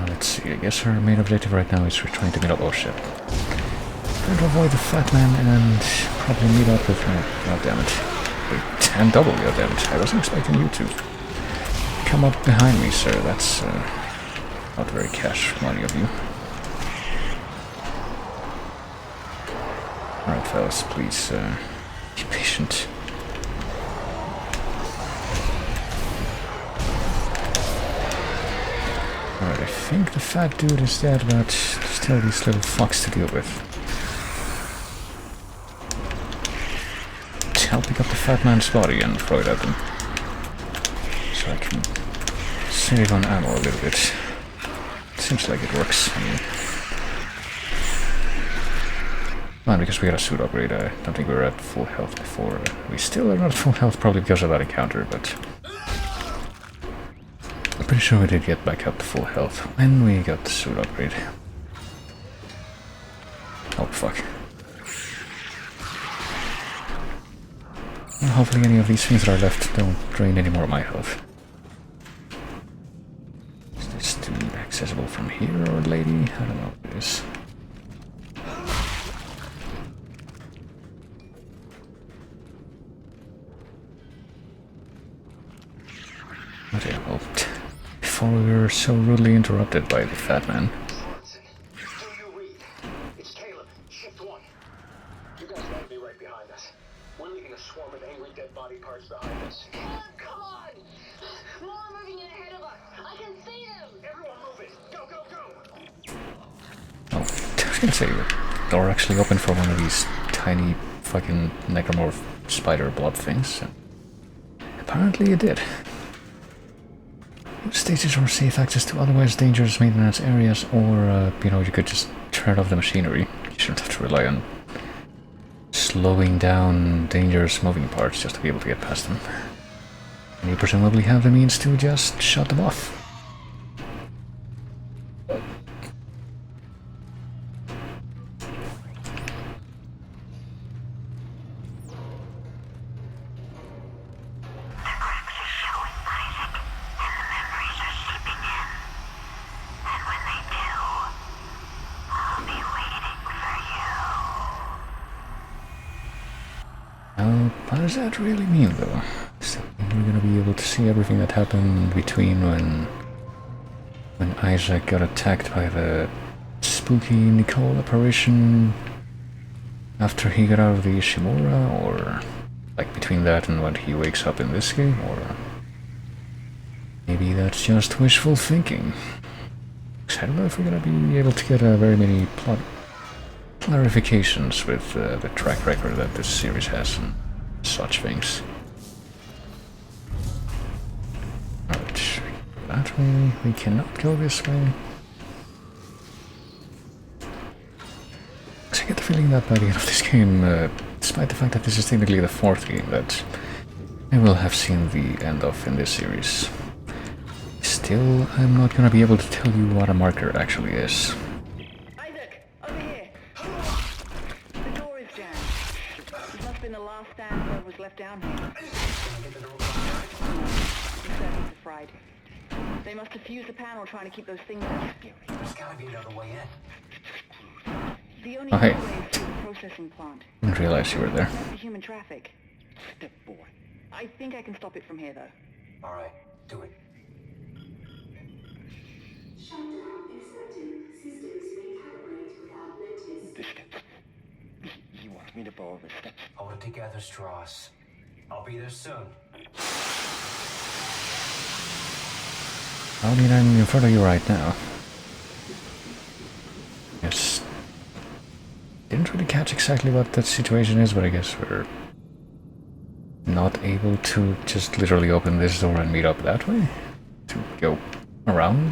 Let's see, I guess our main objective right now is we're trying to meet up. Oh shit. Trying to avoid the fat man and probably meet up with her. God damn it. Wait, and double, god damn it. I wasn't expecting you to come up behind me, sir. That's not very cash money of you. Alright, fellas, please be patient. Alright, I think the fat dude is dead, but still these little fucks to deal with. I'll pick up the fat man's body and throw it at them. So I can save on ammo a little bit. Seems like it works. I mean, well, because we got a suit upgrade, I don't think we were at full health before. We still are not at full health, probably because of that encounter, but... I'm pretty sure we did get back up to full health when we got the suit upgrade. Oh, fuck. Well, hopefully any of these things that are left don't drain any more of my health. Is this too accessible from here, or lady? I don't know what it is. Okay, well, before we were so rudely interrupted by the fat man. Do you read? It's Caleb, shift 1. You guys want to be right behind us. We're leaving a swarm of angry dead body parts behind us. Come on! More are moving in ahead of us. I can see them. Everyone move it! Go, go, go! gonna say the door actually opened for one of these tiny fucking necromorph spider blob things. And apparently it did. Stages or safe access to otherwise dangerous maintenance areas, or, you know, you could just turn off the machinery. You shouldn't have to rely on slowing down dangerous moving parts just to be able to get past them. And you presumably have the means to just shut them off. What does that really mean, though? Does that mean we're gonna be able to see everything that happened in between when Isaac got attacked by the spooky Nicole apparition after he got out of the Ishimura, or like between that and when he wakes up in this game, or maybe that's just wishful thinking? 'Cause I don't know if we're gonna be able to get very many plot clarifications with the track record that this series has and such things. Alright, that way we cannot go this way. So I get the feeling that by the end of this game, despite the fact that this is technically the 4th game that I will have seen the end of in this series, still I'm not gonna be able to tell you what a marker actually is. Isaac, over here. The door is jammed. This must have been the last stand whoever was left down here. The circuits are fried. They must have fused the panel trying to keep those things out. There's gotta be another way in. The only Oh, hey. way is through the processing plant. Didn't realize you were there. That's the human traffic. Step boy. I think I can stop it from here, though. Alright, do it. Shutdown accepted. Systems recalibrate without notice. The steps. You want me to follow the steps? Hold it together, Strauss. I'll be there soon. I mean, I'm in front of you right now. Yes. Didn't really catch exactly what that situation is, but I guess we're not able to just literally open this door and meet up that way? To go around?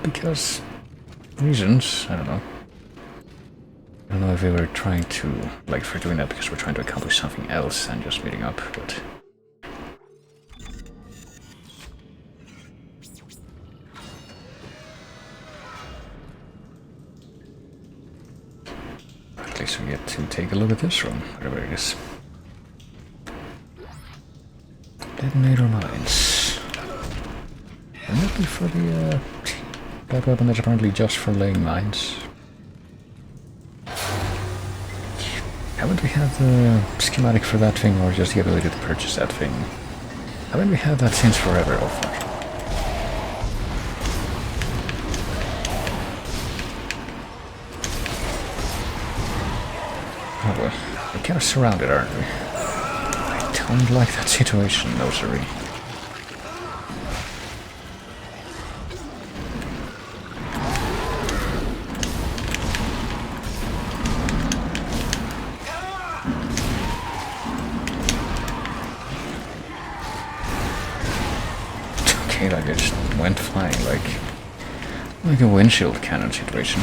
Because reasons, I don't know. I don't know if we were trying to, like, if we're doing that because we're trying to accomplish something else than just meeting up, but... At least we get to take a look at this room, whatever it is. Detonator mines. Wouldn't that be for the, that weapon that's apparently just for laying mines? Haven't we had the schematic for that thing, or just the ability to purchase that thing? Haven't we had that since forever? Oh fuck. Oh well, we're kind of surrounded, aren't we? I don't like that situation, no siree. Okay, that just went flying like a windshield cannon situation.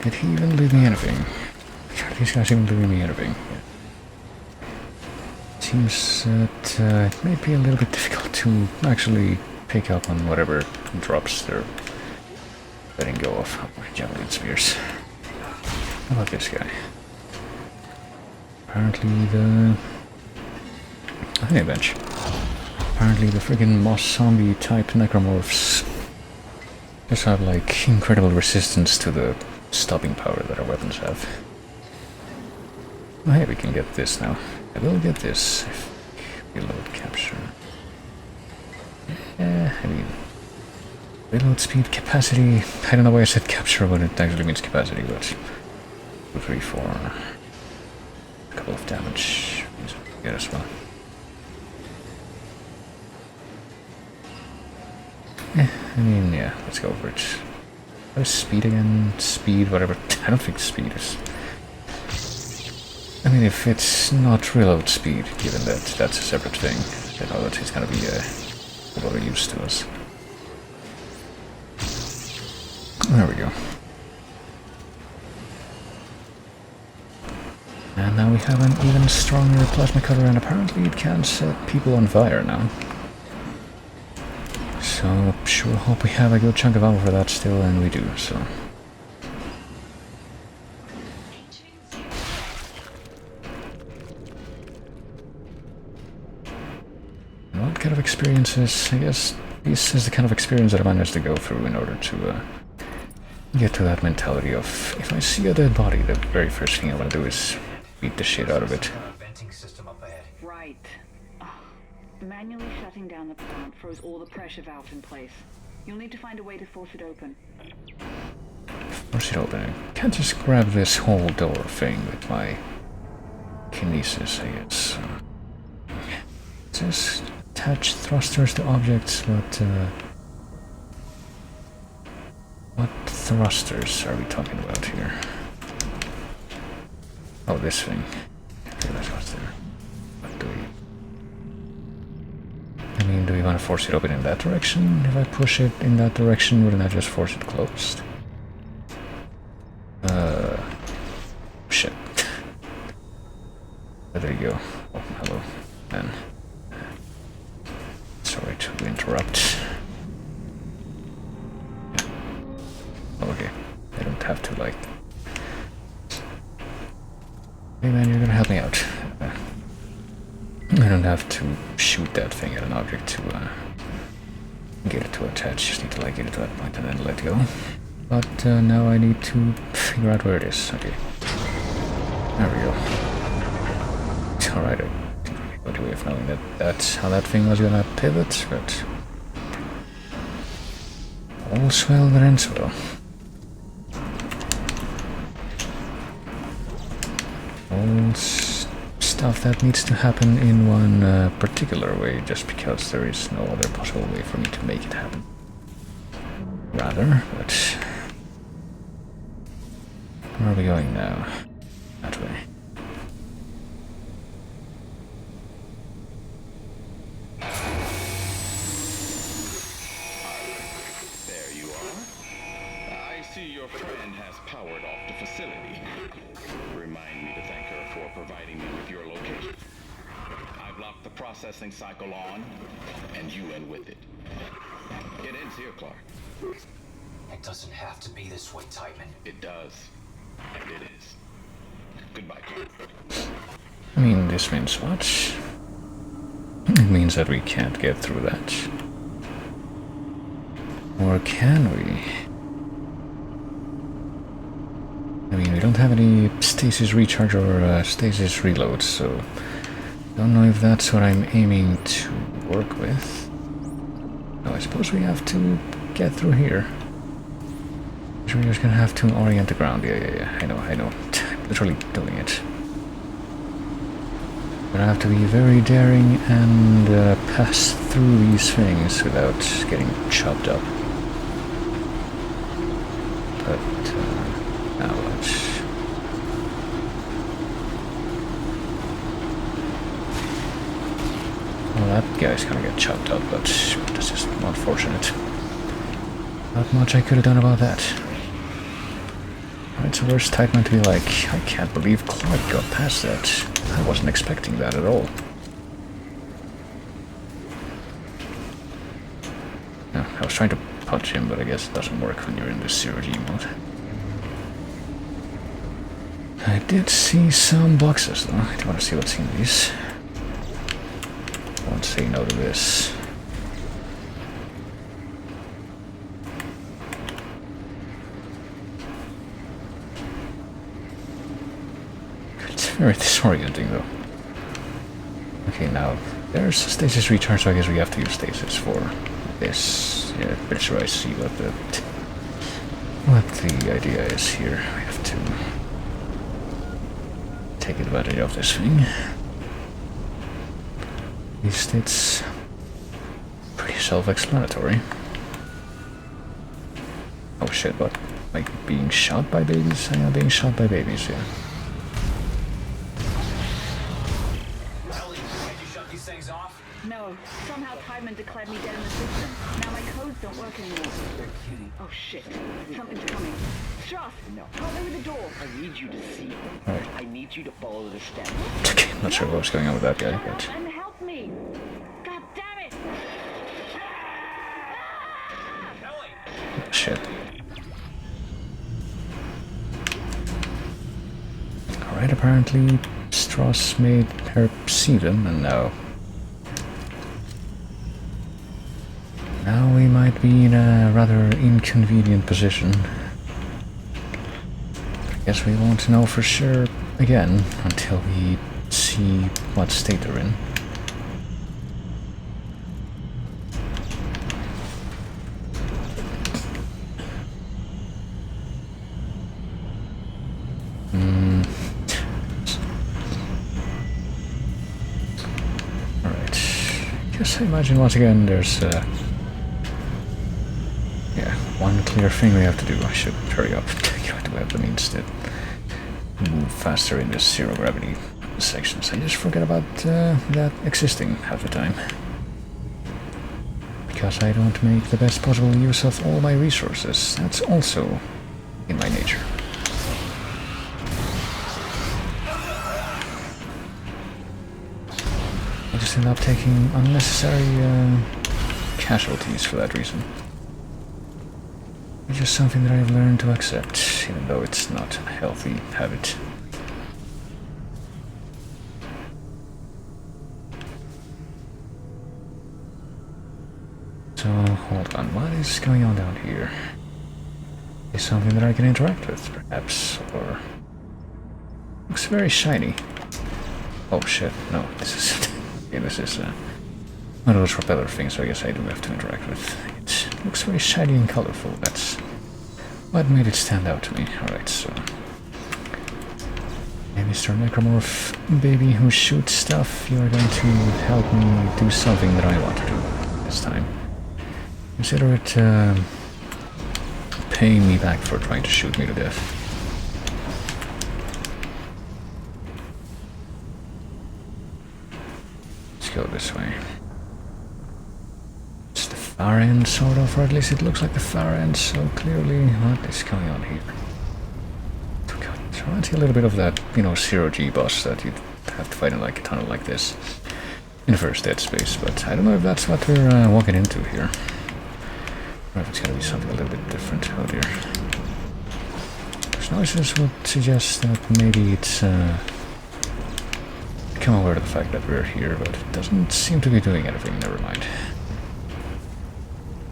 Did he even leave me anything? Are these guys even leaving me anything? Seems that it may be a little bit difficult to actually pick up on whatever drops they're letting go of. Javelin spears. How about this guy? Apparently the... Hey, bench. Apparently the friggin' moss zombie type necromorphs just have like incredible resistance to the stopping power that our weapons have. Oh hey, we can get this now. I will get this if we load capture. I mean... reload speed, capacity... I don't know why I said capture when it actually means capacity, but... 2, 3, 4... a couple of damage... get as well. I mean, yeah, let's go for it. What is speed again? Speed, whatever. I don't think speed is... I mean, if it's not reload speed, given that that's a separate thing, I know that he's gonna be a lot of use to us. There we go. And now we have an even stronger plasma cutter, and apparently it can set people on fire now. So, sure hope we have a good chunk of ammo for that still, and we do, so... What kind of experiences? I guess this is the kind of experience that I managed to go through in order to get to that mentality of, if I see a dead body, the very first thing I want to do is beat the shit out of it. Venting system up ahead. Right. Manually shutting down the plant froze all the pressure valves in place. You'll need to find a way to force it open. Force it open. I can't just grab this whole door thing with my kinesis, I guess. Just attach thrusters to objects, but what thrusters are we talking about here? Oh, this thing. Okay, that's what's there. What do we... I mean, do we want to force it open in that direction? If I push it in that direction, wouldn't I just force it closed? Shit. There you go. Oh, hello, man. Sorry to interrupt. Okay, I don't have to, like... Hey man, you're gonna help me out. I don't have to shoot that thing at an object to get it to attach. Just need to like get it to that point and then let go. But now I need to figure out where it is. Okay. There we go. Alright, I didn't really go to way of knowing that that's how that thing was gonna pivot, but... all's well that ends well. All stuff that needs to happen in one particular way, just because there is no other possible way for me to make it happen. Rather, but... where are we going now? That way. There you are. I see your friend has powered off the facility. Remind me to thank her for providing me with your location. I've locked the processing cycle on, and you in with it. It ends here, Clark. It doesn't have to be this way, Titan. It does. And it is. Goodbye, Clark. I mean, this means what? It means that we can't get through that. Or can we? I mean, we don't have any stasis recharge or stasis reload, so... don't know if that's what I'm aiming to work with. No, I suppose we have to get through here. We're just gonna have to orient the ground. Yeah, I know. I'm literally doing it. Gonna have to be very daring and pass through these things without getting chopped up. But, now let's... well, that guy's gonna get chopped up, but that's just unfortunate. Not much I could have done about that. It's a worse Titan to be like, I can't believe Clark got past that. I wasn't expecting that at all. No, I was trying to punch him, but I guess it doesn't work when you're in this zero-G mode. I did see some boxes though. I do want to see what's in these. Won't say no to this. It's very disorienting though. Okay, now there's stasis recharge, so I guess we have to use stasis for this. Yeah, pretty sure I see what the idea is here. We have to take advantage of this thing. At least it's pretty self-explanatory. Oh shit, what? Like being shot by babies? Yeah, being shot by babies, yeah. Ellie, can you shut these things off? No, somehow Tideman declared me dead in the system. Now my codes don't work anymore. They're kidding. Oh shit, something's coming. Strauss, No. help me with the door. I need you to see. Alright. I need you to follow the steps. Okay, not sure what's going on with that guy, Shut but... up and help me. God damn it! Shit. Alright, apparently Strauss made her see them, and now we might be in a rather inconvenient position. I guess we won't know for sure again until we see what state they're in. Alright. Guess I imagine once again there's yeah, one clear thing we have to do. I should hurry up. I do have the means to move faster in this zero gravity sections. I just forget about that existing half the time. Because I don't make the best possible use of all my resources. That's also in my nature. I just end up taking unnecessary casualties for that reason. It's just something that I've learned to accept, even though it's not a healthy habit. So, hold on, what is going on down here? Is something that I can interact with, perhaps, or... Looks very shiny. Oh shit, no, this is... okay, this is one of those propeller things, so I guess I do have to interact with. It looks very shiny and colorful, that's what made it stand out to me. Alright, so... Hey, Mr. Necromorph baby who shoots stuff, you're going to help me do something that I want to do this time. Consider it paying me back for trying to shoot me to death. Let's go this way. It's the far end, sort of, or at least it looks like the far end, so clearly what is going on here? So I see a little bit of that, you know, zero-G boss that you'd have to fight in like a tunnel like this in the first Dead Space, but I don't know if that's what we're walking into here. Or if it's gonna be something a little bit different. Oh dear. Those noises would suggest that maybe it's become aware of the fact that we're here, but it doesn't seem to be doing anything. Never mind.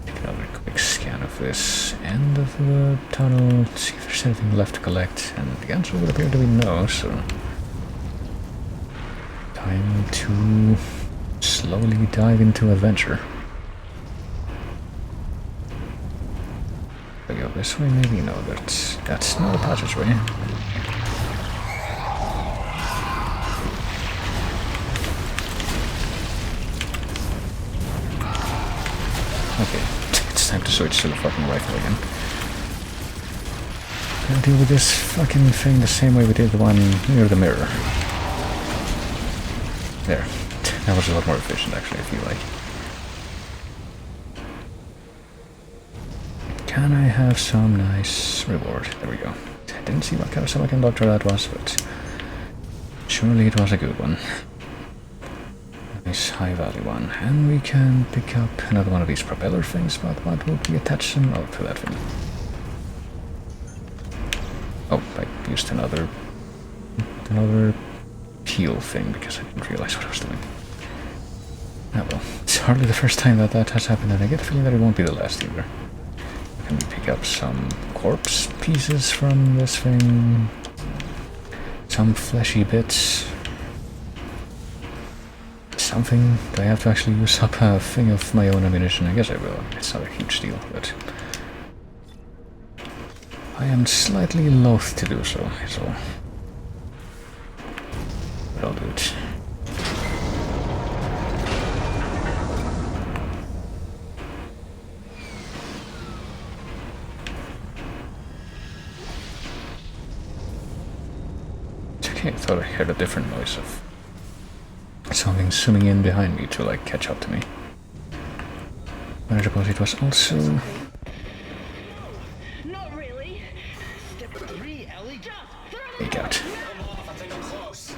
Take another quick scan of this end of the tunnel, see if there's anything left to collect, and the answer would appear to be no, so... Time to slowly dive into adventure. I go this way, maybe? No, that's not a passageway. Okay, it's time to switch to the fucking rifle again. Gonna deal with this fucking thing the same way we did the one near the mirror. There. That was a lot more efficient, actually, I feel like. Can I have some nice reward? There we go. I didn't see what kind of semiconductor that was, but surely it was a good one. Nice high value one. And we can pick up another one of these propeller things, but what would we attach them up to that thing? Oh, I used another peel thing because I didn't realize what I was doing. Ah well, it's hardly the first time that has happened, and I get the feeling that it won't be the last either. Can we pick up some corpse pieces from this thing? Some fleshy bits? Something? Do I have to actually use up a thing of my own ammunition? I guess I will. It's not a huge deal, but... I am slightly loath to do so, is all. But I'll do it. Okay, I thought I heard a different noise of something zooming in behind me to like catch up to me. But I suppose it was also... Not really. Step 3, Ellie. Just throw the Fake out. I think I'm close.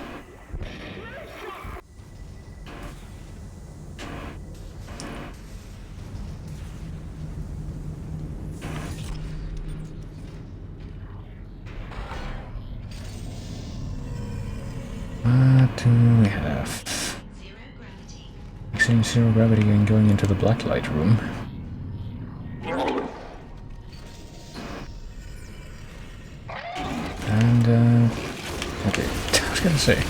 What do we have? Mixing zero gravity and going into the blacklight room. And, okay, I was gonna say,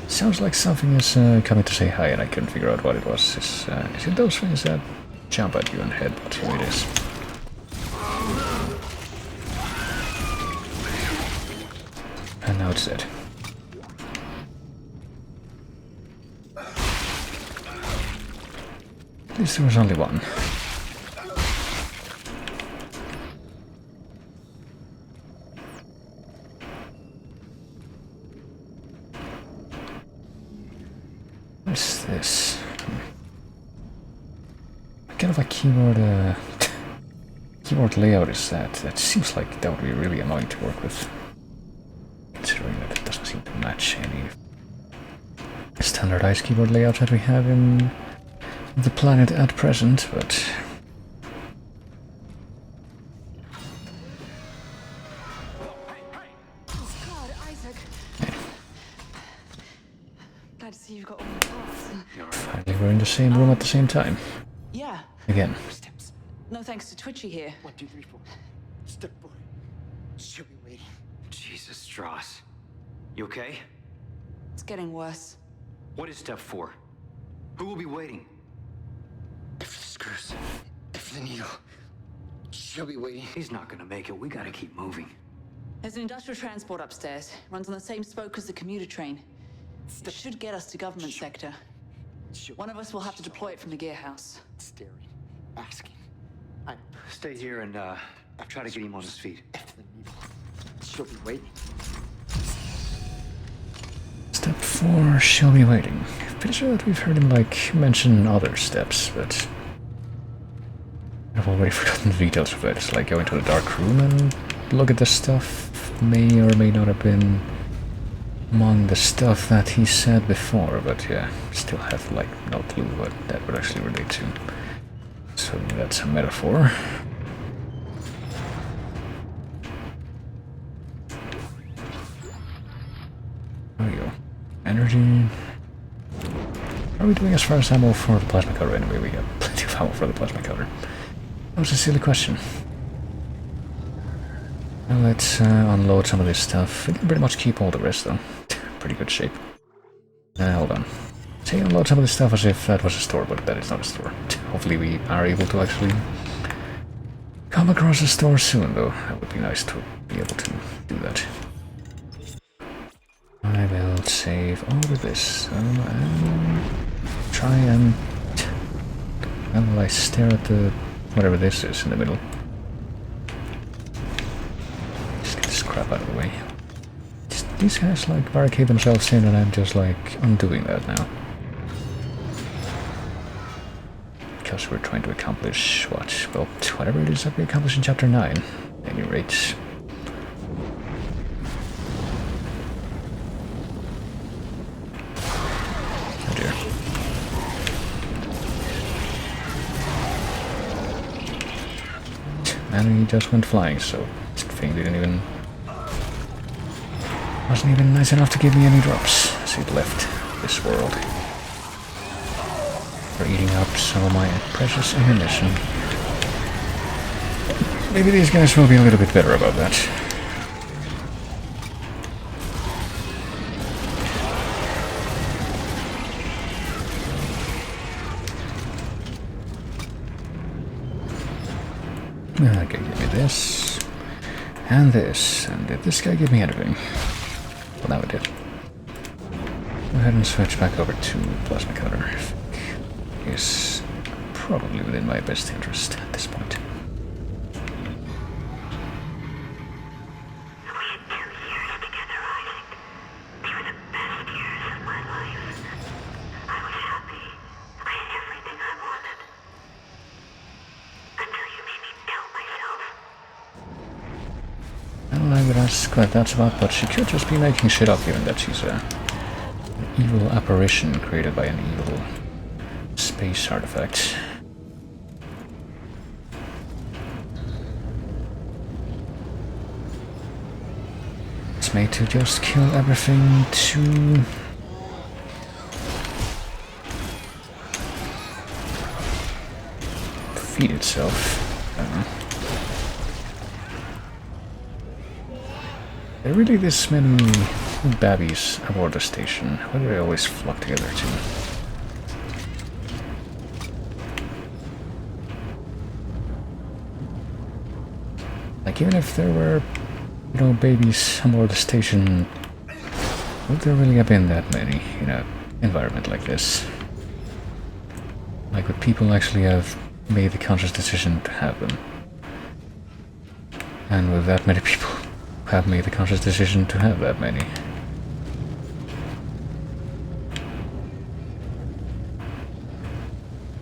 sounds like something is coming to say hi and I couldn't figure out what it was. Is it those things that jump at you and headbutt you? It is. And now it's dead. At least there was only one. What's this? What kind of a keyboard keyboard layout is that? That seems like that would be really annoying to work with. Considering that it doesn't seem to match any standardized keyboard layout that we have in the planet at present, but... God, Isaac. Glad to see you've got all the parts. Finally we're in the same room at the same time. Yeah. Again. Steps. No thanks to Twitchy here. 1, 2, 3, 4. Step 4. She'll be waiting. Jesus, Strauss. You okay? It's getting worse. What is step 4? Who will be waiting? If the screws. If the needle. She'll be waiting. He's not gonna make it. We gotta keep moving. There's an industrial transport upstairs. Runs on the same spoke as the commuter train. It should get us to government sector. One of us will have to deploy it from the gear house. Staring. Asking. Stay here and try to get him on his feet. If the needle. She'll be waiting. Step 4, she'll be waiting. Pretty sure that we've heard him, like, mention other steps, but... I've already forgotten the details of it. It's like go into the dark room and look at the stuff. May or may not have been among the stuff that he said before, but yeah, still have, like, no clue what that would actually relate to. So that's a metaphor. There we go. Energy. How are we doing as far as ammo for the plasma cutter anyway? We have plenty of ammo for the plasma cutter. That was a silly question. Well, let's unload some of this stuff. We can pretty much keep all the rest though. Pretty good shape. Hold on. Say unload some of this stuff as if that was a store, but that is not a store. Hopefully we are able to actually come across a store soon though. That would be nice to be able to do that. I will save all of this and try and... Well, I stare at the... whatever this is in the middle. Just get this crap out of the way. These guys like barricade themselves in and I'm just like undoing that now. Because we're trying to accomplish what? Well, whatever it is that we accomplished in chapter 9. At any rate. Oh dear. And he just went flying, so this thing wasn't even nice enough to give me any drops as it left this world. For eating up some of my precious ammunition. Maybe these guys will be a little bit better about that. Okay, give me this. And this. And did this guy give me anything? Well, now it did. Go ahead and switch back over to plasma cutter. Is probably within my best interest at this point. I would ask what that's about, but she could just be making shit up given that she's an evil apparition created by an evil space artifact. It's made to just kill everything to feed itself. I don't know. There are really this many babbies aboard the station. Why do they always flock together too? Like, even if there were, you know, babies aboard the station, would there really have been that many in an environment like this? Like, would people actually have made the conscious decision to have them? And with that many people have made the conscious decision to have that many?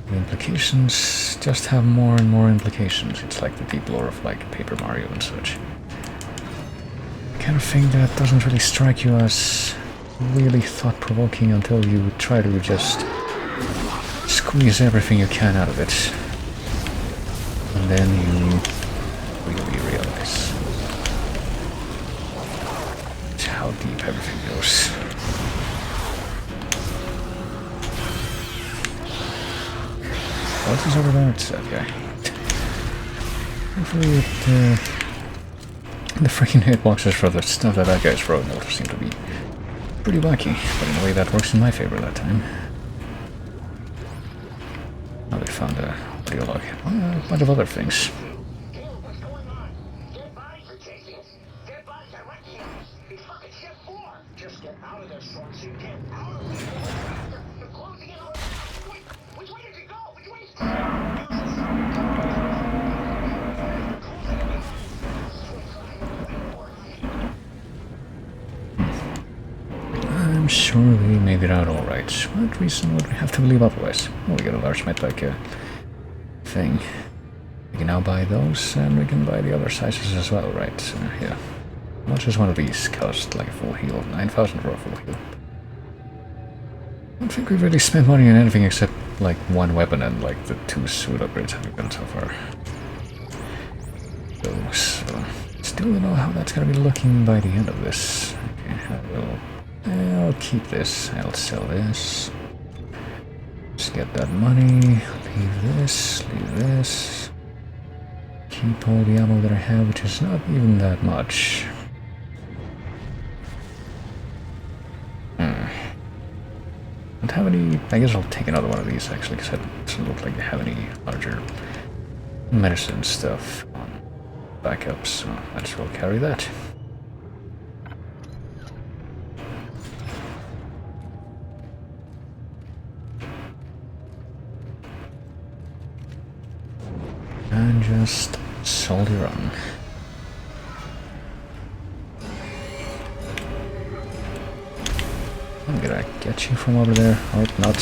The implications just have more and more implications. It's like the deep lore of like Paper Mario and such. The kind of thing that doesn't really strike you as really thought-provoking until you try to just squeeze everything you can out of it. And then you really realize how deep everything goes. What is over there? It's that guy. Hopefully the freaking hitboxes for the stuff that guy's throwing will seem to be pretty wacky, but in a way that works in my favor that time. Now we found a audio log. A bunch of other things. Caleb, what's going on? Dead bodies are chasing us. Dead bodies, I recognize. It's fucking ship 4. Just get out of there, Stormzy. Get out of there. They're closing in on us. Wait, which way did you go? Which way is I'm sure we made it out alright. What reason would we have to believe otherwise? Well, we got a large medpack thing. We can now buy those, and we can buy the other sizes as well, right? Yeah. How much does one of these cost? Like a full heal? 9,000 for a full heal. I don't think we've really spent money on anything except like one weapon and like the 2 suit upgrades that we've done so far. So, still don't know how that's gonna be looking by the end of this. Okay, I'll keep this. I'll sell this. Just get that money. Leave this. Leave this. Keep all the ammo that I have, which is not even that much. Don't have any. I guess I'll take another one of these actually, because it doesn't look like they have any larger medicine stuff on backups, so might as well carry that. And just soldier on. I'm gonna get you from over there, or not.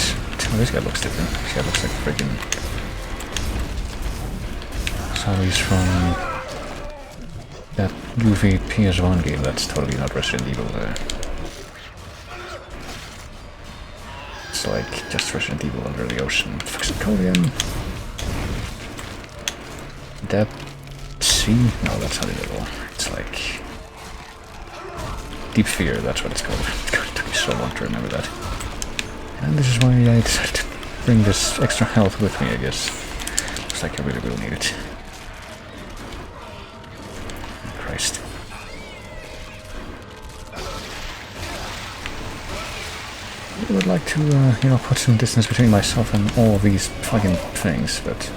Oh, this guy looks different. This guy looks like freaking zombies from that goofy PS1 game that's totally not Resident Evil. It's like just Resident Evil under the ocean. What the fuck's it called again? Depth Sea? No, that's not it at all. It's like Deep Fear, that's what it's called. It's going to take me so long to remember that. And this is why I decided to bring this extra health with me, I guess. Looks like I really will need it. Christ. I would like to, you know, put some distance between myself and all of these fucking things, but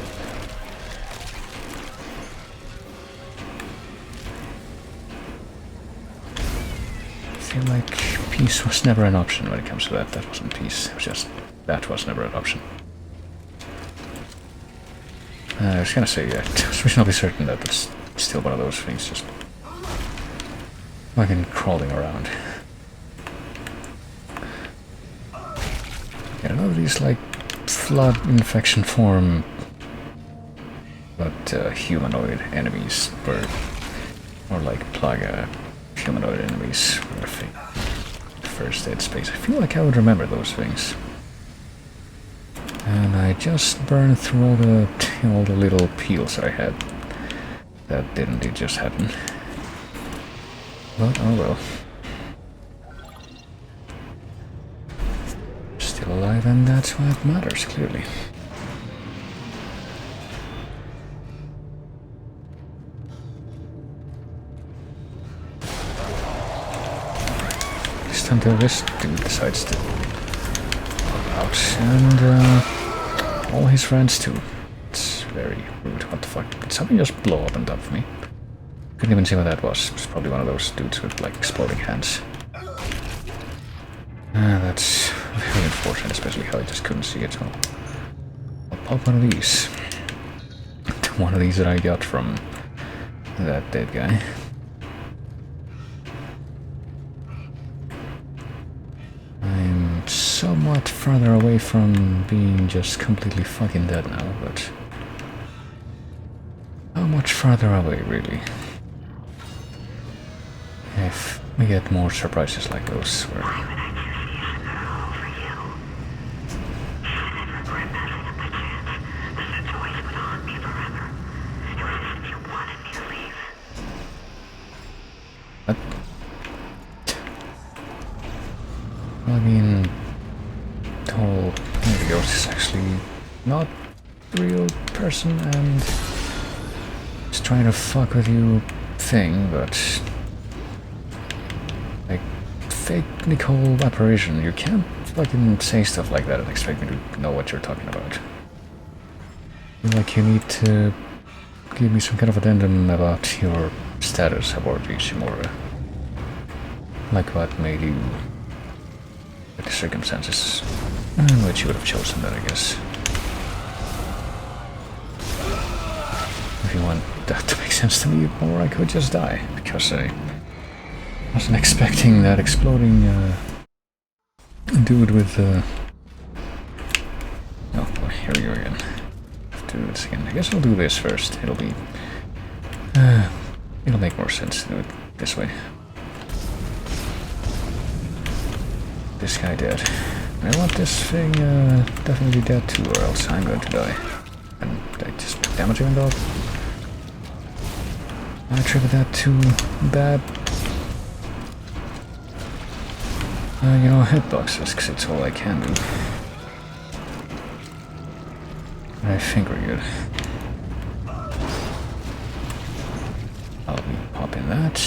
I feel like peace was never an option when it comes to that. That wasn't peace. It was just that was never an option. I was gonna say, yeah, I was reasonably certain that it's still one of those things, just fucking crawling around. Yeah, a lot of these like flood infection form, but humanoid enemies were Or like plug humanoid enemies or first Dead Space. I feel like I would remember those things. And I just burned through all the little peels I had. That didn't it just happen. But oh well. Still alive, and that's what matters, clearly. Just until this dude decides to pop out, and all his friends too. It's very rude. What the fuck? Did something just blow up on top of me? Couldn't even see what that was. It's probably one of those dudes with like exploding hands. That's very unfortunate, especially how I just couldn't see it. So I'll pop one of these. One of these that I got from that dead guy. I'm somewhat further away from being just completely fucking dead now, but how much further away, really? If we get more surprises like those, where I mean, the whole Holy Ghost is actually not a real person and is trying to fuck with you thing, but like fake Nicole apparition, you can't fucking say stuff like that and expect me to know what you're talking about. Like you need to give me some kind of addendum about your status aboard the Ishimura. Like what made you, like the circumstances in which you would have chosen that, I guess. If you want that to make sense to me, or I could just die, because I wasn't expecting that exploding dude with oh, well, here we go again. Have to do this again. I guess I'll do this first. It'll be it'll make more sense to do it this way. This guy dead. I want this thing definitely dead too, or else I'm going to die. And I just took damage even though I triggered that too bad. You know, hitboxes, because it's all I can do. I think we're good. I'll be popping that.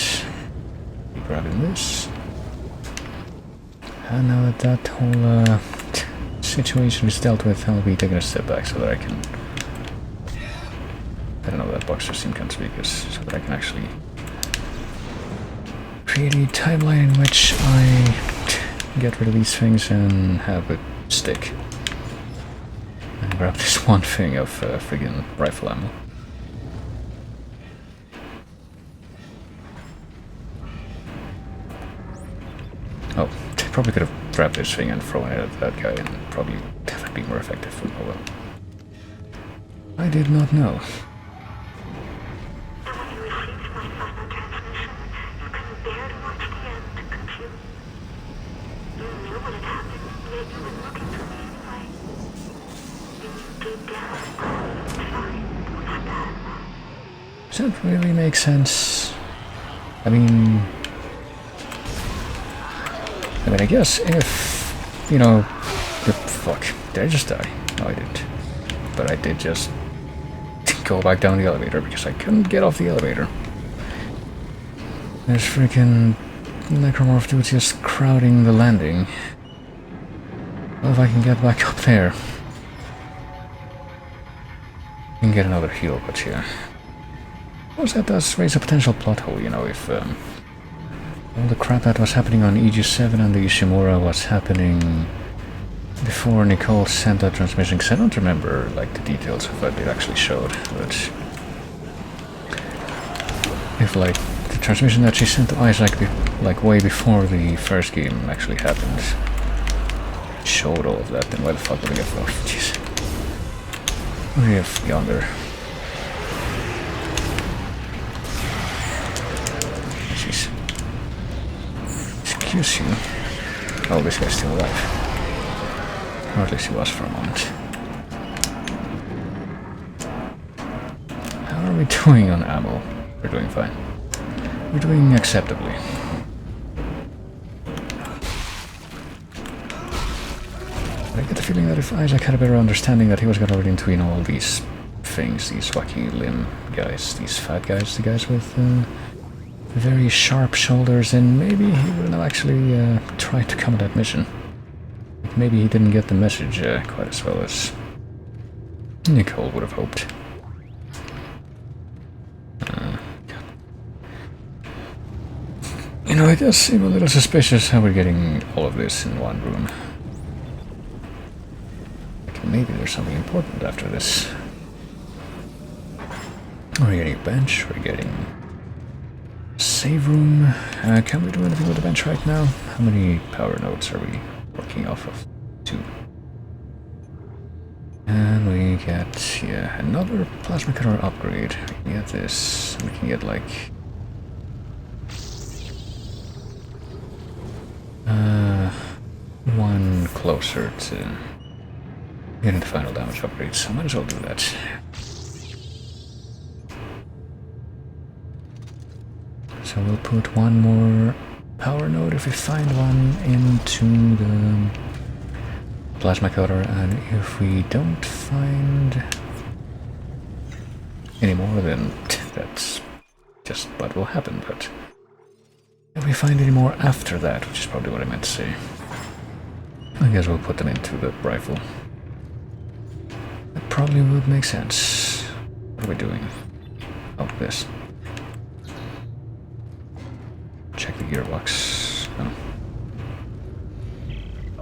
Be grabbing this. And now that that whole situation is dealt with, I'll be taking a step back so that I can... I don't know, that box just seemed kind of speakers, so that I can actually create a timeline in which I get rid of these things and have it stick. And grab this one thing of friggin' rifle ammo. Oh, probably could have grabbed this thing and thrown it at that guy and probably that would be more effective. Oh well. I did not know. Does that really make sense? I mean, I guess if, you know, fuck, did I just die? No, I didn't. But I did just go back down the elevator because I couldn't get off the elevator. There's freaking necromorph dudes just crowding the landing. Well, if I can get back up there. I can get another heal, but yeah. Also, that does raise a potential plot hole, you know, if all the crap that was happening on Aegis 7 and the Ishimura was happening before Nicole sent that transmission, because I don't remember, like, the details of what it actually showed, but if, like, the transmission that she sent to Isaac, like, way before the first game actually happened, showed all of that, then why the fuck would I get... Oh, jeez. What do we have yonder? excuse you. Oh, this guy's still alive. Or at least he was for a moment. How are we doing on ammo? We're doing fine. We're doing acceptably. But I get the feeling that if Isaac had a better understanding that he was gonna run into, you know, all these things, these wacky limb guys, these fat guys, the guys with very sharp shoulders, and maybe he wouldn't have actually tried to come on that mission. Maybe he didn't get the message quite as well as Nicole would have hoped. You know, it does seem a little suspicious how we're getting all of this in one room. Like maybe there's something important after this. We're getting a bench, we're getting a save room. Can we do anything with the bench right now? How many power nodes are we working off of? 2. And we get, yeah, another plasma cutter upgrade. We can get this, we can get like... one closer to getting the final damage upgrade, so I might as well do that. So we'll put one more power node if we find one into the plasma cutter, and if we don't find any more, then that's just what will happen. But if we find any more after that, which is probably what I meant to say, I guess we'll put them into the rifle. That probably would make sense. What are we doing? Oh, this. Check the gearbox. Oh.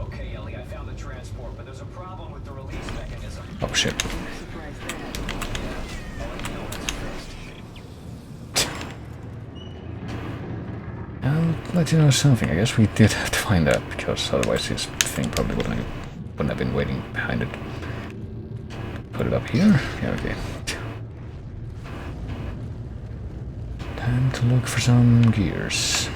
Okay, Ellie, I found the transport, but there's a problem with the release mechanism. Oh shit. I'll let you know something. I guess we did have to find that, because otherwise this thing probably wouldn't have been waiting behind it. Put it up here? Yeah, okay. Time to look for some gears.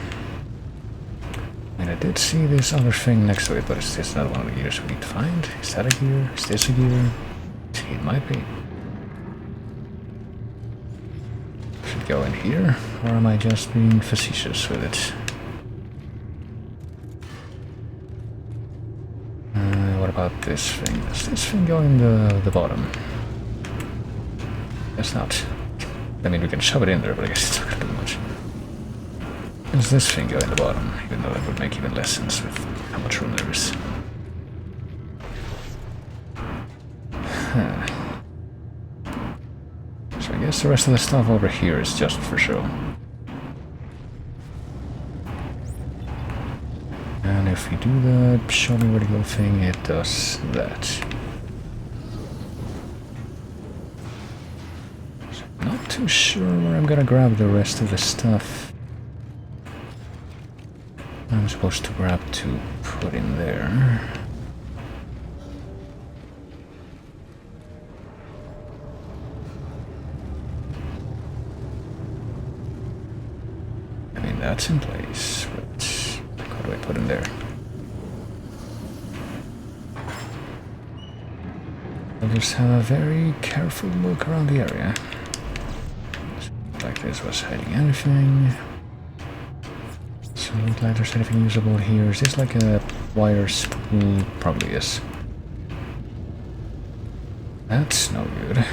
I mean, I did see this other thing next to it, but it's just not one of the gears we need to find. Is that a gear? Is this a gear? It might be. Should it go in here, or am I just being facetious with it? What about this thing? Does this thing go in the bottom? Guess not. I mean, we can shove it in there, but I guess it's not gonna do much. Does this thing go in the bottom? Even though that would make even less sense with how much room there is. Huh. So I guess the rest of the stuff over here is just for show. And if we do the show me where to go thing, it does that. Not too sure where I'm gonna grab the rest of the stuff I'm supposed to grab to put in there. I mean, that's in place, but what do I put in there? I'll just have a very careful look around the area. Like this was hiding anything. Doesn't look like there's anything usable here. Is this like a wire spool? Probably is. That's no good.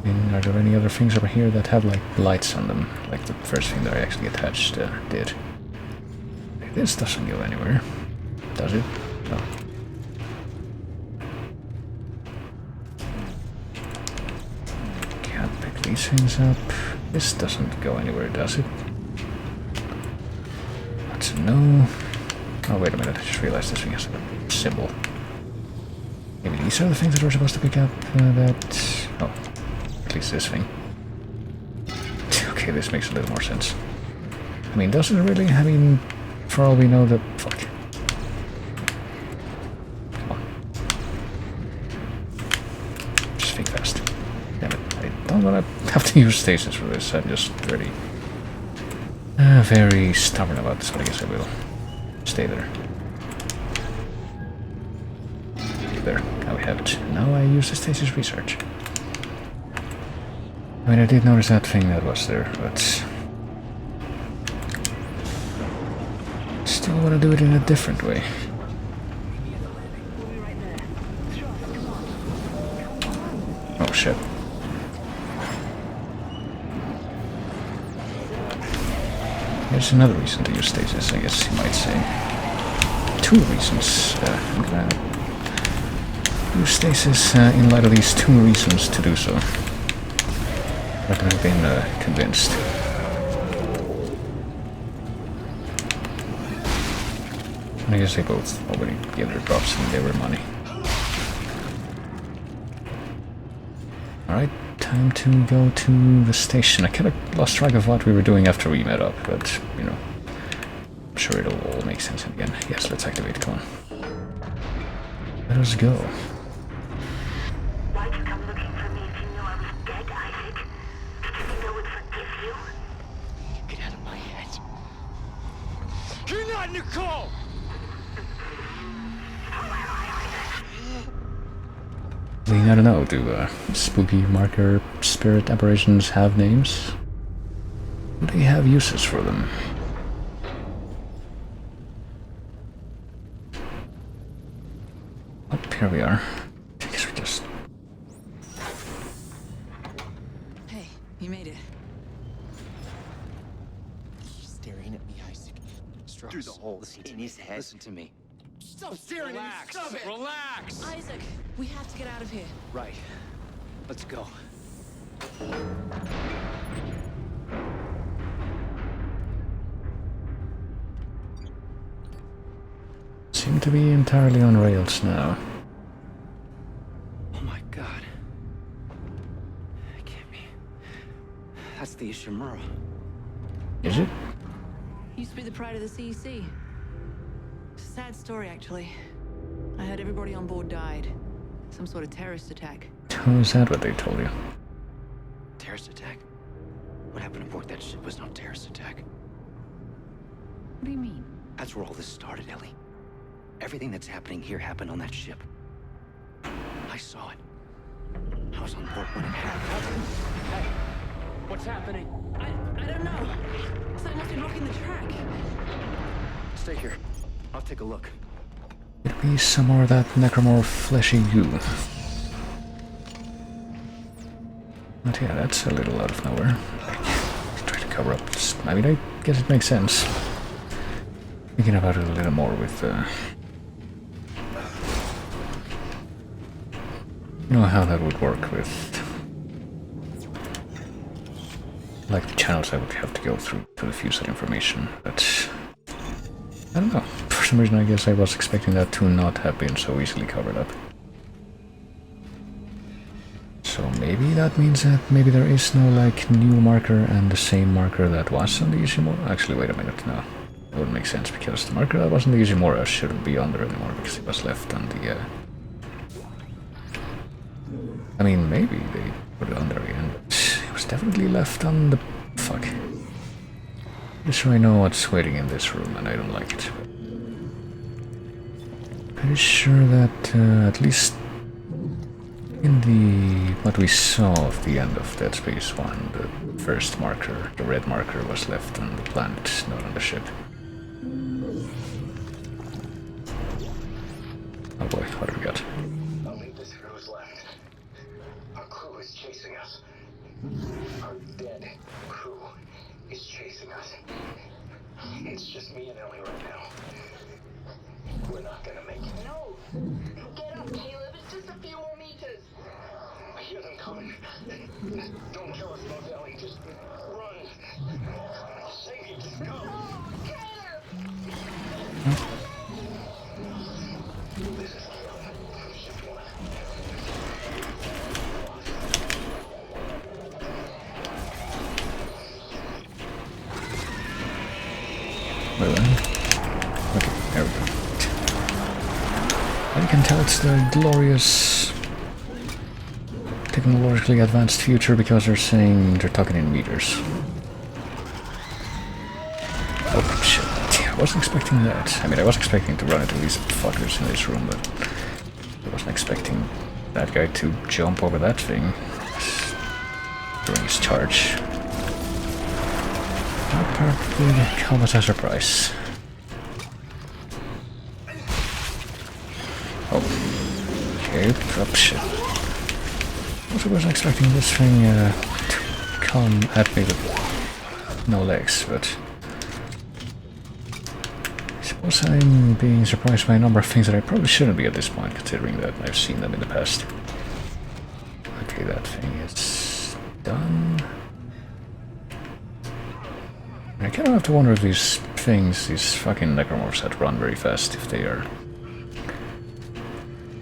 And are there any other things over here that have like lights on them? Like the first thing that I actually attached did. This doesn't go anywhere. Does it? No. Can't pick these things up. This doesn't go anywhere, does it? That's a no. Oh, wait a minute, I just realized this thing has a symbol. Maybe these are the things that we're supposed to pick up, that... Oh, at least this thing. Okay, this makes a little more sense. I mean, does it really? I mean, for all we know, the... Fuck. Come on. Just think fast. Damn it, I don't want to have to use stasis for this, I'm just ready. Very stubborn about this, but I guess I will stay there. There, now we have it. Now I use the stasis research. I mean, I did notice that thing that was there, but still want to do it in a different way. Oh shit. There's another reason to use stasis, I guess you might say. Two reasons. I'm gonna use stasis in light of these two reasons to do so. But I've been convinced. I guess they both already gave their drops and they were money. Alright, time to go to the station. I kind of lost track of what we were doing after we met up, but, you know, I'm sure it'll all make sense again. Yes, let's activate, come on. Let us go. Why'd you come looking for me if you knew I was dead, Isaac? Did you think I would forgive you? Get out of my head. You're not Nicole! I don't know, do spooky marker spirit apparitions have names? Do they have uses for them? Oh, here we are. I guess we just... Hey, you made it. He's staring at me, Isaac. Strauss, Through the hole in his head. Listen to me. Stop staring at me! Stop it! Relax! Isaac, we have to get out of here. Right. Let's go. seem to be entirely on rails now. Oh my god. It can't be. That's the Ishimura. Is it? Used to be the pride of the CEC. It's a sad story, actually. I heard everybody on board died. Some sort of terrorist attack. Oh, is that what they told you? Terrorist attack? What happened aboard that ship was no terrorist attack. What do you mean? That's where all this started, Ellie. Everything that's happening here happened on that ship. I saw it. I was on board when it happened. Hey, what's happening? I don't know. Something must be blocking the track. Stay here. I'll take a look. Could be some more of that necromorph fleshy goo. But yeah, that's a little out of nowhere. Like, try to cover up this. I mean, I guess it makes sense. Thinking about it a little more with, you know how that would work with, like, the channels I would have to go through to diffuse that information, but I don't know. For some reason, I guess I was expecting that to not have been so easily covered up. So maybe that means that maybe there is no, like, new marker and the same marker that was on the Ishimura. Actually, wait a minute, no. That wouldn't make sense, because the marker that was on the Ishimura shouldn't be on there anymore, because it was left on the, I mean, maybe they put it on there again, but it was definitely left on the... fuck. Just so I know what's waiting in this room, and I don't like it. Pretty sure that, at least in the... what we saw of the end of Dead Space 1, the first marker, the red marker, was left on the planet, not on the ship. Oh boy, what have we got? Only the screws left. Our crew is chasing us. Our dead crew is chasing us. It's just me and Ellie right now. We're not gonna make it. No! Get up, Caleb. It's just a few more meters. I hear them coming. Don't kill us, both, Ellie. Just run. I'll save you. Just go. Oh, Caleb! This is Ship 1. Wait, okay, there we go. I can tell it's the glorious, technologically advanced future because they're saying they're talking in meters. Oh shit. I wasn't expecting that. I mean, I was expecting to run into these fuckers in this room, but I wasn't expecting that guy to jump over that thing during his charge. That probably come as a surprise. Oh. Okay, drop shit. Also wasn't expecting this thing to come at me with no legs, but I suppose I'm being surprised by a number of things that I probably shouldn't be at this point, considering that I've seen them in the past. Okay, that thing is done. I kind of have to wonder if these things, these fucking necromorphs that run very fast, if they are,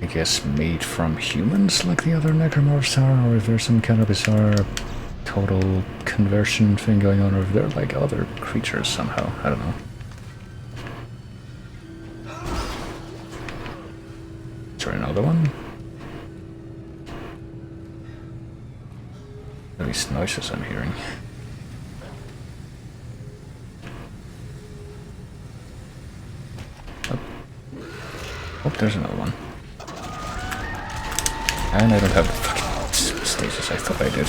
I guess, made from humans like the other necromorphs are, or if there's some kind of bizarre total conversion thing going on, or if they're like other creatures somehow. I don't know. Is there another one? At least noises I'm hearing. Oh, there's another one. And I don't have the fucking stages I thought I did.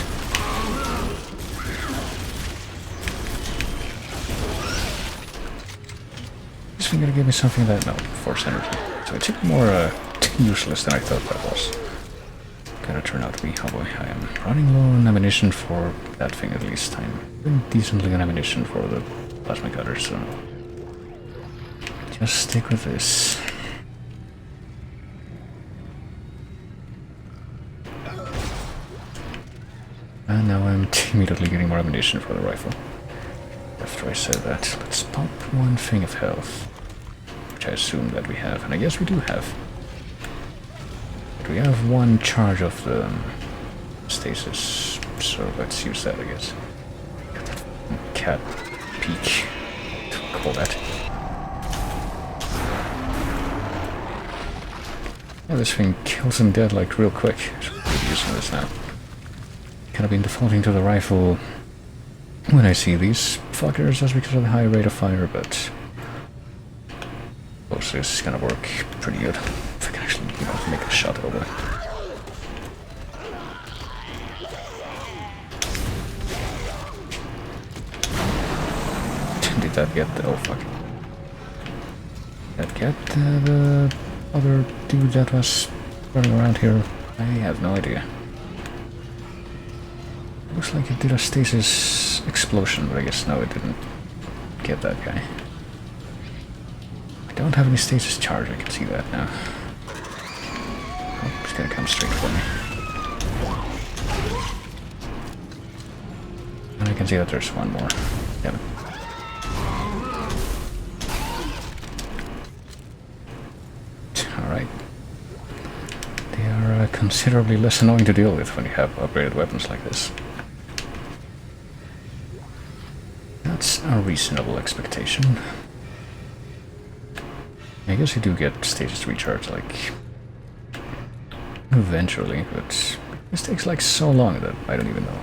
This thing gonna give me something that... no, force energy. So it's even more useless than I thought that was. Gonna turn out to be... oh boy, I am running low on ammunition for that thing at least. I'm doing decently on ammunition for the plasma cutter, so... just stick with this. And now I'm immediately getting more ammunition for the rifle. After I said that, let's pump one thing of health. Which I assume that we have, and I guess we do have. But we have one charge of the stasis, so let's use that, I guess. Cat peak, to call that. Yeah, this thing kills him dead like real quick. I should be using this now. Kind of been defaulting to the rifle when I see these fuckers just because of the high rate of fire, but also this is gonna work pretty good. If I can actually, you know, make a shot over. Did that get the... oh fuck. Did that get the other dude that was running around here? I have no idea. Looks like it did a stasis explosion, but I guess no, it didn't get that guy. I don't have any stasis charge, I can see that now. Oh, he's gonna come straight for me. And I can see that there's one more. Damn it. Alright. They are considerably less annoying to deal with when you have upgraded weapons like this. That's a reasonable expectation. I guess you do get stages recharge, like, eventually, but this takes like so long that I don't even know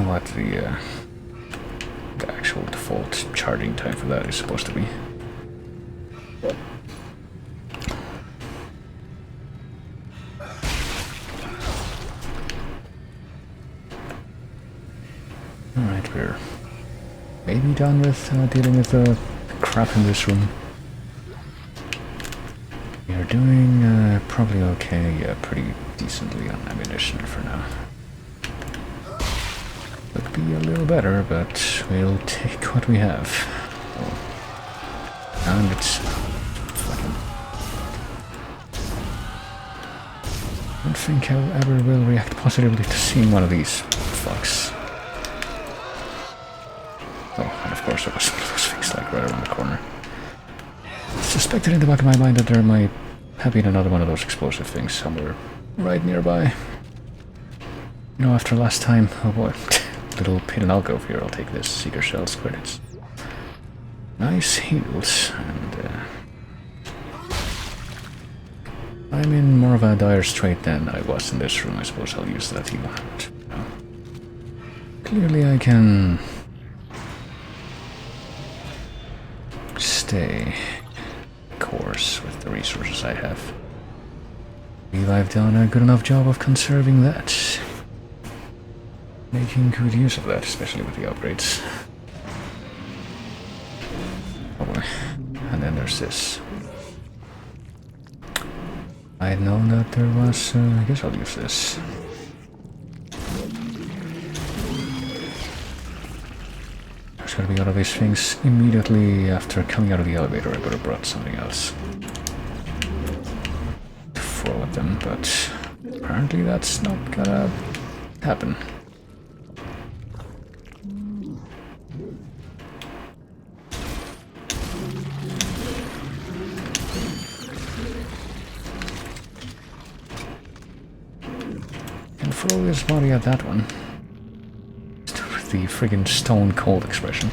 what the actual default charging time for that is supposed to be. Alright, we're maybe done with dealing with the crap in this room. We are doing probably okay, yeah, pretty decently on ammunition for now. Could be a little better, but we'll take what we have. Oh. And it's fucking... I don't think I ever will react positively to seeing one of these fucks. Oh, and of course there was one of those things like right around the corner. I suspected in the back of my mind that there might have been another one of those explosive things somewhere right nearby. You know, after last time, oh boy, little hidden alcove here, I'll take this, Seeker Shells credits. Nice heals, and I'm in more of a dire strait than I was in this room. I suppose I'll use that heal. But, you know, clearly I can stay course with the resources I have. I believe I've done a good enough job of conserving that. Making good use of that, especially with the upgrades. Oh boy. And then there's this. I had known that there was... I guess I'll use this. There's gotta be all of these things immediately after coming out of the elevator. I could have brought something else to throw at them, but apparently that's not gonna happen. Throw this body at that one. With the friggin' stone cold expression.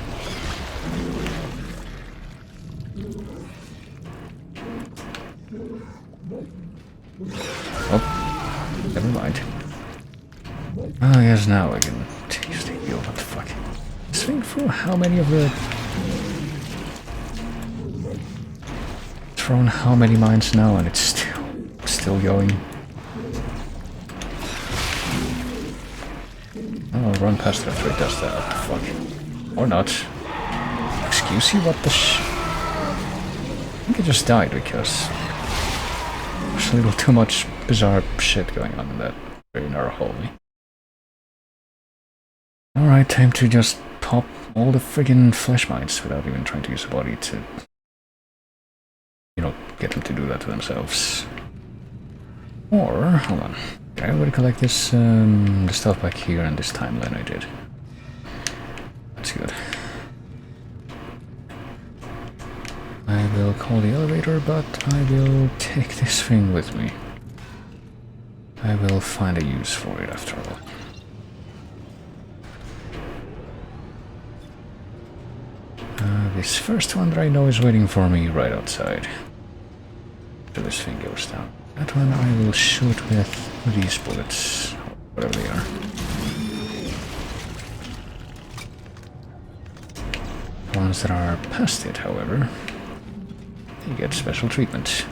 Oh, never mind. Oh, yes, now I can use the heal. What the fuck? Swing through how many of the... Thrown how many mines now and it's still going. I'll run past it after it does that. Fuck. Or not. Excuse you, what the I think I just died because there's a little too much bizarre shit going on in that very narrow hallway. Alright, time to just pop all the friggin' flesh mines without even trying to use a body to, you know, get them to do that to themselves. Or, hold on. Did I already collect this, the stuff back here in this timeline? I did. That's good. I will call the elevator, but I will take this thing with me. I will find a use for it after all. This first one that I know is waiting for me right outside. So this thing goes down. That one I will shoot with these bullets, whatever they are. The ones that are past it, however, they get special treatment.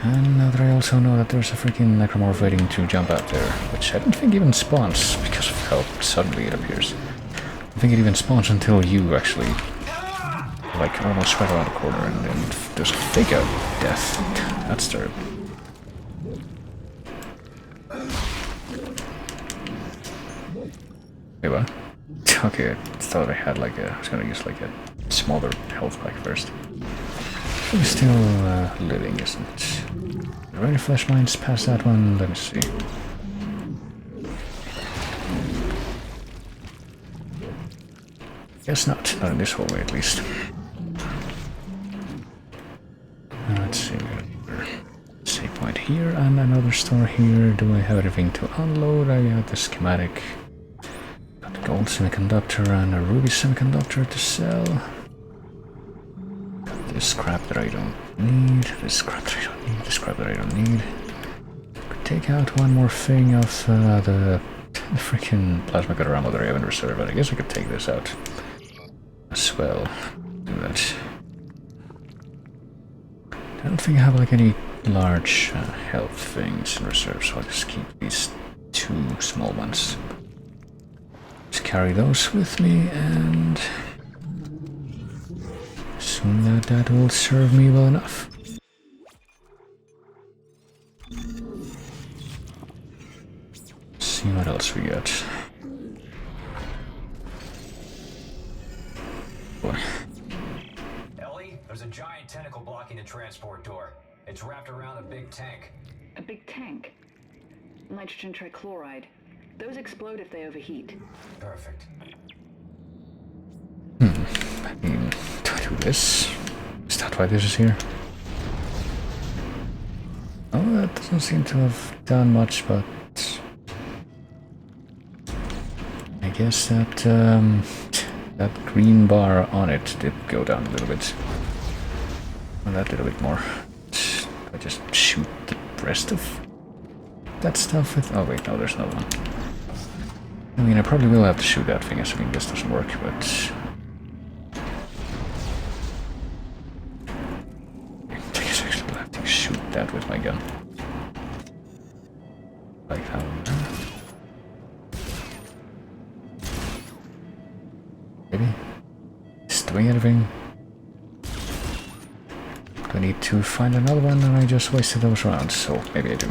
And now that I also know that there's a freaking necromorph waiting to jump out there, which I don't think even spawns because of how suddenly it appears. I don't think it even spawns until you actually, like, almost right around the corner and then there's a fake out death. That's terrible. Wait, what? Okay, I thought I had like a... I was gonna use like a smaller health pack first. He's still living, isn't it? Are there any flesh mines past that one? Let me see. Guess not. Not in this hallway, at least. Let's see. Save point here and another store here. Do I have everything to unload? I got the schematic. Got the gold semiconductor and a ruby semiconductor to sell. This scrap that I don't need, this scrap that I don't need, this scrap that I don't need. Could take out one more thing of the freaking plasma cutter ammo that I have in reserve, but I guess I could take this out as well. Do that. I don't think I have like any large health things in reserve, so I'll just keep these two small ones. Just carry those with me and... assume that will serve me well enough. Let's see what else we got. Boy. Ellie, there's a giant tentacle blocking the transport door. It's wrapped around a big tank. A big tank? Nitrogen trichloride. Those explode if they overheat. Perfect. I mean, do I do this? Is that why this is here? Oh, that doesn't seem to have done much, but... I guess that, That green bar on it did go down a little bit. And that little bit more. I just shoot the rest of that stuff with... Oh wait, no, there's no one. I mean, I probably will have to shoot that thing assuming this doesn't work, but... I guess I actually will have to shoot that with my gun. Like how... Maybe? Is doing anything? I need to find another one and I just wasted those rounds, so maybe I do.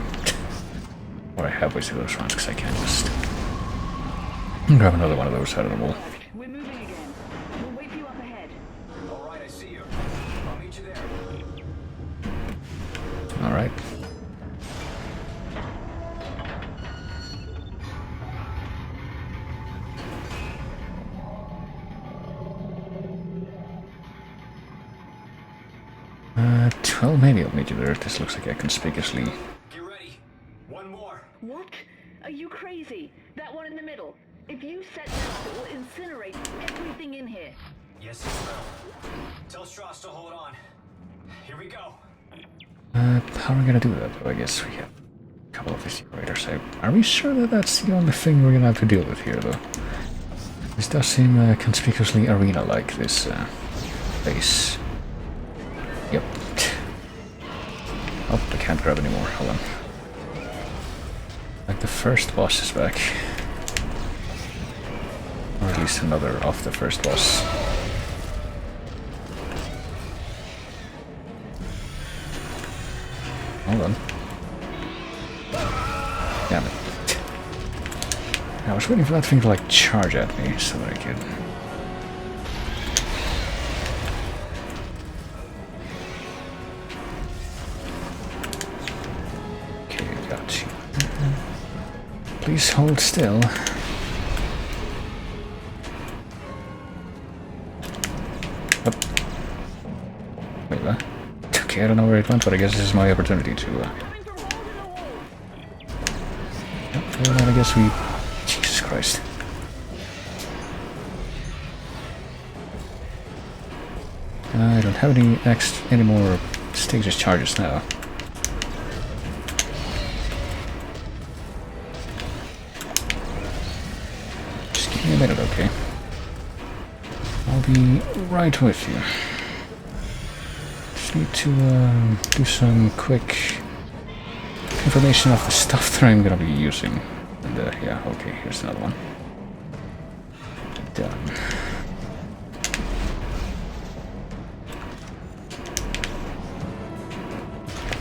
Or I have wasted those rounds because I can't just grab another one of those out of the wall. We're moving again. We'll wait for you up ahead. Alright, I see you. I'll meet you there. Alright. Well, maybe I'll meet you there. This looks like I conspicuously... Get ready. One more. What? Are you crazy? That one in the middle. If you set that up, it will incinerate everything in here. Yes, it will. Tell Strauss to hold on. Here we go. How are we gonna do that, though? I guess we have a couple of these operators. Are we sure that that's the only thing we're gonna have to deal with here, though? This does seem conspicuously arena-like, this base. Yep. Oh, I can't grab anymore. Hold on. Like the first boss is back. Or at least another of the first boss. Hold on. Damn it. I was waiting for that thing to like charge at me so that I could... Please hold still. Oh. Wait, what? Okay, I don't know where it went, but I guess this is my opportunity to... Well, then I guess we... Jesus Christ. I don't have any more stasis charges now. A minute, okay. I'll be right with you. Just need to do some quick information of the stuff that I'm gonna be using. And yeah, okay, here's another one. Done.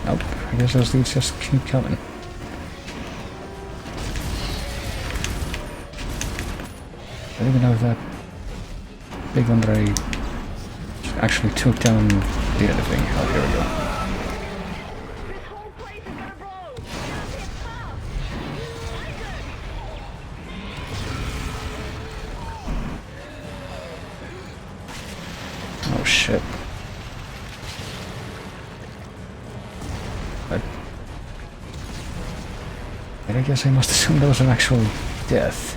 Nope, I guess those dudes just keep coming. I don't even know if that big one that I actually took down did anything. Oh, here we go. This whole place is gonna blow! It's fast! Oh shit. But I guess I must assume that was an actual death.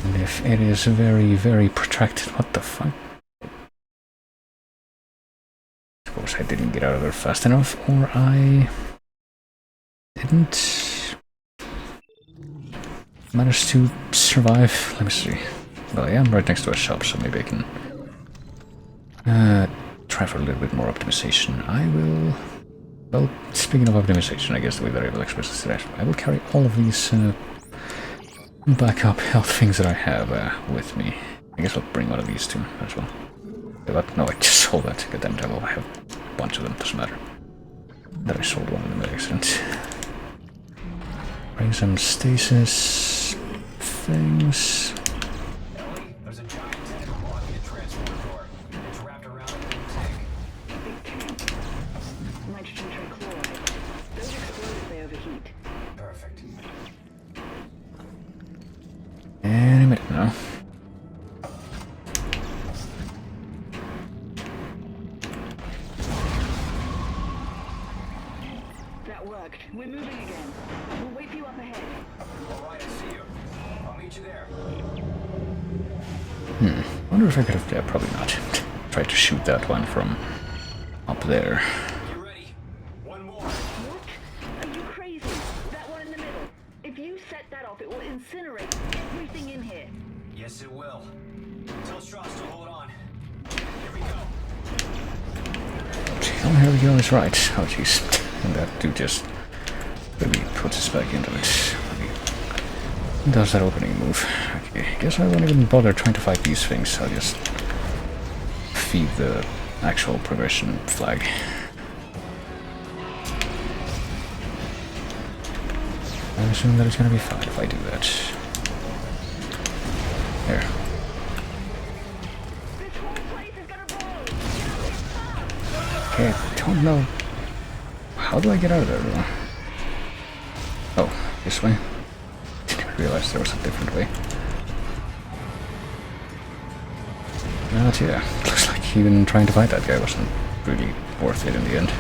And if it is very, very protracted, what the fuck? Suppose I didn't get out of there fast enough, or I didn't manage to survive. Let me see. Well, I am right next to a shop, so maybe I can try for a little bit more optimization. I will... Well, speaking of optimization, I guess the way that I will express this today, I will carry all of these backup health things that I have with me. I guess I'll bring one of these too as well. But no, I just sold that. Goddammit, I will have a bunch of them, doesn't matter. That I sold one in the accident. Bring some stasis things. Ellie, there's a giant tank blocking the transport door. It's wrapped around a big tank. Nitrogen trichloride. Those explode if they overheat. Perfect. Any minute now. That worked. We're moving again. We'll wait for you up ahead. Alright, I see you. I'll meet you there. wonder if I could have... Yeah, probably not. Tried to shoot that one from up there. You ready? One more. What? Are you crazy? That one in the middle. If you set that off, it will incinerate everything in here. Yes, it will. Tell Strauss to hold on. Here we go. Oh, here we go, is right. Oh, jeez. And that dude just really puts us back into it. He does that opening move. Okay, guess I won't even bother trying to fight these things. I'll just feed the actual progression flag. I assume that it's gonna be fine if I do that. There. This whole place is gonna blow. Okay, I don't know. How do I get out of there, though? Oh, this way? Didn't even realize there was a different way. But yeah, looks like even trying to fight that guy wasn't really worth it in the end.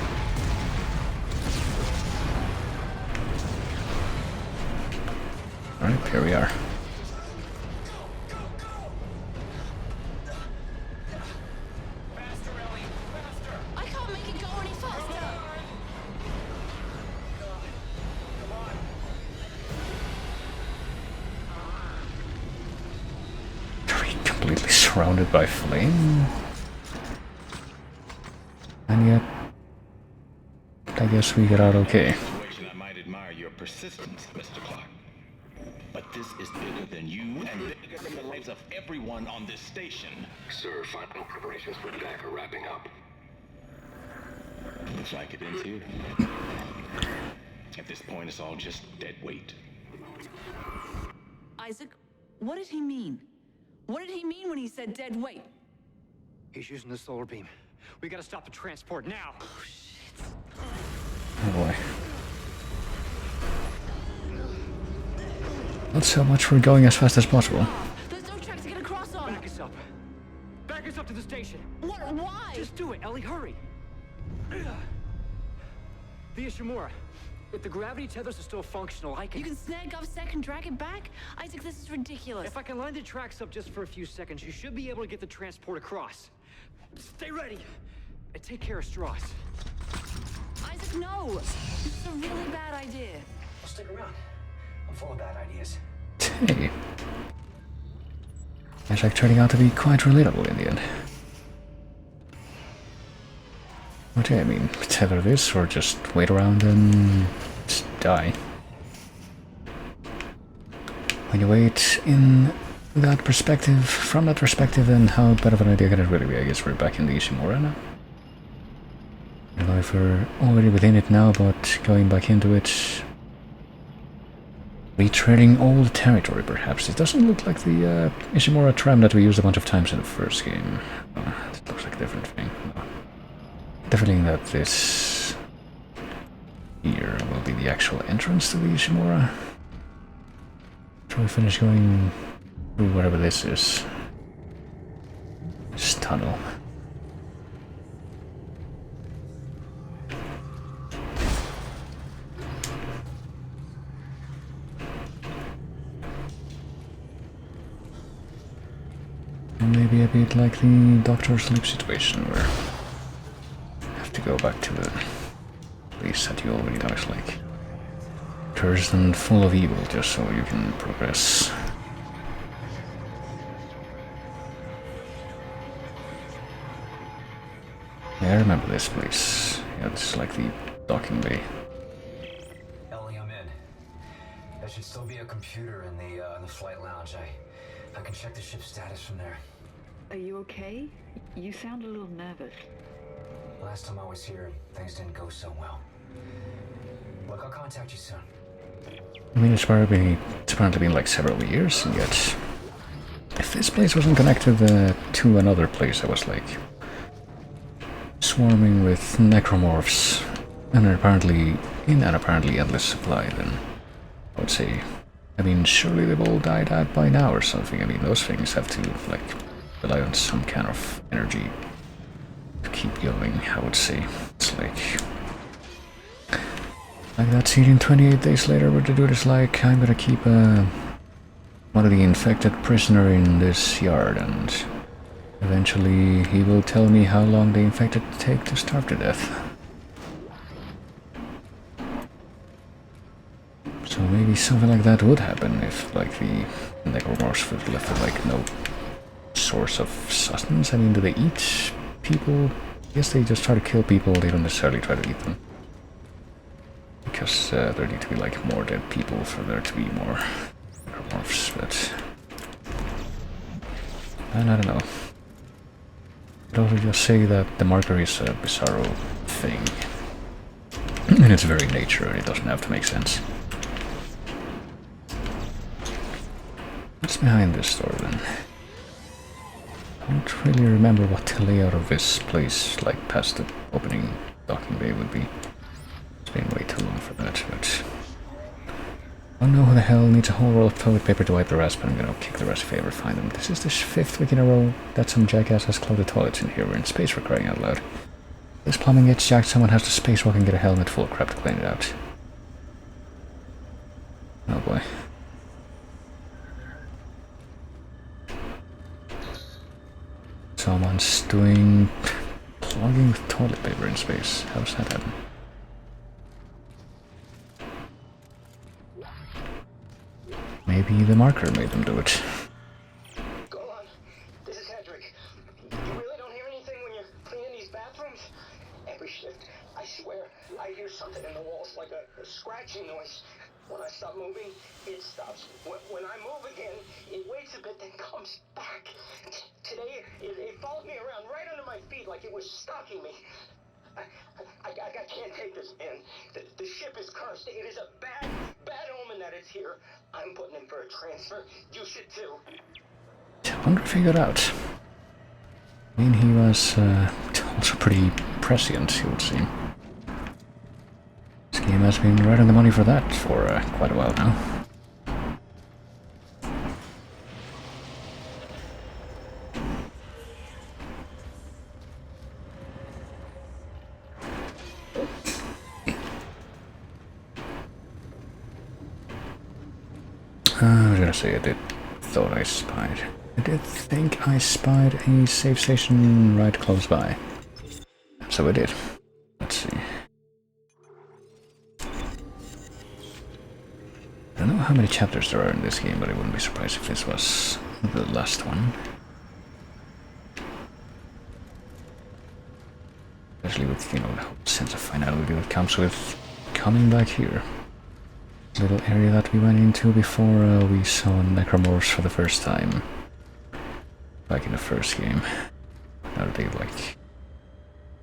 Alright, here we are. I can't make it go any faster. Are we completely surrounded by flame? And yet, I guess we get out okay. Situation, I might admire your persistence, Mr. Clark. But this is bigger than you and bigger than the lives of everyone on this station. Sir, final preparations for attack are wrapping up. Looks like it ends here. At this point, it's all just dead weight. Isaac, what did he mean? What did he mean when he said dead weight? He's using the solar beam. We gotta stop the transport now. Oh boy. Not so much for going as fast as possible. There's no track to get across on. Back us up. Back us up to the station. What? Why? Just do it, Ellie. Hurry. The Ishimura. If the gravity tethers are still functional, I can... You can snag GovSec and drag it back? Isaac, this is ridiculous. If I can line the tracks up just for a few seconds, you should be able to get the transport across. Stay ready. And take care of Strauss. Isaac, no! This is a really bad idea. Well, stick around. I'm full of bad ideas. Hey. It's like turning out to be quite relatable in the end. But yeah, I mean, tether this or just wait around and just die. When you wait in that perspective, from that perspective, then how bad of an idea can it really be? I guess we're back in the Ishimura now. I don't know if we're already within it now, but going back into it... retreading old territory, perhaps. It doesn't look like the Ishimura tram that we used a bunch of times in the first game. It looks like a different thing. No. Definitely that this here will be the actual entrance to the Ishimura. Try to finish going through whatever this is. This tunnel. Maybe a bit like the Doctor Sleep situation where you have to go back to the place that you already know is like cursed and full of evil just so you can progress. Yeah, I remember this place. Yeah, this is like the docking bay. Ellie, I'm in. There should still be a computer in the flight lounge. I can check the ship's status from there. Are you okay? You sound a little nervous. Last time I was here, things didn't go so well. Look, I'll contact you soon. I mean, it's apparently been like several years, and yet if this place wasn't connected to another place that was like swarming with necromorphs and apparently in an apparently endless supply, then I would say, I mean, surely they've all died out by now or something. I mean, those things have to like rely on some kind of energy to keep going, I would say. It's like that scene 28 days later where the dude is like, I'm gonna keep one of the infected prisoner in this yard and Eventually, he will tell me how long the infected take to starve to death. So maybe something like that would happen if, like, the necromorphs were left with, like, no source of sustenance. I mean, do they eat people? I guess they just try to kill people, they don't necessarily try to eat them. Because there need to be, like, more dead people for there to be more necromorphs, but... And I don't know. I'd also just say that the marker is a bizarro thing. In its very nature, it doesn't have to make sense. What's behind this door then? I don't really remember what the layout of this place, like past the opening docking bay, would be. It's been way too long for that, but... I don't know who the hell needs a whole roll of toilet paper to wipe their ass, but I'm gonna kick their ass if I ever find them. This is the 5th week in a row that some jackass has clogged the toilets in here. We're in space for crying out loud. This plumbing gets jacked, someone has to spacewalk and get a helmet full of crap to clean it out. Oh boy. Someone's doing... plugging with toilet paper in space. How does that happen? Maybe the marker made them do it. Go on. This is Hedrick. You really don't hear anything when you're cleaning these bathrooms? Every shift, I swear, I hear something in the walls, like a scratching noise. When I stop moving, it stops. When I move again, it waits a bit, then comes back. Today, it followed me around right under my feet like it was stalking me. I can't take this, man. The ship is cursed. It is a bad omen that it's here. I'm putting in for a transfer. You should too. I wonder if he got out. I mean, he was also pretty prescient, it would seem. This game has been right on the money for that for quite a while now. I was gonna say I did think I spied a save station right close by. So I did. Let's see. I don't know how many chapters there are in this game, but I wouldn't be surprised if this was the last one. Especially with, you know, the whole sense of finality that comes with coming back here. Little area that we went into before we saw necromorphs for the first time. Like in the first game. Now that they like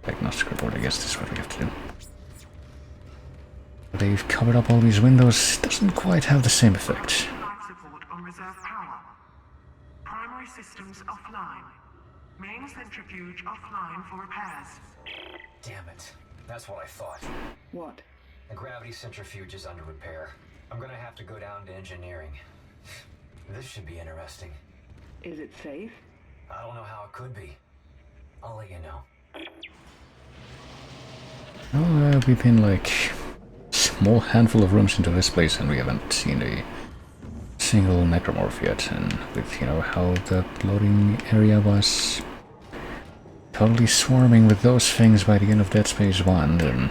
diagnostic report, I guess this is what we have to do. They've covered up all these windows, doesn't quite have the same effect. Life support on reserve power. Primary systems offline. Main centrifuge offline for repairs. Damn it. That's what I thought. What? The gravity centrifuge is under repair. I'm gonna have to go down to engineering. This should be interesting. Is it safe? I don't know how it could be. I'll let you know. Well, we've been like a small handful of rooms into this place and we haven't seen a single necromorph yet, and with, you know, how the loading area was totally swarming with those things by the end of Dead Space 1, then...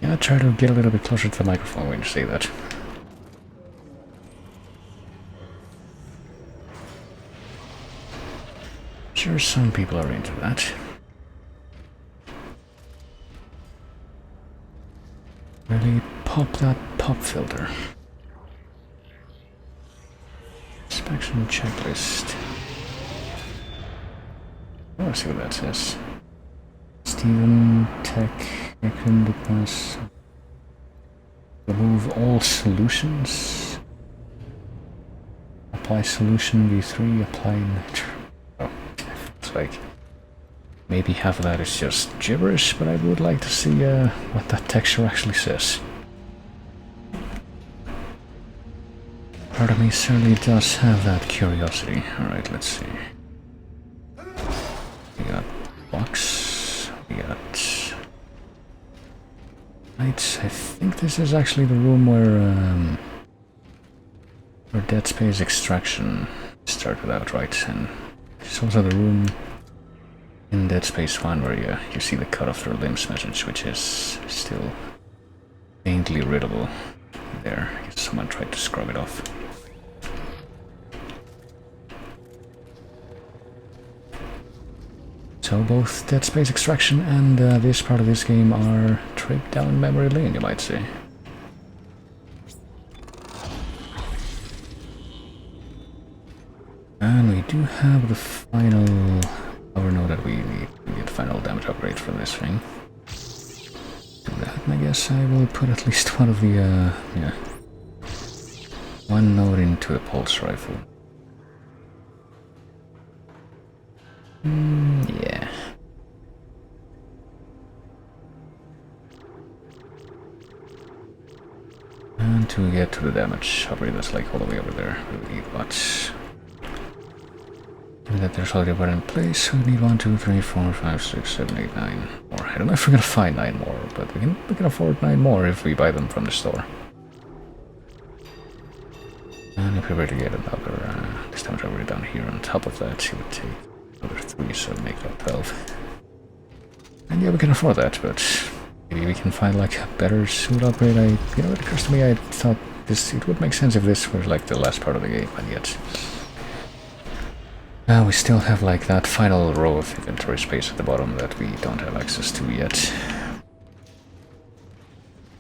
Yeah, try to get a little bit closer to the microphone when you say that. Sure, some people are into that. Really pop that pop filter. Inspection checklist. Oh, let's see what that says. Steven Tech Equipment. Remove all solutions. Apply solution V3, apply nitro. Oh, it's like maybe half of that is just gibberish, but I would like to see what that texture actually says. part of me certainly does have that curiosity. Alright, let's see. We got box. We got... Right, I think this is actually the room where Dead Space Extraction started out, right? And it's also the room in Dead Space 1 where you see the cut off their limbs message, which is still faintly readable there. I guess someone tried to scrub it off. So both Dead Space Extraction and this part of this game are a trip down memory lane, you might say. And we do have the final... Oh, no, that we need to get final damage upgrade for this thing. Do that, and I guess I will put at least one of the, yeah. One node into a pulse rifle. Yeah. And to get to the damage upgrade, that's like all the way over there. We need what? Given that there's already one in place, we need 1, 2, 3, 4, 5, 6, 7, 8, 9 more. I don't know if we're gonna find 9 more, but we can afford 9 more if we buy them from the store. And if we were to get another this damage upgrade down here on top of that, it would take another 3, so make that 12. And yeah, we can afford that, but maybe we can find like a better suit upgrade. You know, it occurs to me, I thought it would make sense if this were like the last part of the game, and yet we still have like that final row of inventory space at the bottom that we don't have access to yet.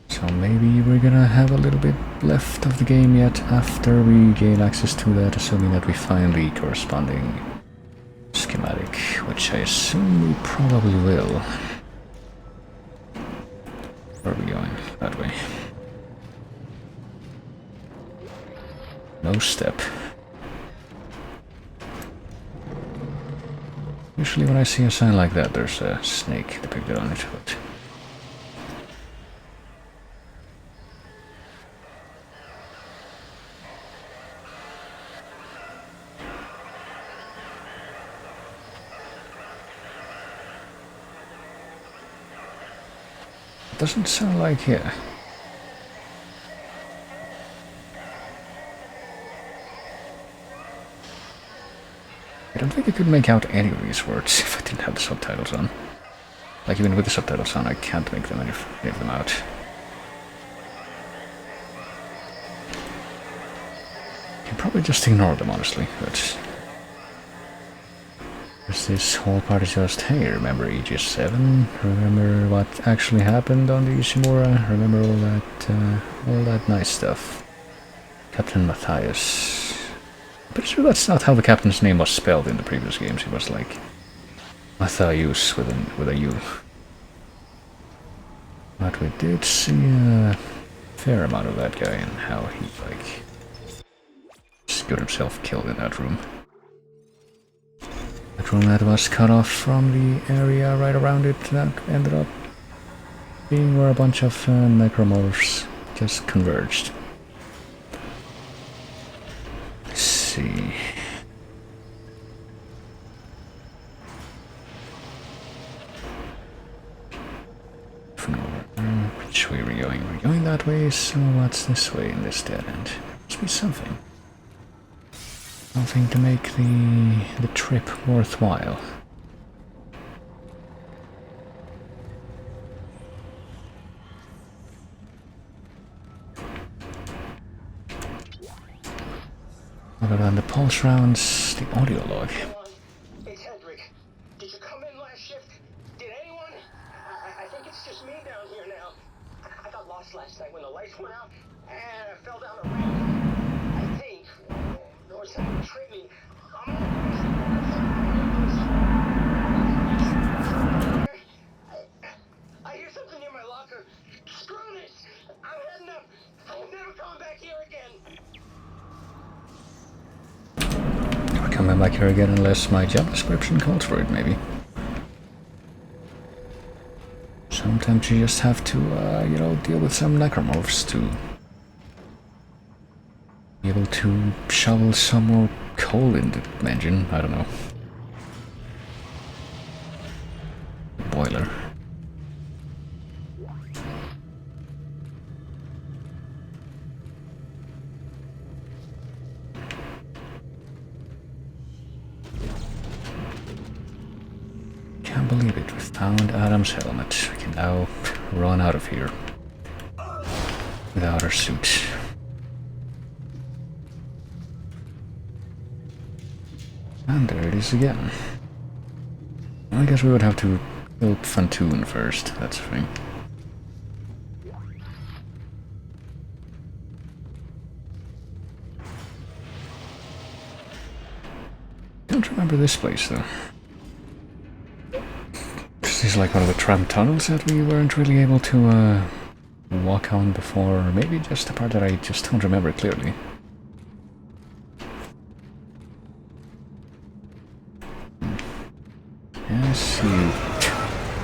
So maybe we're gonna have a little bit left of the game yet after we gain access to that, assuming that we find the corresponding schematic, which I assume we probably will. Where are we going? That way. No step. Usually when I see a sign like that, there's a snake depicted on it, but... Doesn't sound like it. I don't think I could make out any of these words if I didn't have the subtitles on. Like even with the subtitles on, I can't make them any of them out. You can probably just ignore them, honestly, but... This whole part is just, hey, remember Aegis 7? Remember what actually happened on the Ishimura? Remember all that nice stuff? Captain Matthias. Pretty sure that's not how the captain's name was spelled in the previous games. It was like Matthias with a U. But we did see a fair amount of that guy and how he like just got himself killed in that room. That room that was cut off from the area right around it that ended up being where a bunch of necromorphs just converged. Let's see. Which way are we going? We're going that way, so what's this way in this dead end? Must be something. Something to make the trip worthwhile. Other than the pulse rounds, the audio log. It's Hendrik. Did you come in last shift? Did anyone? I think it's just me down here now. I got lost last night when the lights went out, and I fell down a ramp. I think. Or someone tripped me. I hear something near my locker. Screw this! I'm heading up. I'm never coming back here again. Never coming back here again unless my job description calls for it, maybe. Sometimes you just have to, you know, deal with some necromorphs to able to shovel some more coal in the engine. I don't know. Boiler. Can't believe it. We found Adam's helmet. We can now run out of here without our suit. And there it is again. I guess we would have to kill Fantoon first, that's the thing. Don't remember this place though. This is like one of the tram tunnels that we weren't really able to walk on before, or maybe just a part that I just don't remember clearly. Yeah, I see you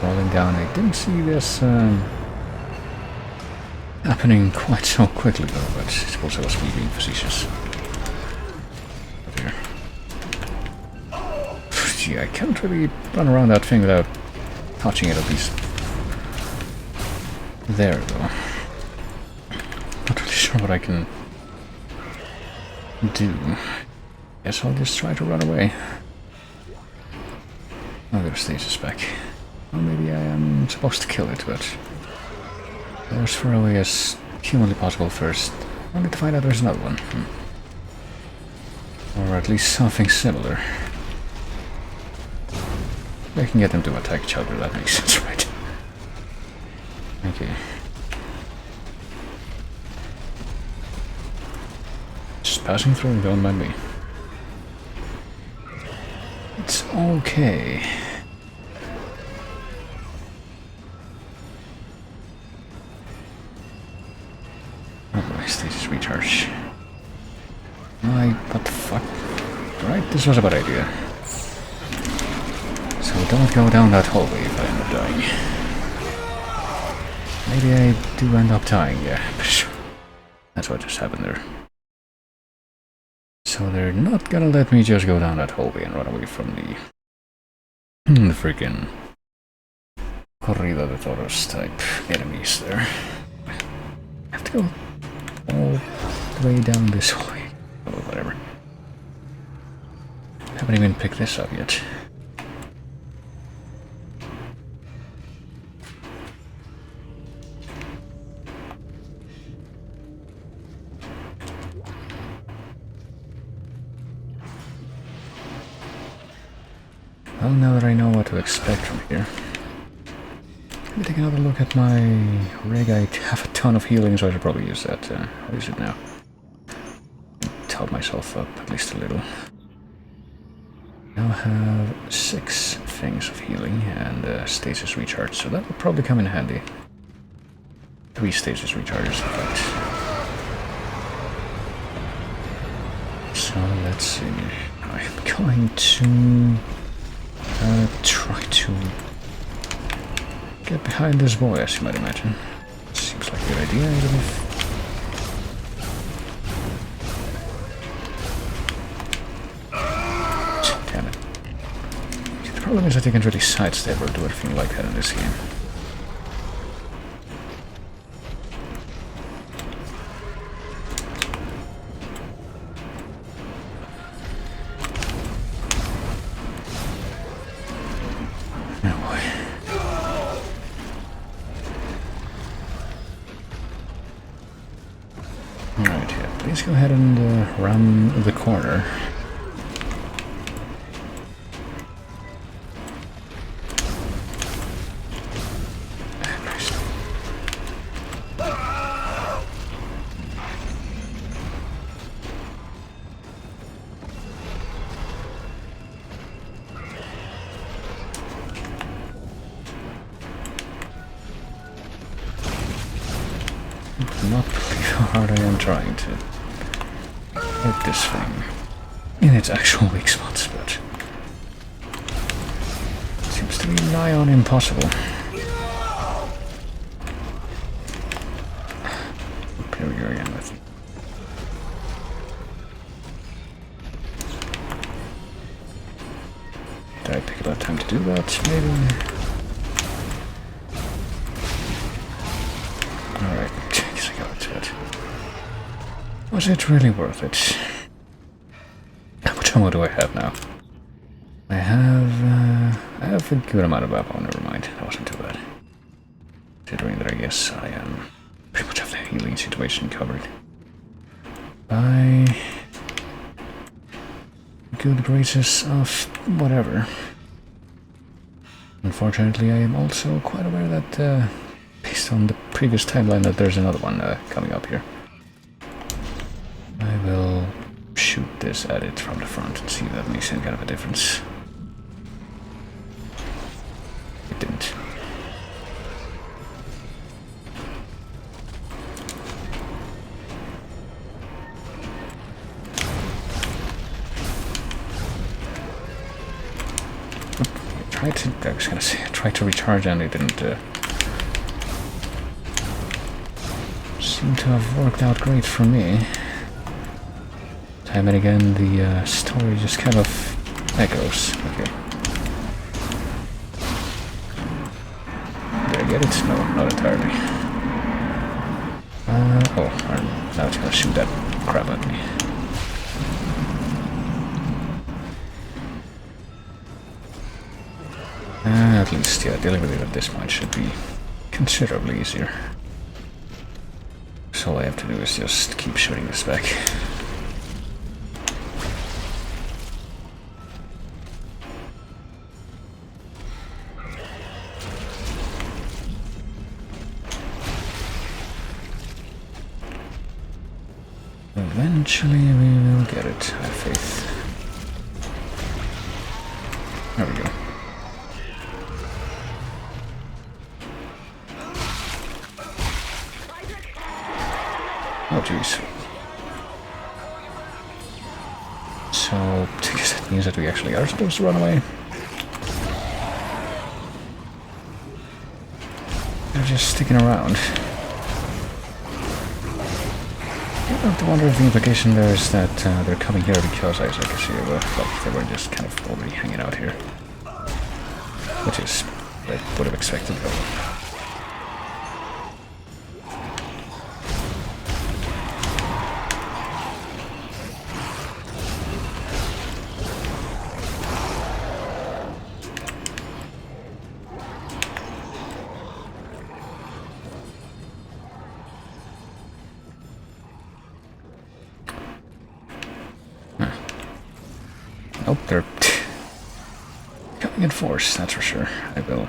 falling down. I didn't see this happening quite so quickly though, but I suppose I was being facetious. There. Gee, I can't really run around that thing without touching it at least. There though. Not really sure what I can do. Guess I'll just try to run away. Oh, there's stasis back. Well, maybe I am supposed to kill it, but go as far away as humanly possible first, only to find out there's another one. Or at least something similar. I can get them to attack each other, that makes sense, right? Okay. Just passing through, don't mind me. It's okay. Oh boy, status recharge. What the fuck? Right, this was a bad idea. So don't go down that hallway if I end up dying. Maybe I do end up dying, yeah. That's what just happened there. So they're not gonna let me just go down that hallway and run away from the freaking Corrida de Toros type enemies there. I have to go all the way down this way. Oh, whatever. Haven't even picked this up yet. Well, now that I know what to expect from here, let me take another look at my rig. I have a ton of healing, so I should probably use that. I'll use it now. Top myself up at least a little. Now I have 6 things of healing and stasis recharge, so that will probably come in handy. 3 stasis recharges, in fact. So let's see. I'm going to try to get behind this boy, as you might imagine. Seems like a good idea, even if... Damn it. The problem is that you can't really sidestep or do anything like that in this game. Let's go ahead and ram the corner. I cannot believe how hard I am trying to hit this thing in its actual weak spots, but it seems to be nigh on impossible. Here we go again with do that, maybe? Alright, guess I got to it. Was it really worth it? How much ammo do I have now? I have a good amount of ammo, never mind, that wasn't too bad. Considering that I guess I am pretty much have the healing situation covered. By good graces of whatever. Unfortunately, I am also quite aware that, based on the previous timeline, that there's another one coming up here. I will shoot this at it from the front and see if that makes any kind of a difference. It didn't. I was gonna say, I tried to recharge and it didn't seem to have worked out great for me. Time and again, the story just kind of echoes. Okay. Did I get it? No, not entirely. Oh, now it's gonna shoot that crap at me. At least, yeah, dealing with it at this point should be considerably easier. So all I have to do is just keep shooting this back. Eventually we will get it, I have faith. There we go. Oh jeez. So, I guess that means that we actually are supposed to run away. They're just sticking around. I have to wonder if the implication there is that they're coming here because I can see like they were just kind of already hanging out here. Which is what I would have expected though. Nope, they're coming in force, that's for sure. I will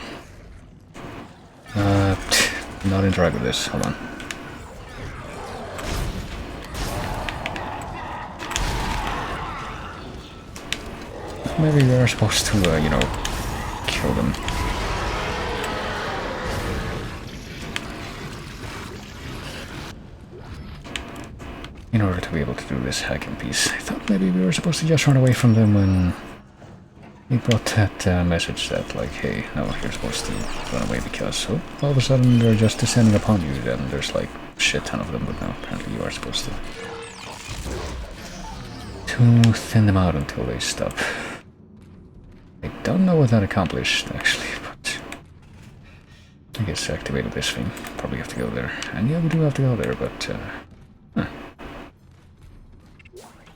not interact with this. Hold on. Maybe we are supposed to, you know, kill them. In order to be able to do this hacking piece. I thought maybe we were supposed to just run away from them when he brought that message that, like, hey, no, you're supposed to run away because all of a sudden they're just descending upon you, then there's like a shit ton of them, but no, apparently you are supposed to thin them out until they stop. I don't know what that accomplished, actually, but I guess I activated this thing. Probably have to go there. And yeah, we do have to go there, but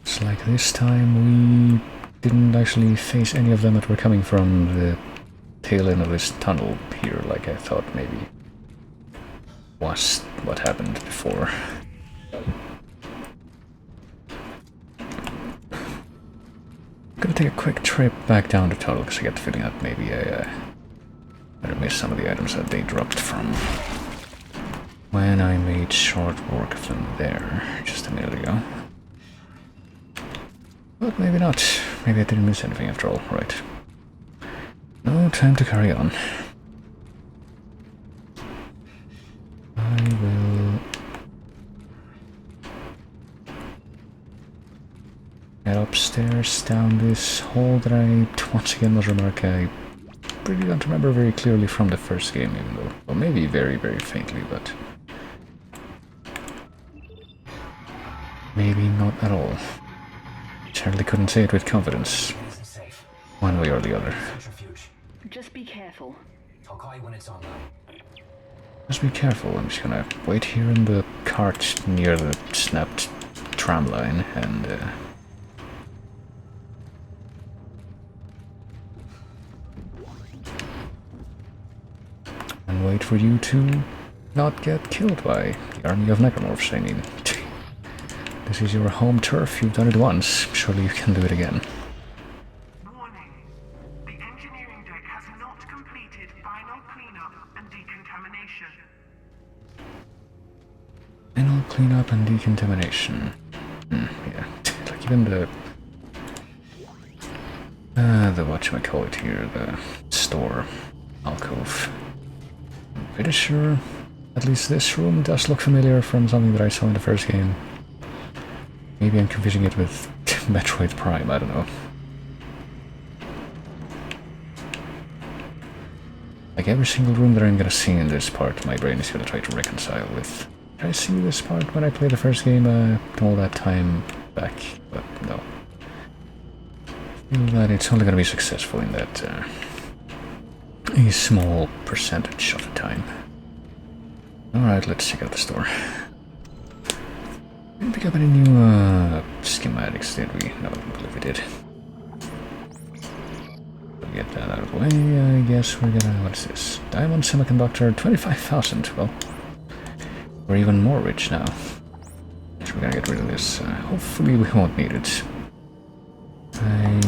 it's like this time we didn't actually face any of them that were coming from the tail end of this tunnel here, like I thought maybe was what happened before. I'm gonna take a quick trip back down the tunnel because I get the feeling that maybe I might have missed some of the items that they dropped from when I made short work of them there just a minute ago. But maybe not. Maybe I didn't miss anything after all, right? No time to carry on. I will head upstairs down this hall that I once again must remark I really don't remember very clearly from the first game, even though, well, maybe very, very faintly, but maybe not at all. Certainly couldn't say it with confidence, one way or the other. Just be careful. I'll call you when it's online. Just be careful. I'm just gonna wait here in the cart near the snapped tram line and wait for you to not get killed by the army of necromorphs. I mean, this is your home turf. You've done it once. Surely you can do it again. Warning. The engineering deck has not completed final cleanup and decontamination. Final cleanup and decontamination. Yeah, like even the whatchamacallit here, the store alcove. I'm pretty sure at least this room does look familiar from something that I saw in the first game. Maybe I'm confusing it with Metroid Prime, I don't know. Like every single room that I'm gonna see in this part, my brain is gonna try to reconcile with. Did I see this part when I played the first game all that time back? But no. I feel that it's only gonna be successful in that a small percentage of the time. Alright, let's check out the store. Didn't pick up any new schematics, did we? No, I don't believe we did. We'll get that out of the way. I guess we're gonna... What's this? Diamond semiconductor, 25,000. Well, we're even more rich now. So we're gonna get rid of this. Hopefully we won't need it. I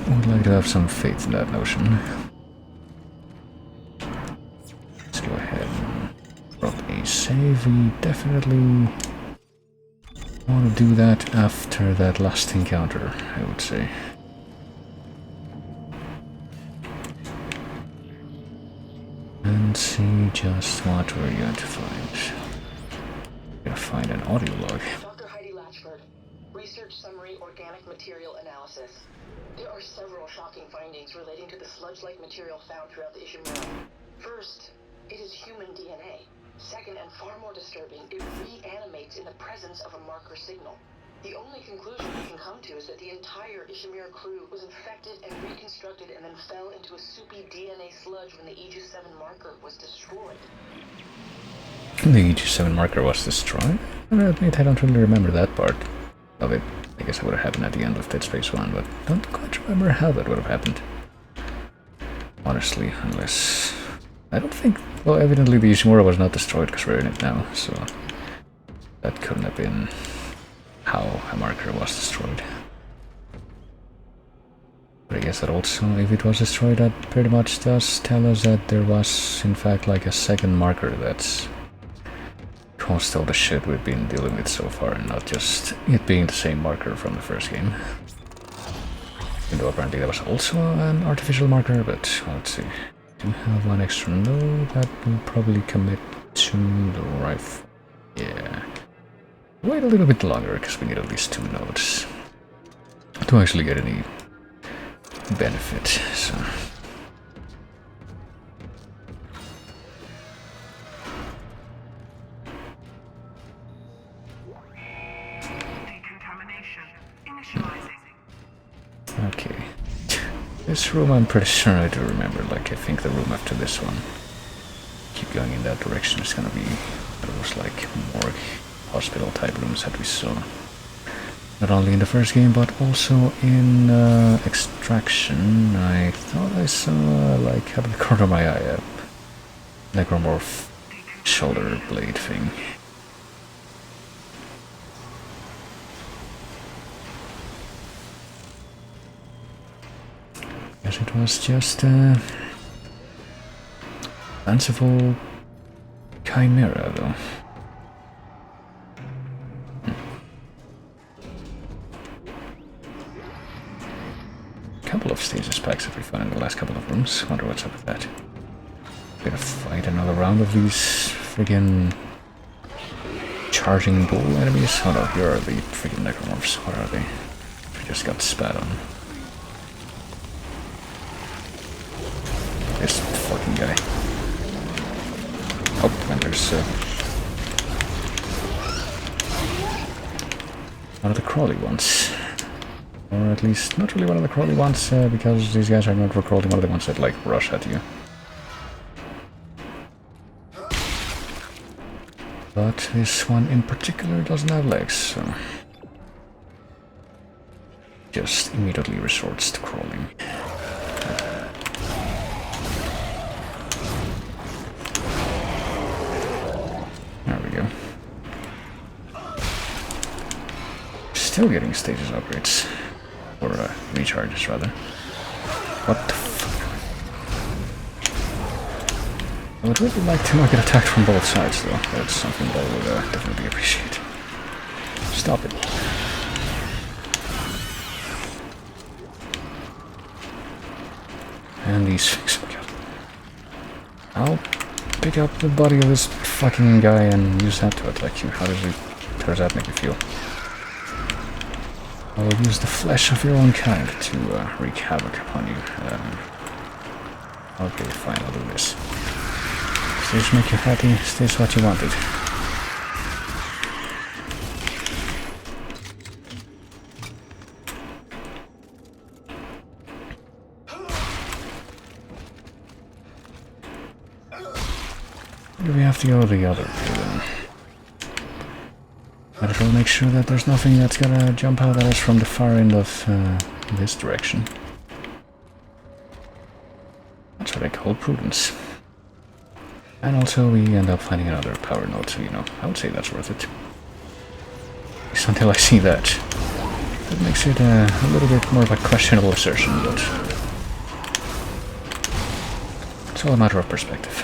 would like to have some faith in that notion. Let's go ahead and drop a save. We definitely want to do that after that last encounter, I would say. And see just what we're going to find. We're going to find an audio log. Dr. Heidi Latchford, Research Summary Organic Material Analysis. There are several shocking findings relating to the sludge-like material found throughout the Ishimura. First, it is human DNA. Second, and far more disturbing, it reanimates in the presence of a marker signal. The only conclusion we can come to is that the entire Ishimura crew was infected and reconstructed and then fell into a soupy DNA sludge when the Aegis 7 marker was destroyed. The Aegis 7 marker was destroyed? I admit I don't really remember that part of it. I guess it would have happened at the end of Dead Space 1, but don't quite remember how that would have happened. Honestly, unless... I don't think... Well, evidently the Ishimura was not destroyed because we're in it now, so... That couldn't have been how a marker was destroyed. But I guess that also, if it was destroyed, that pretty much does tell us that there was, in fact, like a second marker that's caused all the shit we've been dealing with so far, and not just it being the same marker from the first game. Even though apparently there was also an artificial marker, but let's see. Do have one extra node that will probably commit to the rifle. Yeah. Wait a little bit longer because we need at least 2 nodes to actually get any benefit. So. Decontamination initializing. Okay. This room I'm pretty sure I do remember, like I think the room after this one. Keep going in that direction, it's gonna be those like morgue hospital type rooms that we saw. Not only in the first game but also in Extraction. I thought I saw like out of the corner of my eye a necromorph shoulder blade thing. Guess it was just a fanciful chimera, though. Couple of stasis packs that we found in the last couple of rooms. Wonder what's up with that. Gonna fight another round of these friggin' charging bull enemies. Oh no, here are the friggin' necromorphs. What are they? We just got spat on. This fucking guy. Oh, and there's one of the crawly ones. Or at least not really one of the crawly ones, because these guys are not crawly, one of the ones that like rush at you. But this one in particular doesn't have legs, so just immediately resorts to crawling. There we go. Still getting status upgrades. Or recharges, rather. What the fuck? I would really like to not get attacked from both sides, though. That's something that I would definitely appreciate. Stop it. And these things. I'll pick up the body of this fucking guy and use that to attack you. How does that make you feel? I will use the flesh of your own kind to wreak havoc upon you. Okay, fine, I'll do this. Does this make you happy? Is this what you wanted? Do we have to go the other way then? Might as well make sure that there's nothing that's gonna jump out at us from the far end of this direction. That's what I call prudence. And also we end up finding another power node, so you know, I would say that's worth it. At least until I see that. That makes it a little bit more of a questionable assertion, but it's all a matter of perspective.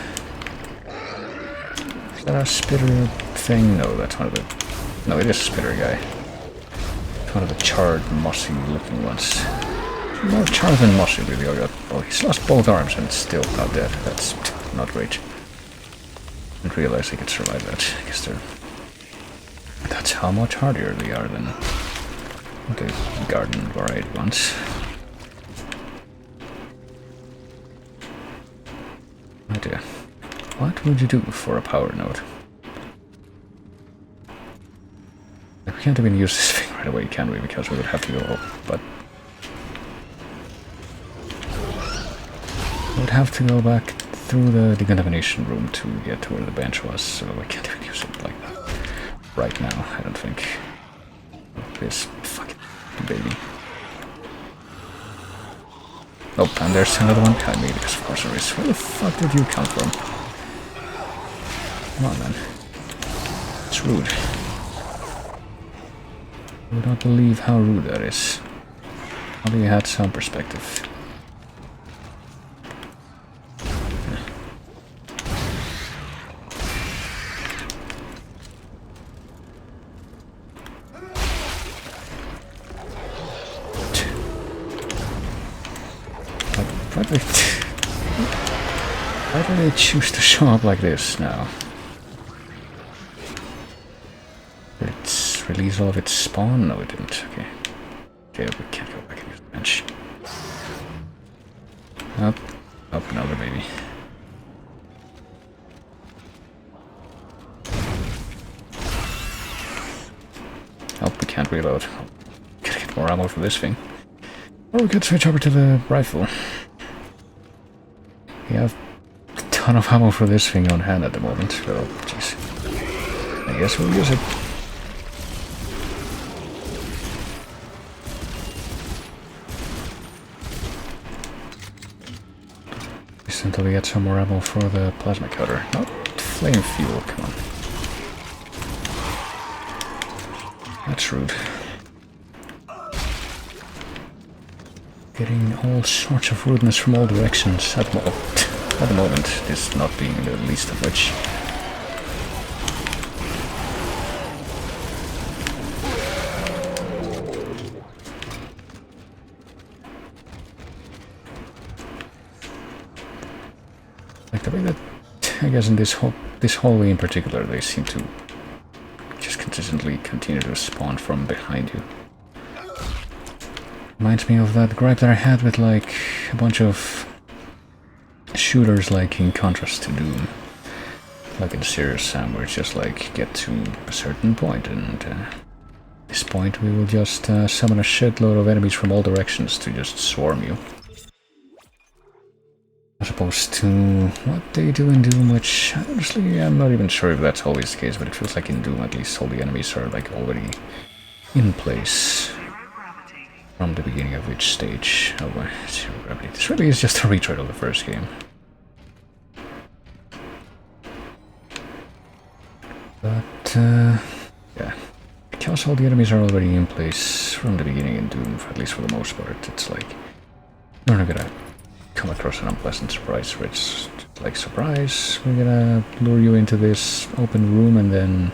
Is that a spitter thing? No, that's one of the... No, it is a spitter guy. It's one of the charred, mossy looking ones. More charred than mossy, really. Oh, he's lost both arms and still not dead. That's not great. Didn't realize he could survive that. I guess they're... That's how much hardier they are than the garden variety ones. Idea. What would you do for a power node? We can't even use this thing right away, can we? Because we would have to go up, but... we would have to go back through the decontamination room to get to where the bench was, so we can't even use it like that right now, I don't think. This fucking baby. Oh, and there's another one behind me, because of course there is. Where the fuck did you come from? Come on, man. It's rude. I would not believe how rude that is. Only you had some perspective. Why do they choose to show up like this now? Did it release all of its spawn? No, it didn't. Okay. Okay, we can't go back and use the bench. Up. Up, another baby. Oh, we can't reload. Gotta get more ammo for this thing. Or we could switch over to the rifle. We have a ton of ammo for this thing on hand at the moment, so jeez. I guess we'll use it. Just until we get some more ammo for the plasma cutter. Not flame fuel, come on. That's rude. Getting all sorts of rudeness from all directions at the moment, this not being the least of which. Like the way that, I guess in this hallway in particular, they seem to just consistently continue to spawn from behind you. Reminds me of that gripe that I had with like a bunch of shooters, like in contrast to Doom, like in Serious Sam, where it's just like get to a certain point and this point, we will just summon a shitload of enemies from all directions to just swarm you. As opposed to what they do in Doom, which honestly I'm not even sure if that's always the case, but it feels like in Doom at least all the enemies are like already in place from the beginning of each stage. Oh, Zero Gravity. This really is just a retread of the first game. But yeah, because all the enemies are already in place from the beginning in Doom, at least for the most part, it's like you're not gonna come across an unpleasant surprise where it's like, surprise, we're gonna lure you into this open room and then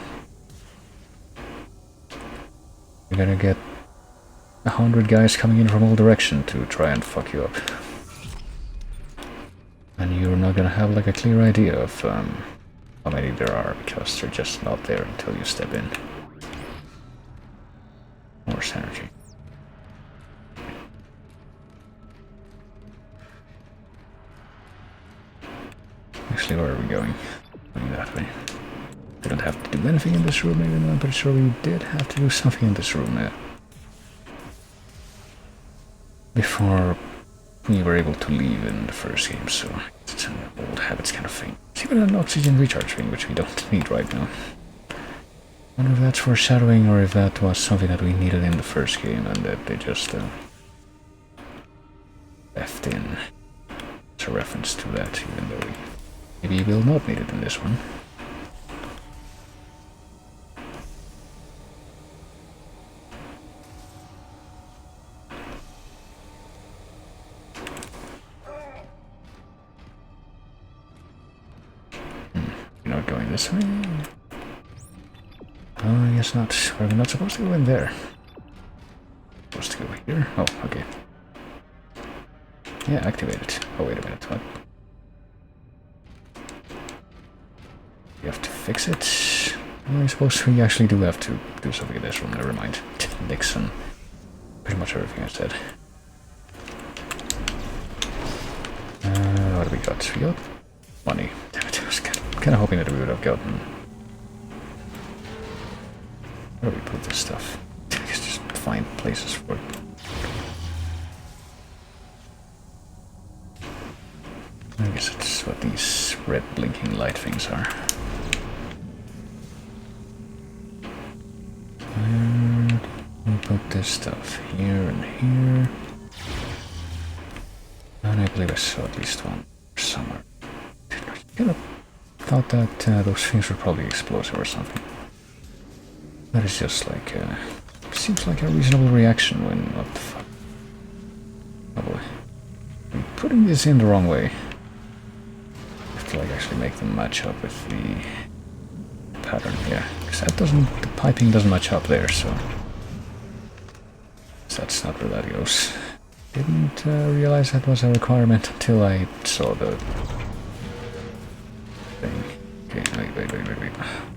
you're gonna get 100 guys coming in from all directions to try and fuck you up. And you're not gonna have like a clear idea of how many there are, because they're just not there until you step in. More synergy. Actually, where are we going? Going that way. We don't have to do anything in this room, even though I'm pretty sure we did have to do something in this room before we were able to leave in the first game, so it's an old habits kind of thing. It's even an oxygen recharge thing, which we don't need right now. I wonder if that's foreshadowing or if that was something that we needed in the first game and that they just left in as a reference to that, even though maybe we'll not need it in this one. You're not going this way? Oh, I guess not. Are we not supposed to go in there? Supposed to go here? Oh, okay. Yeah, activate it. Oh, wait a minute, what? You have to fix it? I suppose we actually do have to do something in this room, never mind. Nixon. Pretty much everything I said. What do we got? We got money. Damn it, I was kind of hoping that we would have gotten... Where do we put this stuff? I guess just find places for it. I guess it's what these red blinking light things are. And we put this stuff here and here. And I believe I saw at least one somewhere. I kind of thought that those things were probably explosive or something. That is just like, seems like a reasonable reaction when, what the fuck? Oh boy. I'm putting this in the wrong way. I have to like actually make them match up with the pattern, yeah. Because that doesn't, the piping doesn't match up there, so that's not where that goes. Didn't realize that was a requirement until I saw the thing. Okay, wait. What are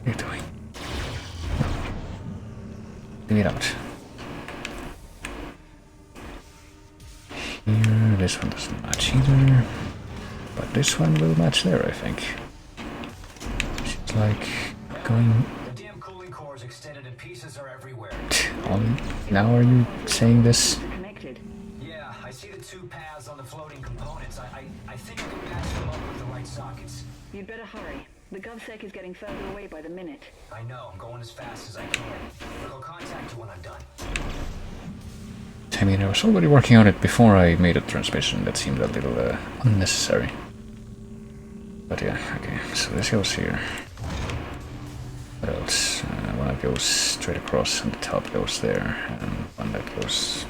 you doing? Leave it out. Here, this one doesn't match either. But this one will match there, I think. Seems like going... The damn cooling cores extended and pieces are everywhere. Now are you saying this? Yeah, I see the two paths on the floating components. I think I can patch them up with the right sockets. You'd better hurry. The GovSec is getting further away by the minute. I know, I'm going as fast as I can. I'll contact you when I'm done. I mean, I was already working on it before I made a transmission. That seemed a little unnecessary. But yeah, okay, so this goes here. What else? One that goes straight across and the top goes there. And one that goes,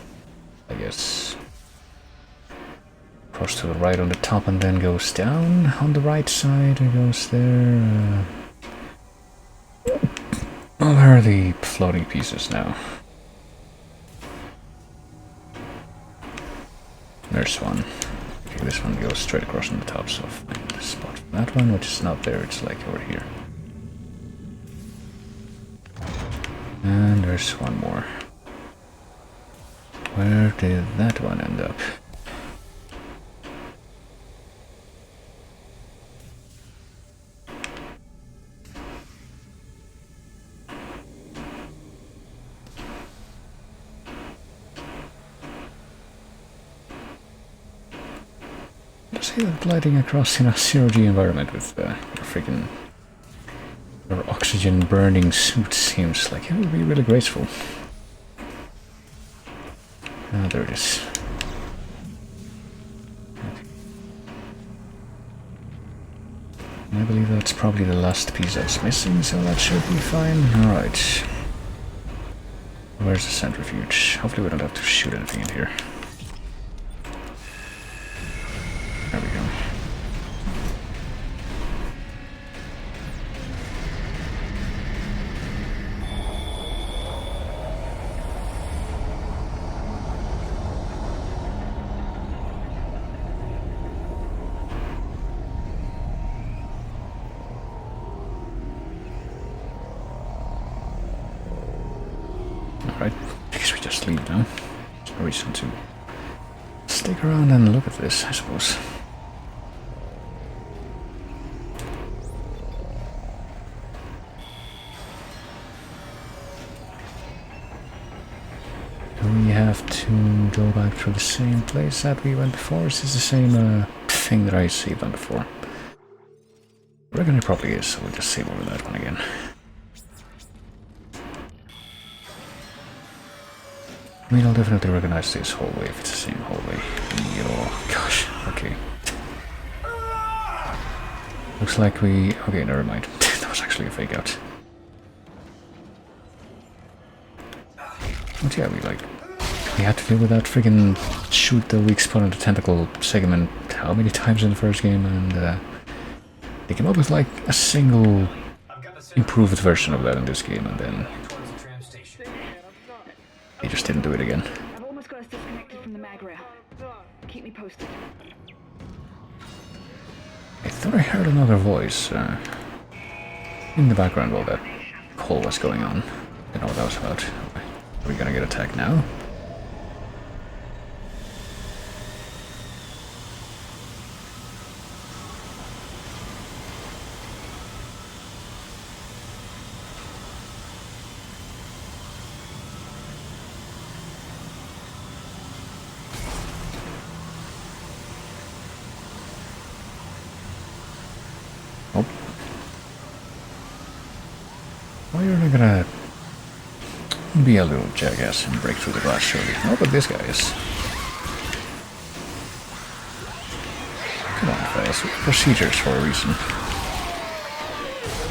I guess, across to the right on the top and then goes down on the right side. It goes there. Well, where are the floating pieces now? There's one. Okay, this one goes straight across on the top, so find the spot for that one, which is not there, it's like over here. And there's one more. Where did that one end up? to say that gliding across in a zero-G environment with your freaking your oxygen burning suit seems like it would be really graceful. Ah, there it is. I believe that's probably the last piece that's missing, so that should be fine. Alright. Where's the centrifuge? Hopefully we don't have to shoot anything in here. There we go. Alright, I guess we just leave now. There's no reason to stick around and look at this, I suppose. Do we have to go back to the same place that we went before? Is this the same thing that I saved on before? I reckon it probably is, so we'll just save over that one again. I mean, I'll definitely recognize this hallway if it's the same hallway. Oh, gosh, okay. Looks like we... okay, never mind. That was actually a fake out. But yeah, we had to deal with that friggin' shoot the weak spot on the tentacle segment how many times in the first game, and they came up with like a single improved version of that in this game, and then they just didn't do it again. I've almost got us disconnected from the mag rail. Keep me posted. I thought I heard another voice in the background while that call was going on. I don't know what that was about. Are we gonna get attacked now? Oh. Well, you're not gonna be a little jackass and break through the glass, surely. Oh, but this guy is. Come on, fellas. Procedures for a reason.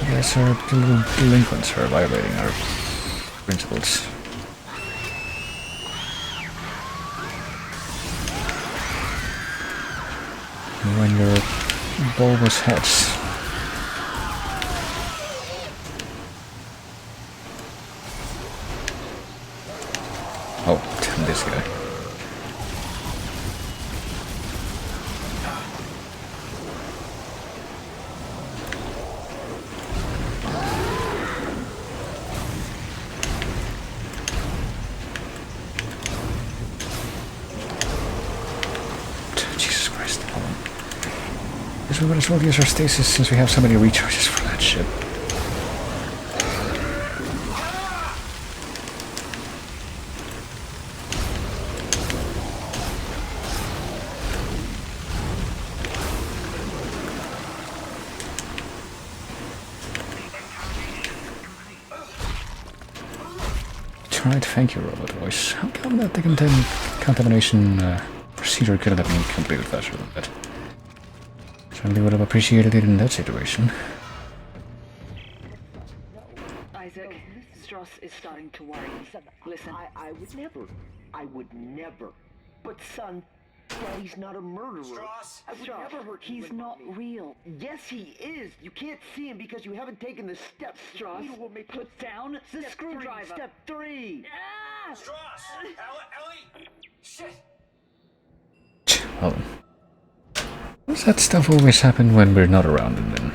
You guys are the little delinquents who are violating our principles. When your bulbous heads. Oh, this guy. Jesus Christ, hold on. Guess we might as well use our stasis since we have so many recharges for that shit. Right, thank you, robot voice. How come that the contamination procedure couldn't have been completed faster than that? Certainly would have appreciated it in that situation. Isaac, Strauss is starting to worry. Listen. I would never. But son, Daddy's not a murderer. Strauss! I would Strauss, never hurt you he's with not money. real. Yes, he is. You can't see him because you haven't taken the steps. Strauss, put down the screwdriver. Step 3. Ah! Strauss! Ellie! Shit! Hold on. Does that stuff always happen when we're not around, and then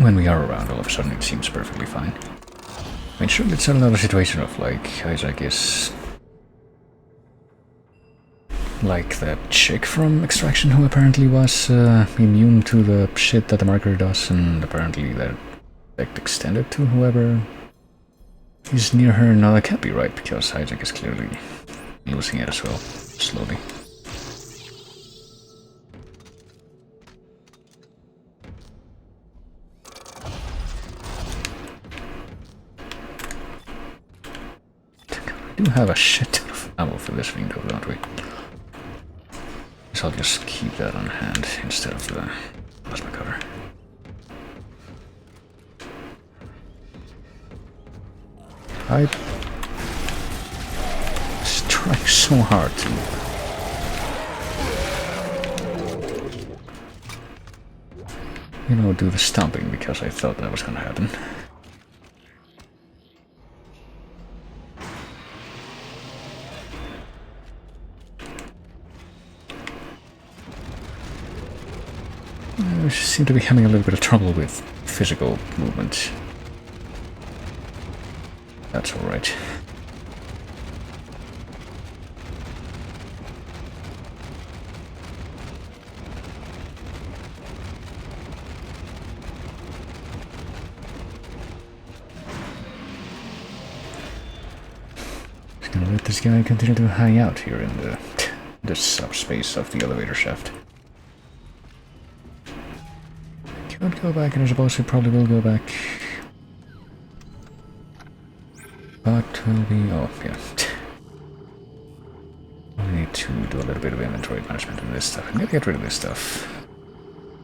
when we are around, all of a sudden it seems perfectly fine? I mean, surely it's another situation of, like, Isaac is like that chick from Extraction who apparently was immune to the shit that the marker does, and apparently that effect extended to whoever is near her. No, that can't be right, because Isaac is clearly losing it as well, slowly. do have a shit ton of ammo for this thing though, don't we? So I'll just keep that on hand instead of the plasma cutter. I strike so hard to do the stomping because I thought that was gonna happen. I seem to be having a little bit of trouble with physical movement. That's alright. Just gonna let this guy continue to hang out here in the subspace of the elevator shaft. Can't go back, and I suppose we probably will go back. But will be... oh, yeah. I need to do a little bit of inventory management on this stuff. I'm gonna get rid of this stuff.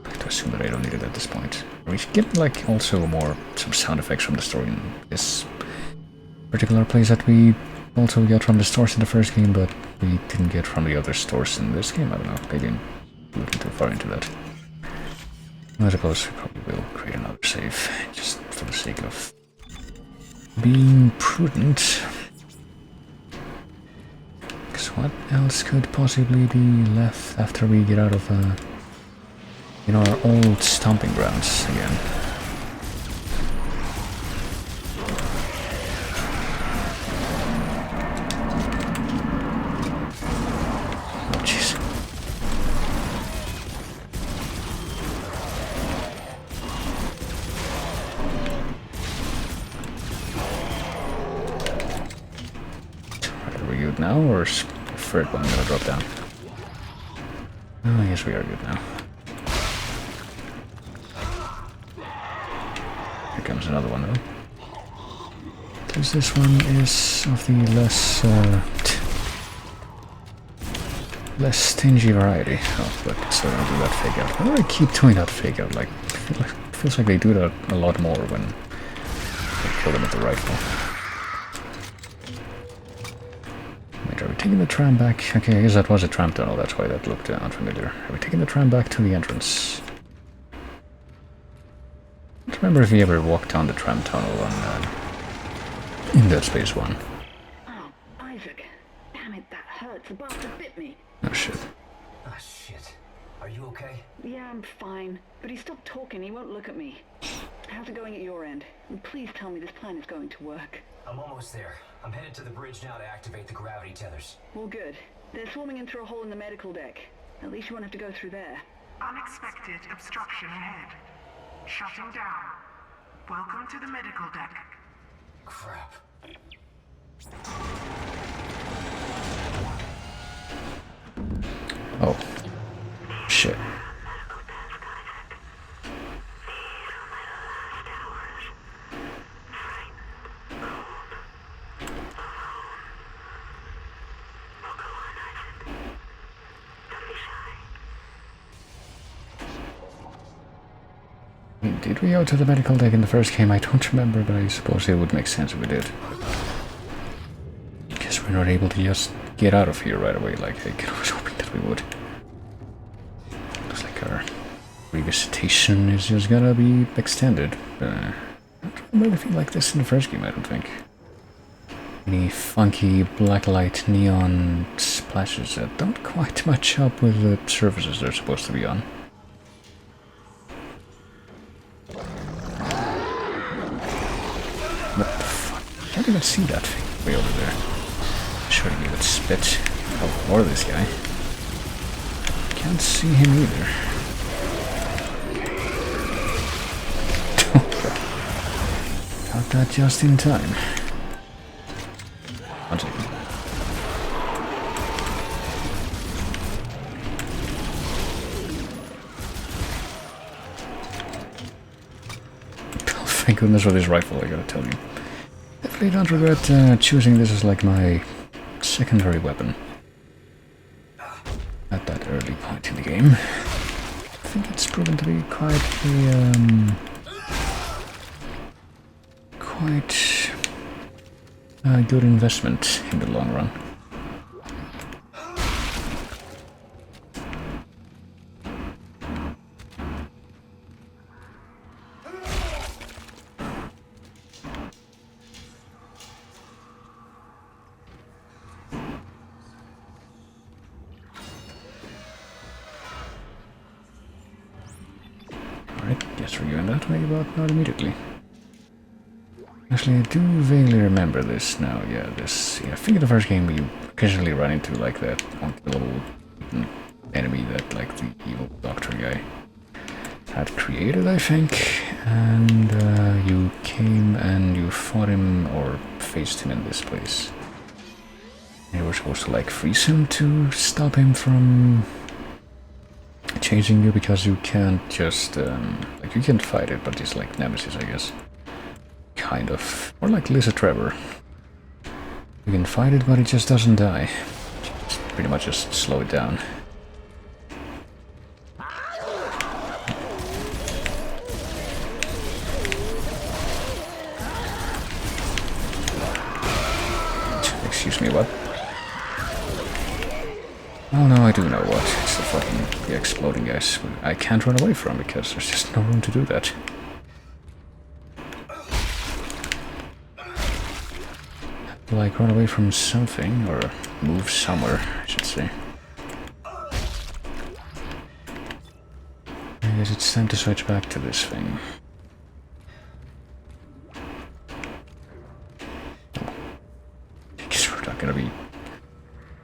I have to assume that I don't need it at this point. We should get, like, also some sound effects from the story in this particular place that we also got from the stores in the first game, but we didn't get from the other stores in this game. I don't know, maybe I'm looking too far into that. I suppose we probably will create another save, just for the sake of being prudent. Because what else could possibly be left after we get out of, our old stomping grounds again? Oh, jeez. Are we good now, or is the third one gonna drop down? Oh, I guess we are good now. Here comes another one though. Because this one is of the less stingy variety. Oh, but it's still gonna do that fake out. Why do I keep doing that fake out? Like, it feels like they do that a lot more when they kill them with the rifle. Wait, are we taking the tram back? Okay, I guess that was a tram tunnel, that's why that looked unfamiliar. Are we taking the tram back to the entrance? I don't remember if we ever walked down the tram tunnel on in Dead Space 1. Oh, Isaac. Damn it, that hurts. The bastard bit me. Oh shit. Ah, shit. Are you okay? Yeah, I'm fine. But he stopped talking. He won't look at me. How's it going at your end? And please tell me this plan is going to work. I'm almost there. I'm headed to the bridge now to activate the gravity tethers. Well, good. They're swarming in through a hole in the medical deck. At least you won't have to go through there. Unexpected obstruction ahead. Shutting down. Welcome to the medical deck. Crap. Oh. Shit. Did we go to the medical deck in the first game? I don't remember, but I suppose it would make sense if we did. Guess we're not able to just get out of here right away like I was hoping that we would. Looks like our revisitation is just gonna be extended. I don't remember anything like this in the first game, I don't think. Any funky blacklight neon splashes that don't quite match up with the surfaces they're supposed to be on. What the fuck? I can't even see that thing way over there. Sure to give it spit. Oh, or this guy. Can't see him either. Got that just in time. One second. Thank goodness for this rifle, I gotta tell you. Definitely don't regret choosing this as like my secondary weapon at that early point in the game. I think it's proven to be quite a good investment in the long run. Alright, guess we're going that way, but not immediately. Actually, I do vaguely remember this now. Yeah, I think in the first game you occasionally run into like that little enemy that like the evil doctor guy had created, I think, and you came and you fought him or faced him in this place. And you were supposed to like freeze him to stop him from chasing you, because you can't just like you can't fight it, but it's like Nemesis, I guess. Kind of. Or like Lisa Trevor. You can fight it, but it just doesn't die. Just pretty much just slow it down. Excuse me, what? Oh no, I do know what. It's the fucking exploding guys I can't run away from, because there's just no room to do that. Like run away from something, or move somewhere, I should say. I guess it's time to switch back to this thing. I guess we're not gonna be...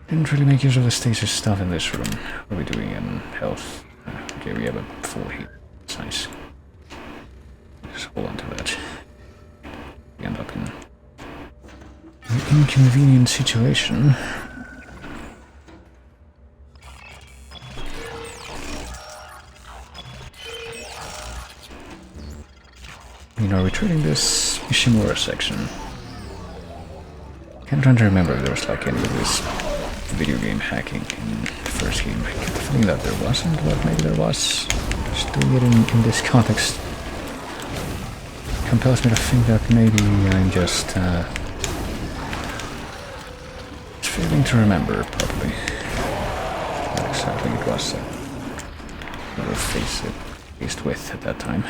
Didn't really make use of the stasis stuff in this room. What are we doing in health? Okay, we have a full heat. That's nice. Just hold on to that. We end up in an inconvenient situation. You know, retreating this Ishimura section. I'm trying to remember if there was like any of this video game hacking in the first game. I get the feeling that there wasn't, but maybe there was. Just doing it in this context compels me to think that maybe I'm just failing to remember properly what exactly it was that we were faced with at that time.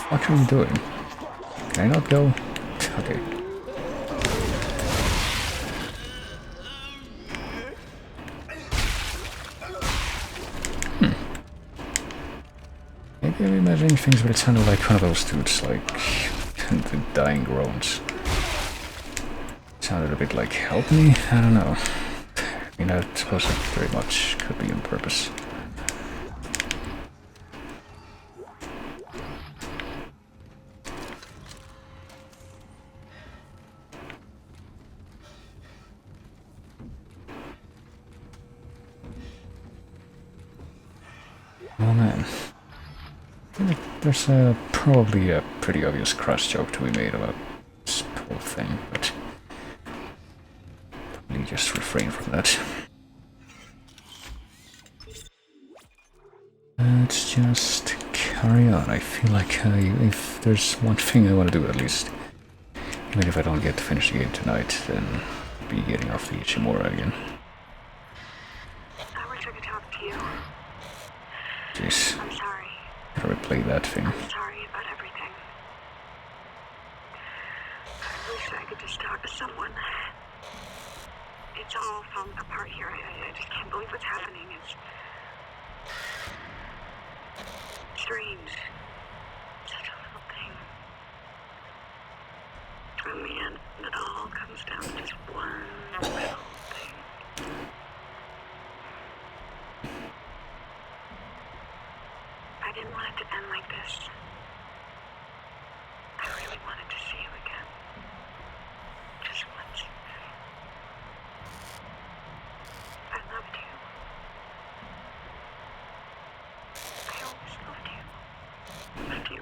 What are you doing? Can I not go? Okay. Maybe I'm imagining things, but it sounded like one of those dudes, like the dying groans. It sounded a bit like, help me? I don't know. I mean, I suppose it very much could be on purpose. Oh man. There's probably a pretty obvious cross joke to be made about this whole thing, but probably just refrain from that. Let's just carry on. I feel like if there's one thing I want to do at least, even if I don't get to finish the game tonight, then I'll be getting off the Ishimura again. I wish I could talk to you. Jeez. I'm sorry. Gotta replay that thing. I'm sorry about everything. I wish I could just talk to someone. It's all falling apart here. I just can't believe what's happening. It's strange. Such a little thing. In the end, it all comes down to just one little thing. I didn't want it to end like this. I really wanted to see you again. Just once. I loved you. I always loved you. Loved you.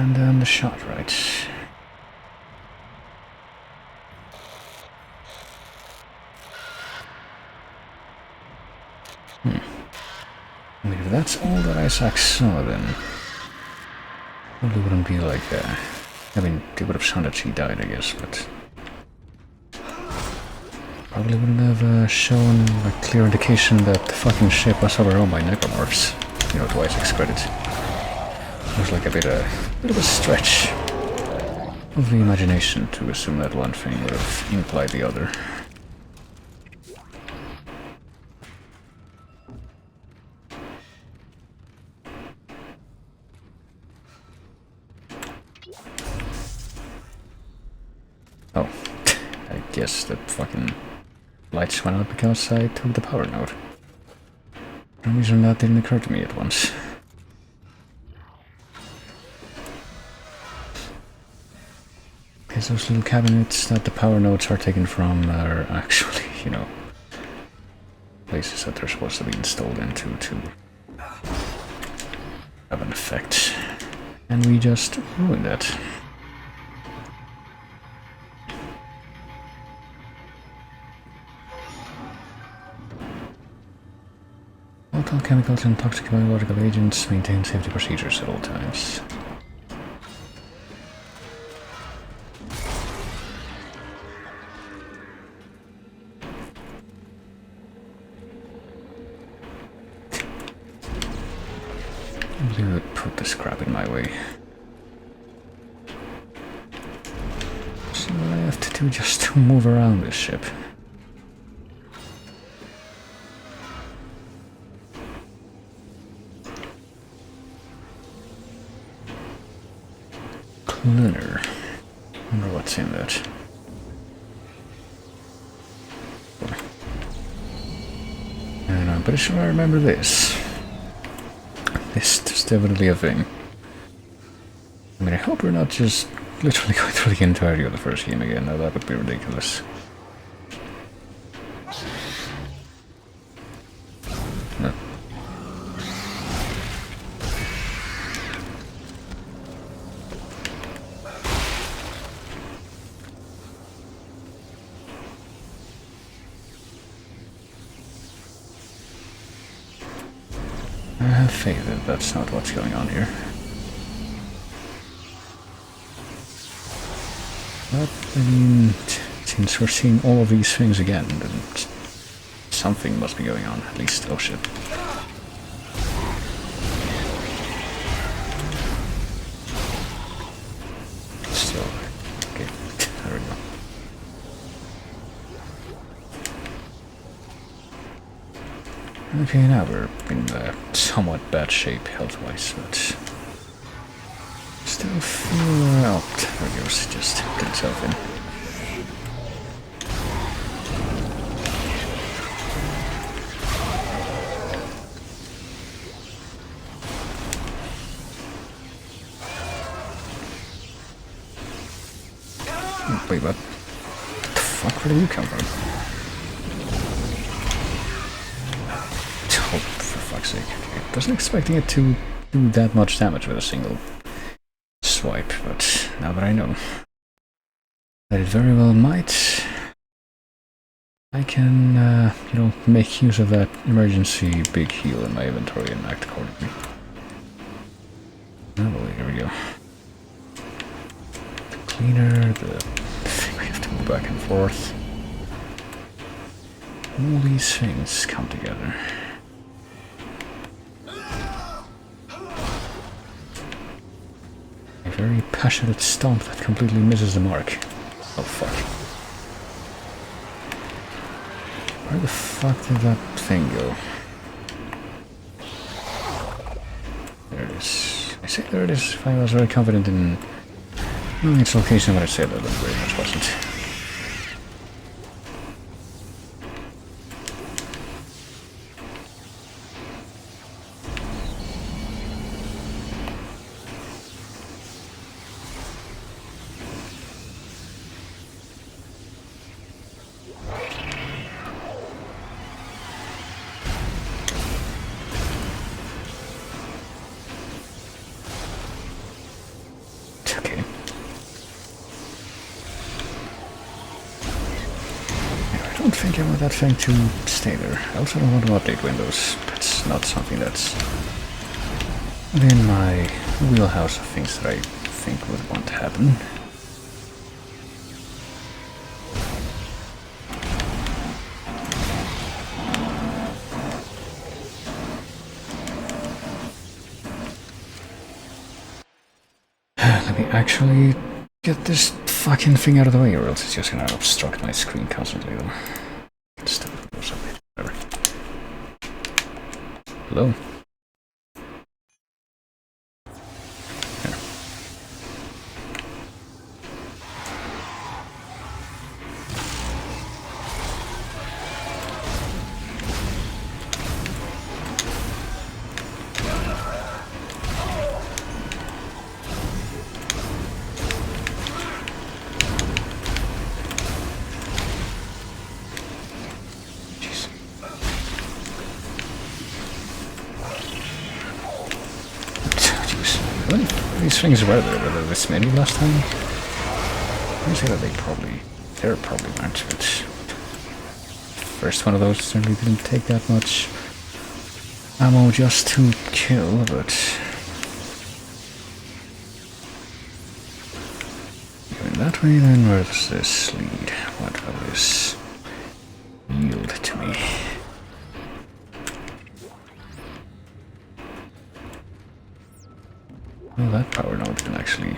And then the shot right. And if that's all that Isaac saw, then probably wouldn't be like I mean, they would have shown that she died, I guess, but probably wouldn't have shown a clear indication that the fucking ship was overrun by necromorphs. You know, to Isaac's credit. It was like a bit of a stretch of the imagination to assume that one thing would have implied the other. Oh, I guess the fucking lights went out because I took the power node. For some reason that didn't occur to me at once. Because those little cabinets that the power nodes are taken from are actually, you know, places that they're supposed to be installed into to have an effect. And we just ruined that. Volatile chemicals and toxic biological agents maintain safety procedures at all times. They would put this crap in my way. So what I have to do just to move around this ship. Cleaner. Wonder what's in that. And I'm pretty sure I remember this. This is definitely a thing. I mean, I hope we're not just literally going through the entirety of the first game again. Now that would be ridiculous. No. I have faith that that's not what's going on here. But, I mean, since we're seeing all of these things again, then something must be going on, at least. Oh shit. So, okay, there we go. Okay, now we're in somewhat bad shape health-wise, but still feel out. There it goes, just get itself in. Wait, what? What the fuck? Where did you come from? Oh, for fuck's sake. I wasn't expecting it to do that much damage with a single swipe, but now that I know that it very well might, I can, you know, make use of that emergency big heal in my inventory and act accordingly. Oh boy, here we go. The cleaner, the thing we have to move back and forth. All these things come together. A very passionate stomp that completely misses the mark. Oh fuck. Where the fuck did that thing go? There it is. I say there it is if I was very confident in knowing its location, but I said that very much wasn't. don't think I want that thing to stay there. I also don't want to update Windows. That's not something that's within my wheelhouse of things that I think would want to happen. Let me actually get this fucking thing out of the way, or else it's just gonna obstruct my screen constantly, though. Still, whatever. Hello? Here. These things were there this many last time? I say that there probably weren't, but first one of those certainly didn't take that much ammo just to kill, but going that way, then where does this lead? What will this yield to me? Well, that power node can actually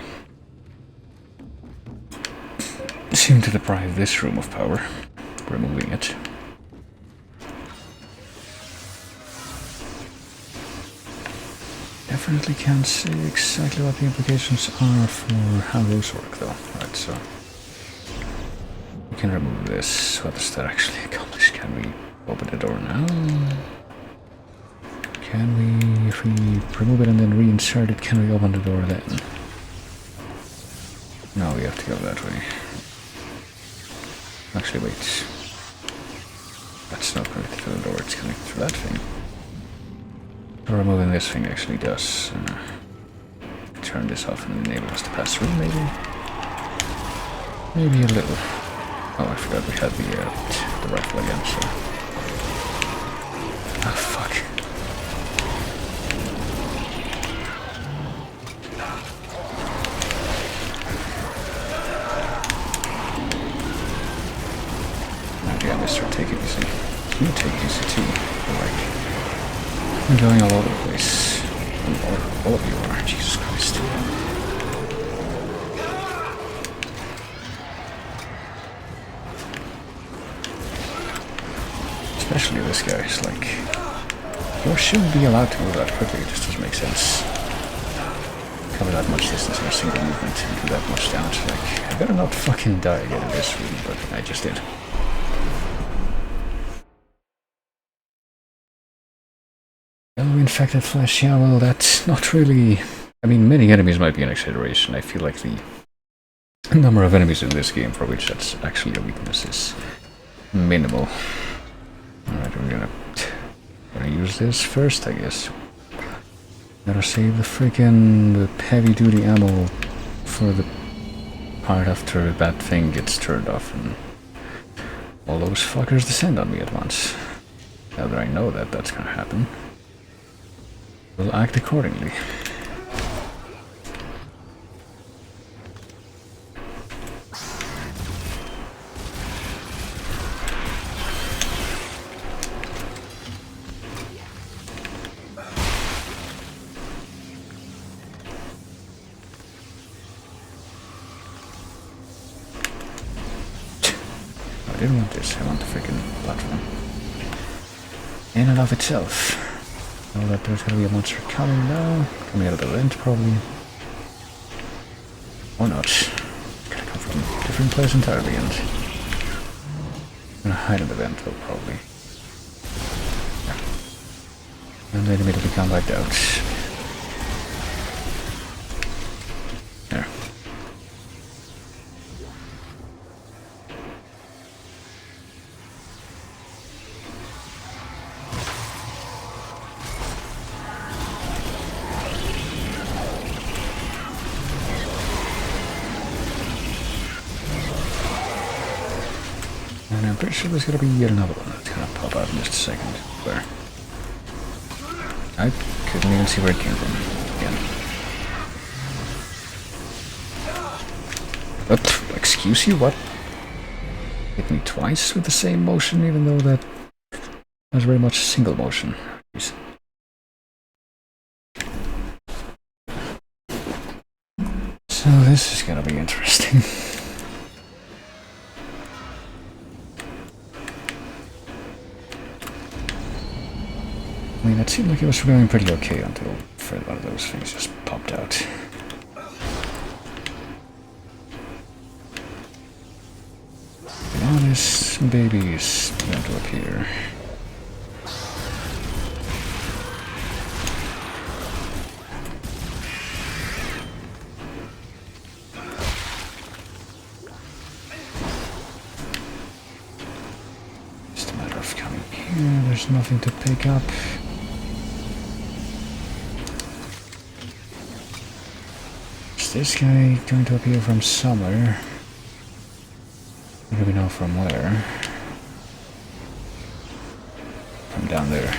seem to deprive this room of power, removing it. Definitely can't say exactly what the implications are for how those work, though. Right, so we can remove this. What does that actually accomplish? Can we open the door now? Can we, if we remove it and then reinsert it, can we open the door then? No, we have to go that way. Actually, wait. That's not connected to the door, it's connected to that thing. Removing this thing actually does turn this off and enable us to pass through, maybe? Maybe a little. Oh, I forgot we had the rifle again, so... Ah, fuck. Yeah, mister, take it easy. You take it easy too. I'm going all over the place. All of you are, Jesus Christ. Especially this guy, it's like... You shouldn't be allowed to move that quickly, it just doesn't make sense. Cover that much distance in a single movement and do that much damage, like... I better not fucking die again in this room, but I just did. Infected flesh, yeah, well, that's not really... I mean, many enemies might be an exaggeration. I feel like the number of enemies in this game for which that's actually a weakness is minimal. Alright, we're gonna use this first, I guess. Gotta save the freaking heavy-duty ammo for the part after that thing gets turned off and all those fuckers descend on me at once. Now that I know that that's gonna happen, we'll act accordingly. I didn't want this, I want the freaking platform. In and of itself. Know that there's gonna be a monster coming now. Coming out of the vent, probably. Or not. Gonna come from a different place entirely, and... I'm gonna hide in the vent, though, probably. Yeah. And then immediately come wiped out. There. pretty sure there's gonna be yet another one that's gonna pop out in just a second. Where? I couldn't even see where it came from. Again. But, excuse you, what? Hit me twice with the same motion, even though that was very much single motion. Jeez. So this is gonna be interesting. I mean, it seemed like it was going pretty okay until one of those things just popped out. Now this baby is going to appear. Just a matter of coming here. There's nothing to pick up. Is this guy going to appear from somewhere? Maybe we know from where. From down there.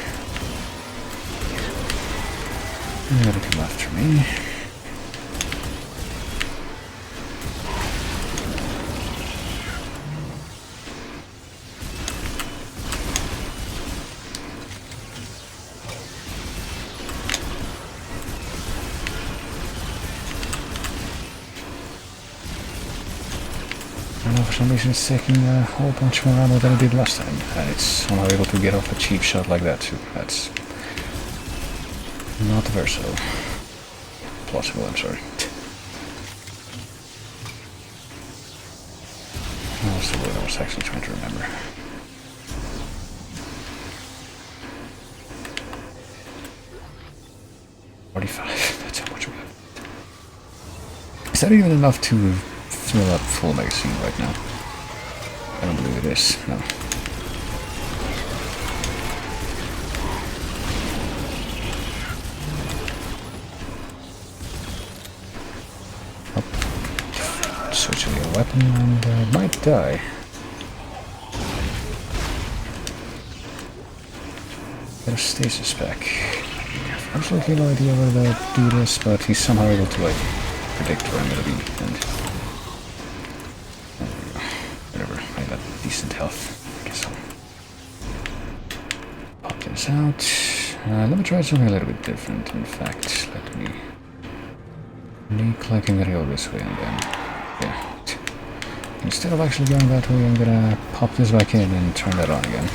You're gonna come after me. For some reason it's taking a whole bunch more ammo than it did last time, and it's somehow able to get off a cheap shot like that too. That's not versatile. Plausible, I'm sorry. That was the word I was actually trying to remember. $45, that's how much we have. Is that even enough to fill up full magazine right now? I don't believe it is, no. Oh. Switching a weapon and I might die. Get a stasis pack. I have absolutely no idea whether they'll do this, but he's somehow able to like predict where I'm gonna be, and whatever, I got decent health. I guess I'll pop this out. Let me try something a little bit different. In fact, let me look like I'm gonna go this way and then, yeah. Instead of actually going that way, I'm gonna pop this back in and turn that on again.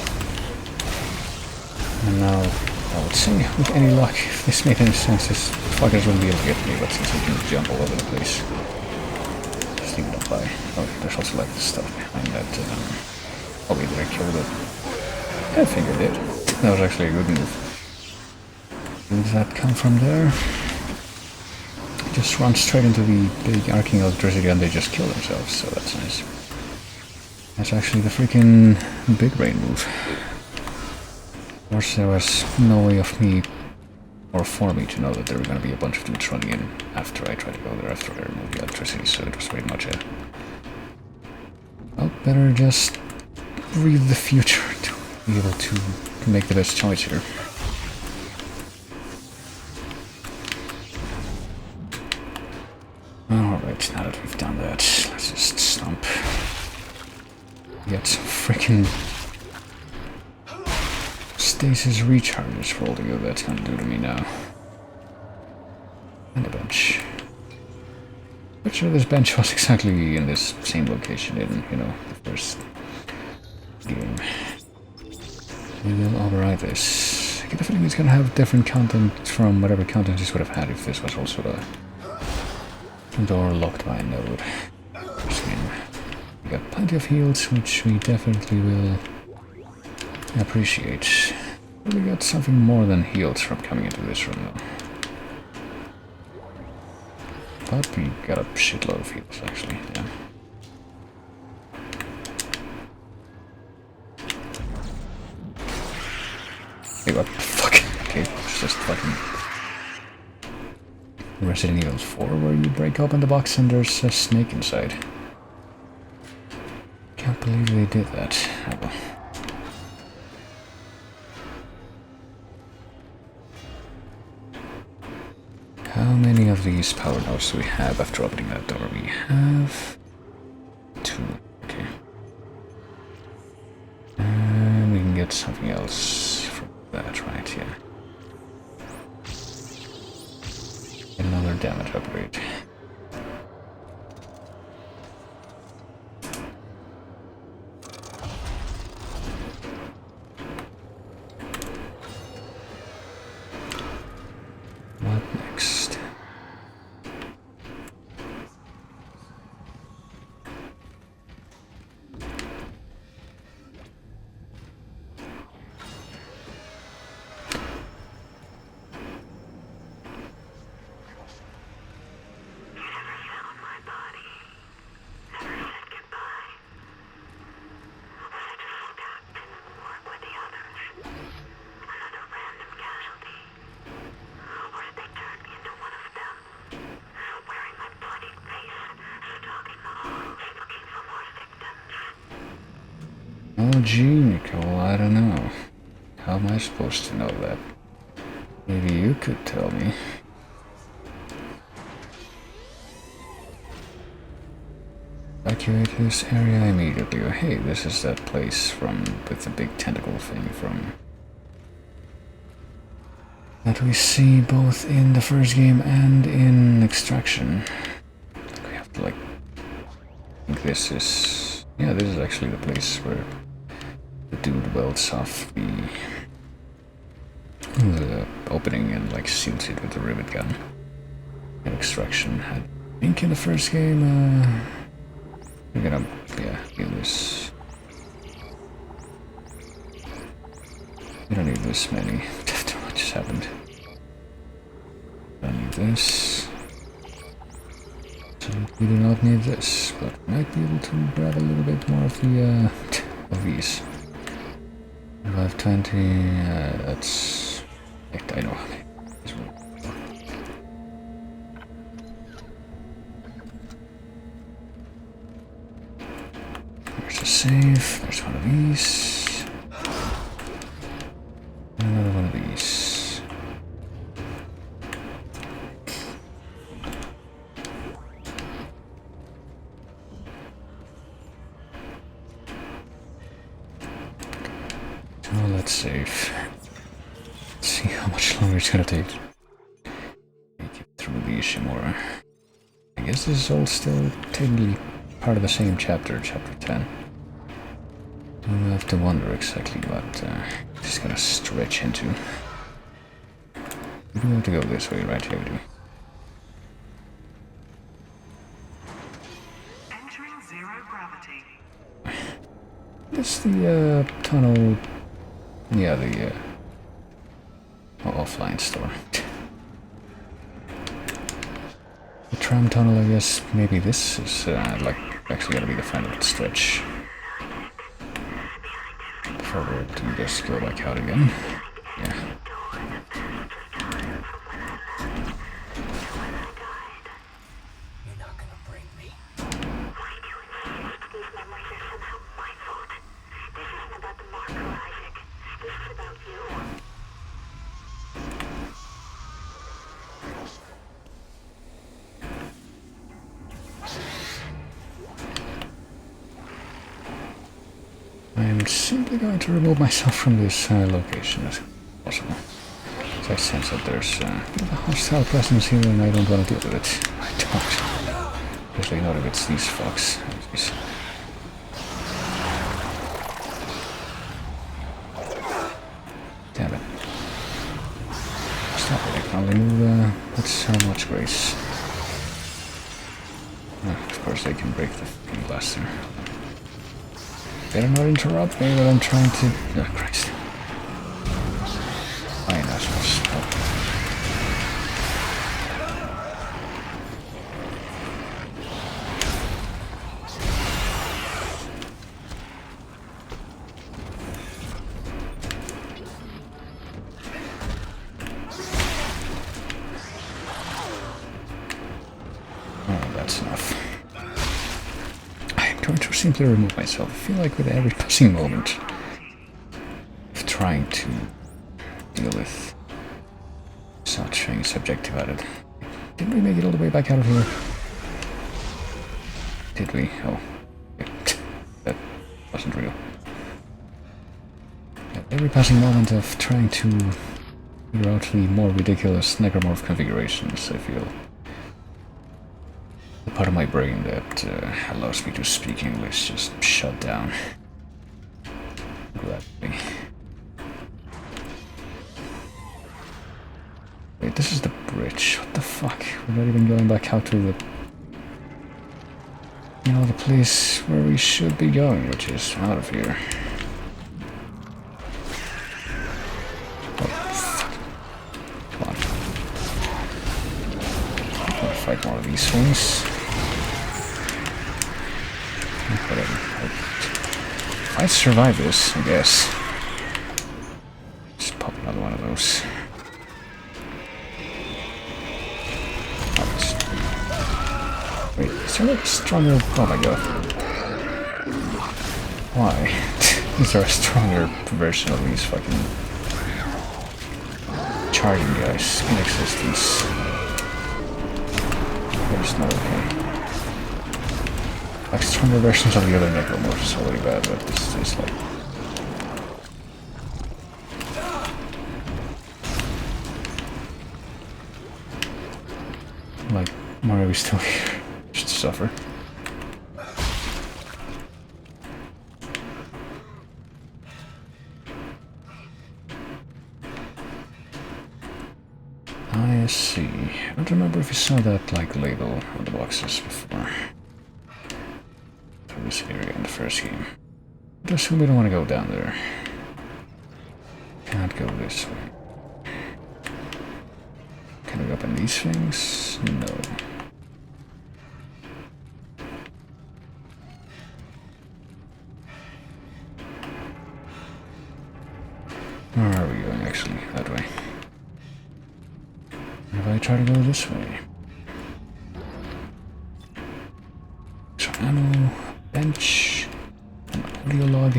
And now, I would say, with any luck, if this made any sense, this fuckers wouldn't be able to get me, but since he can jump all over the place. Just leave it up by. Oh, there's also like the stuff behind that. Oh, wait, did I kill it? I think I did. That was actually a good move. Did that come from there? Just run straight into the big arcing electricity and they just kill themselves, so that's nice. That's actually the freaking big brain move. Of course, there was no way of me, or for me, to know that there were going to be a bunch of dudes running in after I tried to go there, after I removed the electricity, so it was very much a... Well, better just read the future to be able to make the best choice here. Alright, now that we've done that, let's just stomp. Get some freaking stasis recharges for all the good that's gonna do to me now. And a bench. Not sure this bench was exactly in this same location in, you know, the first game. We will override this. I get the feeling it's gonna have different content from whatever content this would have had if this was also a door locked by a node. We got plenty of heals, which we definitely will appreciate. We got something more than heals from coming into this room though. But we got a shitload of heals actually, yeah. Hey, what the fuck? Okay, it's just fucking Resident Evil 4 where you break open the box and there's a snake inside. Can't Can't believe they did that. Oh, well. How many of these power nodes do we have after opening that door? We have 2. Okay. And we can get something else from that, right? Yeah. Another damage upgrade. What next? Oh, gee, Nicole, I don't know. How am I supposed to know that? Maybe you could tell me. Evacuate this area immediately. Oh, hey, this is that place with the big tentacle thing from that we see both in the first game and in Extraction. We have to, like, I think this is... Yeah, this is actually the place where the dude welds off the opening and, like, seals it with the rivet gun. And Extraction had... I think in the first game, we're gonna, yeah, do this. We don't need this many. After what just happened. Don't need this. So we do not need this, but might be able to grab a little bit more of the of these. 520. That's. I know. There's a save. There's one of these. Another one of these. So let's save. Let's see how much longer it's gonna take to make it through the Ishimura. I guess this is all still technically part of the same chapter, chapter 10. I have to wonder exactly what it's gonna stretch into. We do have to go this way, right? Here we do. Entering zero gravity. It's the tunnel. Yeah, the offline store. The tram tunnel, I guess. Maybe this is like actually gonna be the final stretch. Before we do just go back out again. Yeah. You're not gonna break me. I'm simply going to remove myself from this location as possible. So I sense that there's a bit of a hostile presence here and I don't want to deal with it. I don't. Especially not if it's these fucks. Damn it. Stop it, I can only move with so much grace. Of course they can break the fucking blaster. Better not interrupt me when I'm trying to... Oh, Christ. Fine, assholes. Oh, that's enough. I'm going to simply remove myself. I feel like with every passing moment of trying to deal with such a subjective at it. Did we make it all the way back out of here? Did we? Oh. That wasn't real. At every passing moment of trying to figure out the more ridiculous necromorph configurations, I feel the part of my brain that allows me to speak English just shut down. Gladly. Wait, this is the bridge. What the fuck? We're not even going back out to the... You know, the place where we should be going, which is out of here. Oh, fuck. Come on. I'm gonna fight more of these things. Whatever. If I survive this, I guess. Just pop another one of those. Wait, is there like a stronger... Oh my god. Why? Is there a stronger version of these fucking charging guys in existence? There's no way. Like stronger versions of the other necromorphs is already bad, but this is like... Like, why are we still here? Just to suffer. I see. I don't remember if you saw that, like, label on the boxes before. For this area in the first game. I assume we don't want to go down there. Can't go this way. Can we open these things? No. Where are we going, actually? That way. If I try to go this way? So ammo, bench, an audio log.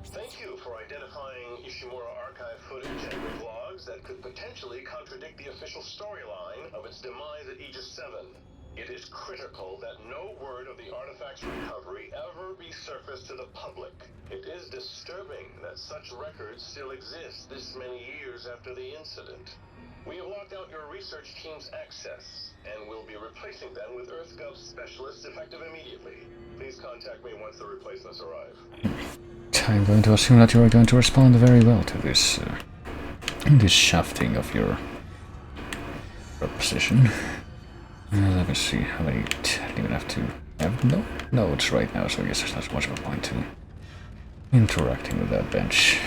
Thank you for identifying Ishimura archive footage and rig logs that could potentially contradict the official storyline of its demise at Aegis 7. It is critical that no word of the artifact's recovery ever be surfaced to the public. It is disturbing that such records still exist this many years after the incident. We have locked out your research team's access, and will be replacing them with EarthGov specialists effective immediately. Please contact me once the replacements arrive. I'm going to assume that you are going to respond very well to this, this shafting of your position. Let me see how many. I don't even have to have no notes right now, so I guess there's not much of a point to interacting with that bench.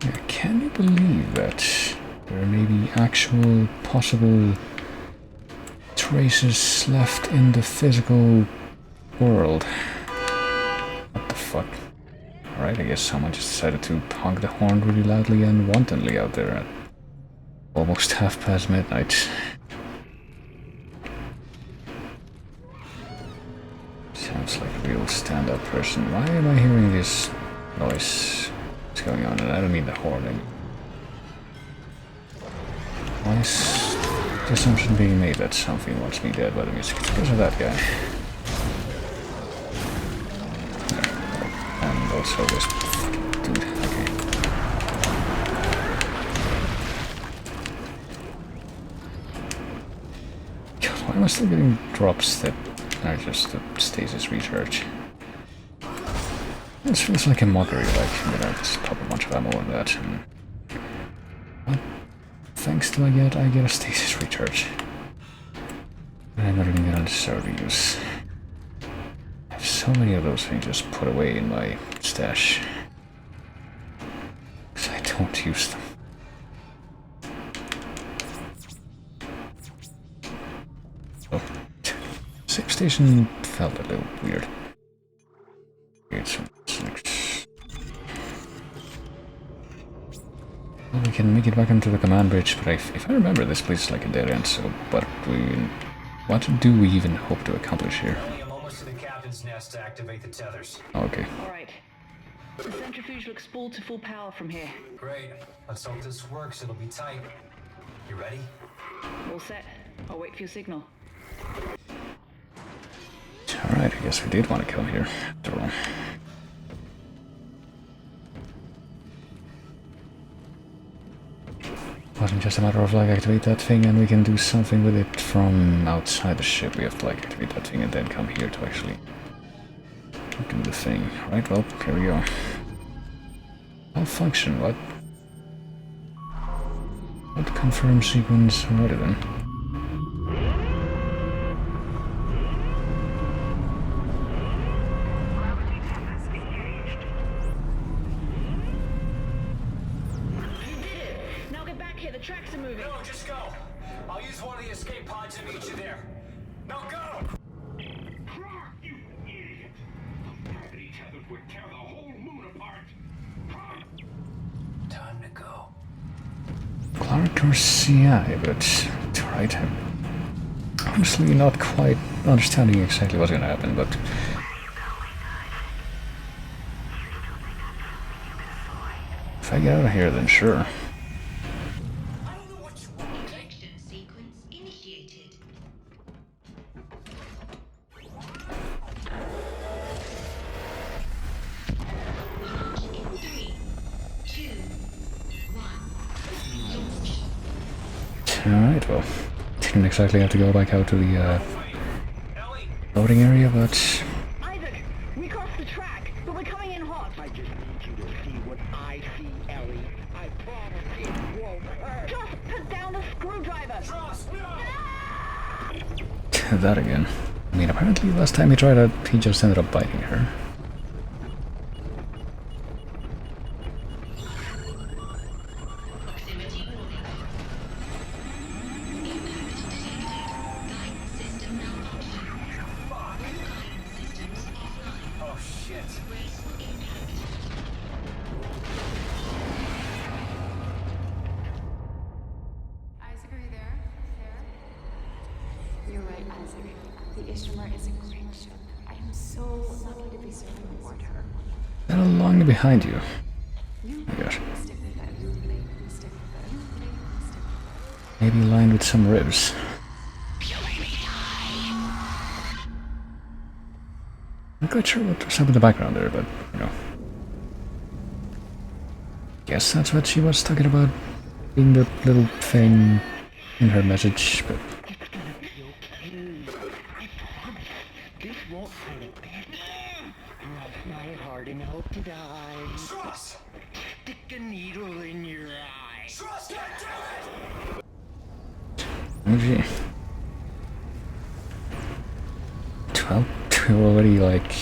Yeah, can you believe that there may be actual possible traces left in the physical world? What the fuck? Alright, I guess someone just decided to honk the horn really loudly and wantonly out there at almost midnight. Sounds like a real stand-up person. Why am I hearing this noise? What's going on? And I don't mean the horn. Why is the assumption being made that something wants me dead by the music? It's because of that guy. And also this fucking dude. Okay. God, why am I still getting drops that are just the stasis recharge? This feels like a mockery, like, you know, just pop a bunch of ammo on that and... What thanks to I get a stasis recharge. And I'm not even gonna deserve to use. I have so many of those things just put away in my stash. Because I don't use them. Oh. Save station felt a little weird. Weird, so well, we can make it back onto the command bridge, but if I remember, this place is like a dead end, so... what do we even hope to accomplish here? I'm almost to the captain's nest to activate the tethers. Okay. Alright. The centrifuge looks full to full power from here. Great. Let's hope this works. It'll be tight. You ready? All set. I'll wait for your signal. Alright, I guess we did want to come here, after all. Wasn't just a matter of like activate that thing and we can do something with it from outside the ship. We have to like activate that thing and then come here to actually do the thing. Right, well, here we go. Malfunction, what? What confirm sequence? Alrighty then. Gravity tethers engaged. You did it! Now get back here, the tracks are moving. No, just go. I'll use one of the escape pods to meet you there. Now go! Clark, you idiot! Those gravity tethers would tear the whole moon apart. Clark! Time to go. Clark or CI, but it's alright. I'm honestly not quite understanding exactly what's gonna happen, but... if I get out of here, then sure. Protection sequence initiated. Launch in 3, 2, 1. Alright, well, didn't exactly have to go back out to the loading area, but... Isaac, we crossed the track, but we're coming in hot. I just need you to see what I see, Ellie. I promise it won't hurt. Just put down the screwdriver. Trust, no! that again. I mean, apparently last time he tried it, he just ended up biting her. Proximity warning. Impact detected. Guidance system malfunction. Guidance systems offline. Oh, shit. Graceful impact. Isaac, are you there? You're right, Isaac. The Ishimar is a great ship. I am so lucky to be serving aboard her. They're long behind you. You Oh my gosh. stick with it. You stick with it. You stick with Maybe lined with some ribs. Not quite sure what was up in the background there, but, you know. Guess that's what she was talking about, being the little thing in her message, but... It's gonna be okay. I promise. This won't hurt a bit. Rough my heart and hope to die. Trust! Stick a needle in your eye. Trust, goddammit! Oh gee. Well, we're already, like,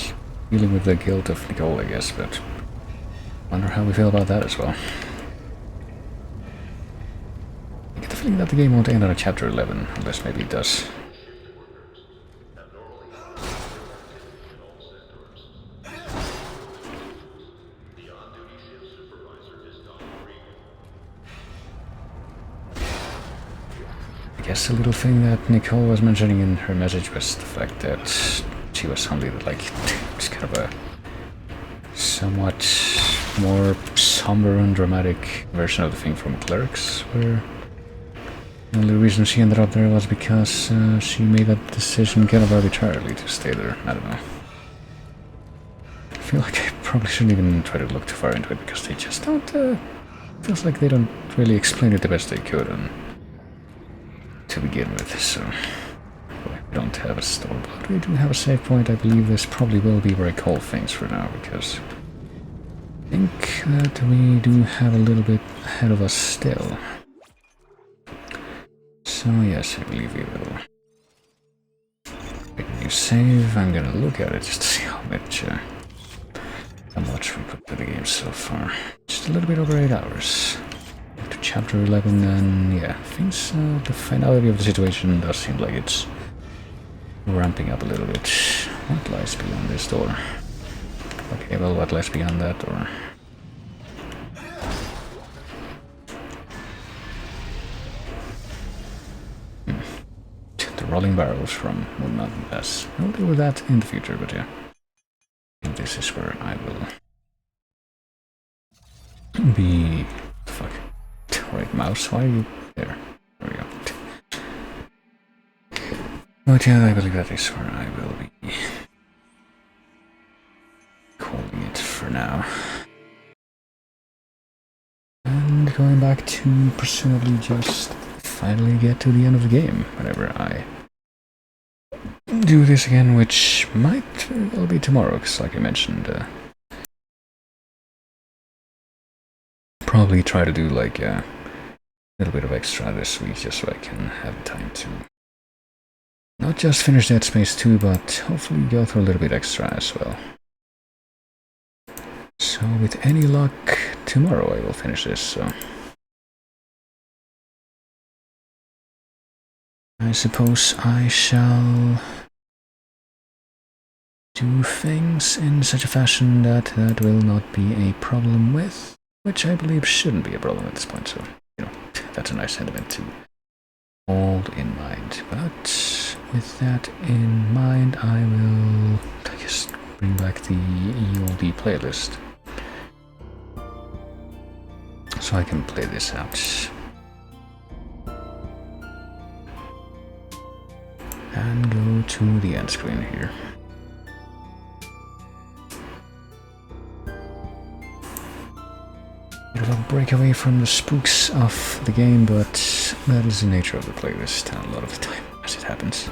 dealing with the guilt of Nicole, I guess, but... wonder how we feel about that as well. I get the feeling that the game won't end on a chapter 11, unless maybe it does. I guess the little thing that Nicole was mentioning in her message was the fact that she was somebody that, like, was kind of a somewhat more somber and dramatic version of the thing from Clerks, where the only reason she ended up there was because she made that decision kind of arbitrarily to stay there. I don't know. I feel like I probably shouldn't even try to look too far into it, because they just don't, feels like they don't really explain it the best they could to begin with, so... Boy, we don't have a store, but we do have a save point. I believe this probably will be where I call things for now, because I think that we do have a little bit ahead of us still. So yes, I believe we will. Make a new save. I'm gonna look at it just to see how much we put to the game so far. Just a little bit over 8 hours. To chapter 11, and yeah, things, the finality of the situation does seem like it's ramping up a little bit. What lies beyond this door? Okay, well, what lies beyond that door? rolling barrels from Moon Mountain Pass. I'll deal with that in the future, but yeah. And this is where I will be... Fuck. Right, mouse, why are you there? There we go. But yeah, I believe that is where I will be calling it for now. And going back to presumably just finally get to the end of the game whenever I do this again, which might well be tomorrow, because like I mentioned, probably try to do like a little bit of extra this week just so I can have time to not just finish Dead Space 2, but hopefully go through a little bit extra as well. So with any luck, tomorrow I will finish this, so I suppose I shall do things in such a fashion that that will not be a problem with, which I believe shouldn't be a problem at this point, so, you know, that's a nice sentiment to hold in mind. But with that in mind, I will, I guess, bring back the EOD playlist so I can play this out. And go to the end screen here. Bit of a breakaway from the spooks of the game, but that is the nature of the playlist a lot of the time, as it happens.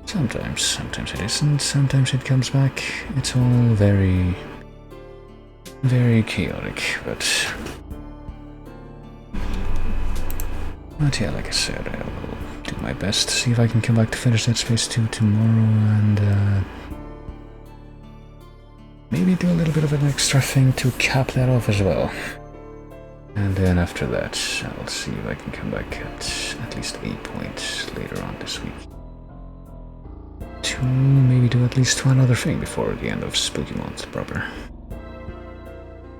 Sometimes it isn't, sometimes it comes back. It's all very, very chaotic, but yeah, like I said, I will do my best to see if I can come back to finish Dead Space 2 tomorrow, and maybe do a little bit of an extra thing to cap that off as well. And then after that, I'll see if I can come back at least a point later on this week to maybe do at least one other thing before the end of Spooky Month proper.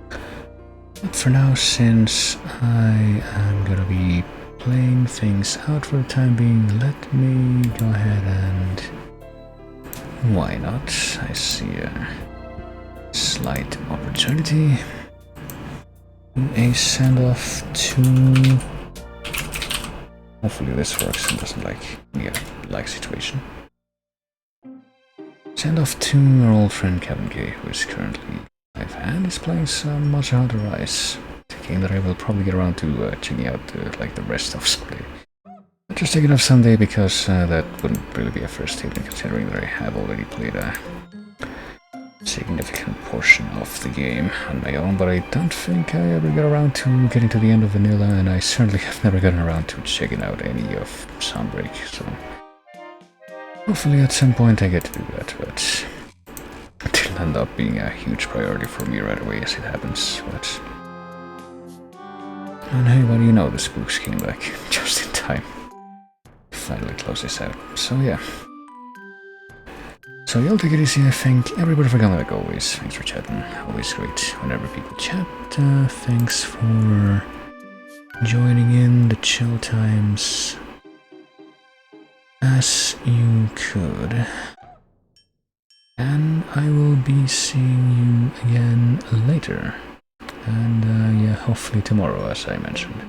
But for now, since I am gonna be playing things out for the time being, let me go ahead and... why not? I see a slight opportunity. A send-off to... hopefully this works and doesn't be a lag situation. Send off to our old friend Kevin K, who is currently live and is playing some Monster Hunter Rise. A game that I will probably get around to checking out like the rest of someday. Just take it off someday, because that wouldn't really be a first statement, considering that I have already played a significant portion of the game on my own, but I don't think I ever got around to getting to the end of Vanilla, and I certainly have never gotten around to checking out any of Sunbreak, so hopefully at some point I get to do that, but it didn't end up being a huge priority for me right away as it happens. But and hey, what do you know, the spooks came back just in time to finally close this out, so yeah. So y'all take it easy, I think. Everybody forgot like always. Thanks for chatting. Always great whenever people chat. Thanks for joining in the chill times as you could. And I will be seeing you again later. And yeah, hopefully tomorrow, as I mentioned.